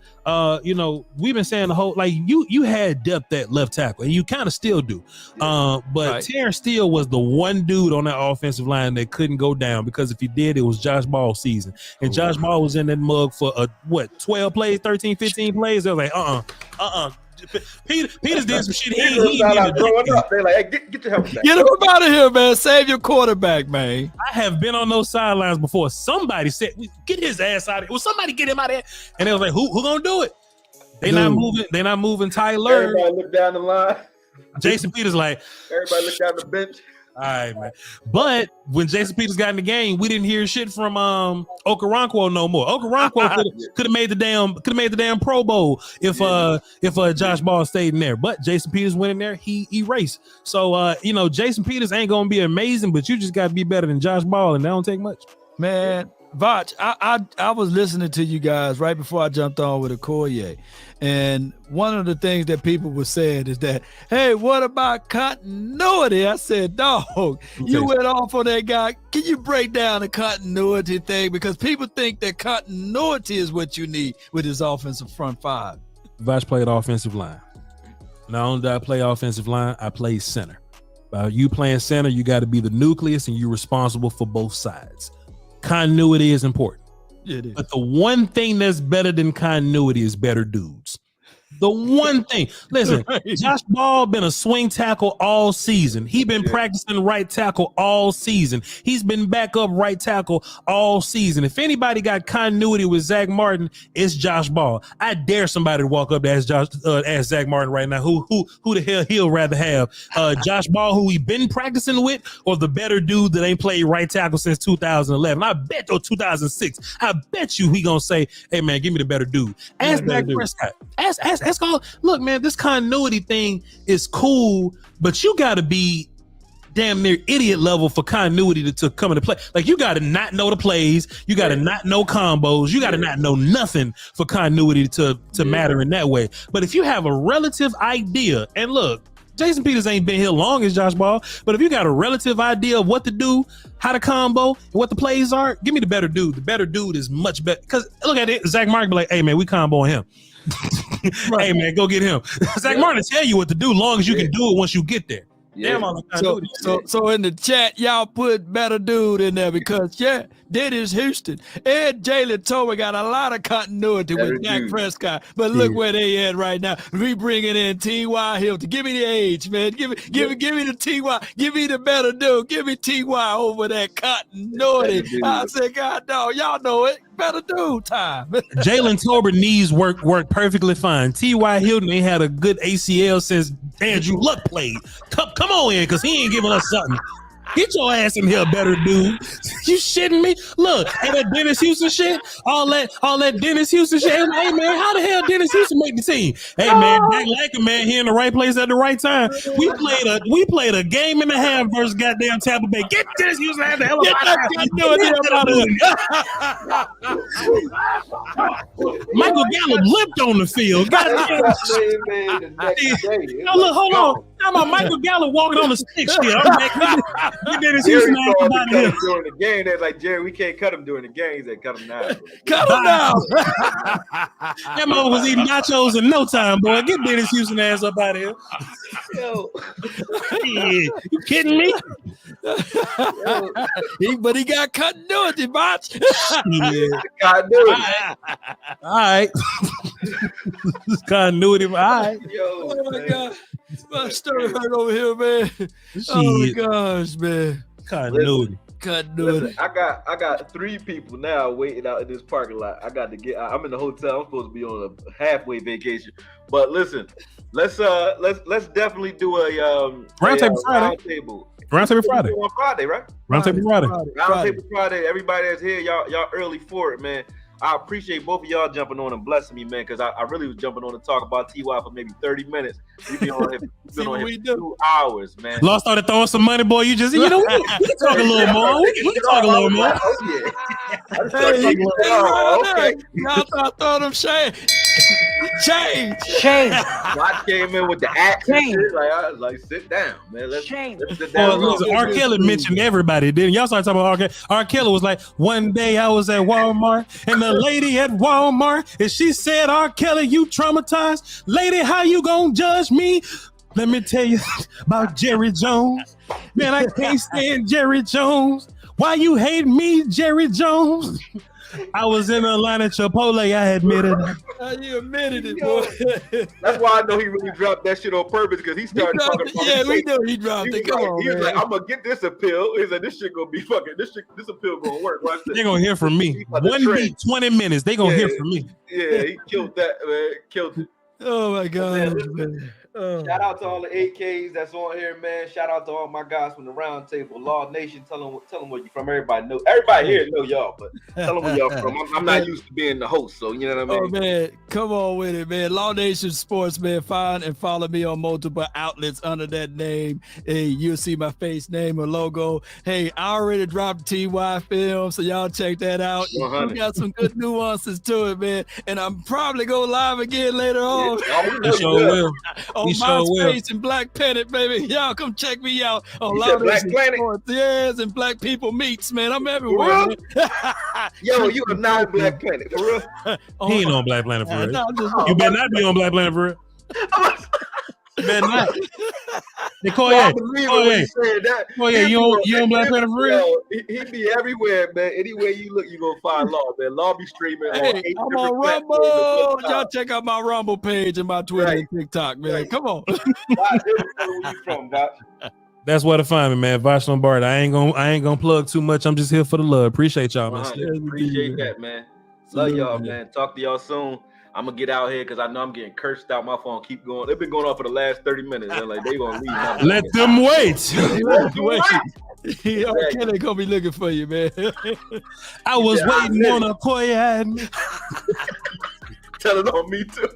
We've been saying the whole, like, you had depth at left tackle, and you kind of still do. But Terrence Steele was the one dude on that offensive line that couldn't go down, because if he did, it was Josh Ball season. And Josh Ball was in that mug for 12 plays, 13, 15 plays. They was like, Peters did some shit. He growing up. They're like, hey, get your help back. Get him out of here, man. Save your quarterback, man. I have been on those sidelines before. Somebody said, get his ass out of here. Well, somebody get him out of here. And they was like, who gonna do it? They not moving Tyler. Everybody look down the line. Jason Peters like, everybody look down the bench. All right, man. But when Jason Peters got in the game, we didn't hear shit from Okoronkwo no more. Okoronkwo could have made the damn Pro Bowl if Josh Ball stayed in there. But Jason Peters went in there, he erased. So Jason Peters ain't gonna be amazing, but you just got to be better than Josh Ball, and that don't take much. Man, Vach, I was listening to you guys right before I jumped on with Okoye, and one of the things that people were saying is that, hey, what about continuity? I said, dog, you went off on that guy. Can you break down the continuity thing? Because people think that continuity is what you need with his offensive front five. Vach played offensive line. Not only did I play offensive line, I played center. You playing center, you got to be the nucleus, and you're responsible for both sides. Continuity is important. It is. But the one thing that's better than continuity is better dudes. The one thing. Listen, Josh Ball been a swing tackle all season. He been practicing right tackle all season. He's been backup right tackle all season. If anybody got continuity with Zach Martin, it's Josh Ball. I dare somebody to walk up to ask Zach Martin right now who the hell he'll rather have, Josh Ball, who he been practicing with, or the better dude that ain't played right tackle since 2011. I bet, or 2006. I bet you he gonna say, "Hey man, give me the better dude." Ask Dak Prescott. Ask all. Look, man, this continuity thing is cool, but you got to be damn near idiot level for continuity to come into play. Like, you got to not know the plays, you got to not know combos, you got to not know nothing for continuity to matter in that way. But if you have a relative idea, and look, Jason Peters ain't been here long as Josh Ball, but if you got a relative idea of what to do, how to combo, and what the plays are, give me the better dude. The better dude is much better. Because look at it, Zach Martin be like, "Hey man, we comboing him." Hey man, go get him. Zach Martin tell you what to do, long as you can do it once you get there. Yeah. So in the chat, y'all put better dude in there, because Dennis Houston and Jalen Tower got a lot of continuity with Dak Prescott, but look where they at right now. We bringing in T.Y. Hilton. Give me the age, man. Give me the T.Y. Give me the better dude. Give me T.Y. over that continuity. I said, God dog, y'all know it. Better dude time. Jalen Tolbert knees work perfectly fine. T.Y. Hilton ain't had a good ACL since Andrew Luck played. Come on in, because he ain't giving us something. Get your ass in here, better dude. You shitting me? Look, and that Dennis Houston shit, all that Dennis Houston shit. Hey man, how the hell Dennis Houston make the team? Hey man, Dak Laker, man, he in the right place at the right time. We played a game and a half versus goddamn Tampa Bay. Get Dennis Houston out the hell Michael Gallup limped on the field. Goddamn. Look, hold on. How about Michael Gallup walking on the stick still? Get Dennis Houston out during the game. They're like, Jerry, we can't cut him during the game. They cut him now. Cut him now. That man was eating nachos in no time, boy. Get Dennis Houston ass up out of here. Yo. You kidding me? But he got continuity, Botch. Continuity. All right. Continuity. All right. Yo, Oh my man. God. My stomach hurt over here, man. Oh my gosh, man. Continuity. Continuity. Listen, I got 3 people now waiting out in this parking lot. I got to get. I'm in the hotel. I'm supposed to be on a halfway vacation. But listen, let's definitely do a Roundtable Friday. Roundtable. Roundtable Friday. On Friday, right? Roundtable Friday. Roundtable Friday. Everybody that's here, y'all early for it, man. I appreciate both of y'all jumping on and blessing me, man, because I really was jumping on to talk about TY for maybe 30 minutes. We've been on here, for 2 hours, man. Law started throwing some money, boy. You know, we can talk a little more. We can talk a little more. Oh, yeah. Okay. Y'all start throwing them change. I came in with the axe and shit. Like, I was like, sit down, man. Let's sit down. Listen, R. Kelly mentioned everybody. Then y'all started talking about R. Kelly. R. Kelly was like, one day I was at Walmart and the lady at Walmart, and she said, R. Kelly, you traumatized. Lady, how you gonna judge me? Let me tell you about Jerry Jones. Man, I can't stand Jerry Jones. Why you hate me, Jerry Jones? I was in a line at Chipotle. I admitted it. You admitted it, boy. That's why I know he really dropped that shit on purpose, because he started talking about it. Yeah, we know he dropped it. Come on, he was like, I'm gonna get this appeal. He's like, this shit gonna be fucking. This appeal gonna work. Watch this. They're gonna hear from me. 1 beat, 20 minutes. They gonna hear from me. Yeah, he killed that, man. Killed it. Oh my God, man. Shout out to all the 8Ks that's on here, man. Shout out to all my guys from the round table, Law Nation. Tell them where you from. Everybody here know y'all, but tell them where y'all from. I'm not used to being the host, so you know what I mean. Oh man, come on with it, man. Law Nation Sports, man. Find and follow me on multiple outlets under that name. Hey, you'll see my face, name, or logo. Hey, I already dropped TY film, so y'all check that out. We got some good nuances to it, man. And I'm probably go live again later on. You sure will. On MySpace and Black Planet, baby. Y'all come check me out on Loud Nation Sports. Yes, and Black People Meets, man. I'm everywhere. Man. Yo, you are not Black Planet, for real. He ain't on Black Planet, for real. You better not be on Black Planet, for real. You better not. Hey, Koye, you on Black Planet, for real? He be everywhere, man. Anywhere you look, you gonna find Law, man. Law be streaming on 8 I'm on Rumble. Y'all check out my Rumble page and my Twitter and TikTok, man. Come on. Where you from, Doc? That's where to find me, man. Vash Lombard. I ain't gonna plug too much. I'm just here for the love. Appreciate y'all, man. Appreciate that, man. Love y'all, man. Talk to y'all soon. I'm gonna get out here because I know I'm getting cursed out. My phone keep going. They've been going off for the last 30 minutes. They're like, they gonna leave now. Let them wait. R. Kelly gonna be looking for you, man. I was waiting on a Koye. Tell it on me too.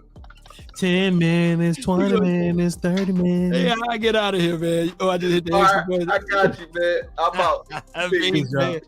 10 minutes, 20 minutes, 30 minutes. Yeah, I get out of here, man. Oh, I just hit the extra button. I got you, man. I'm out. Peace, man.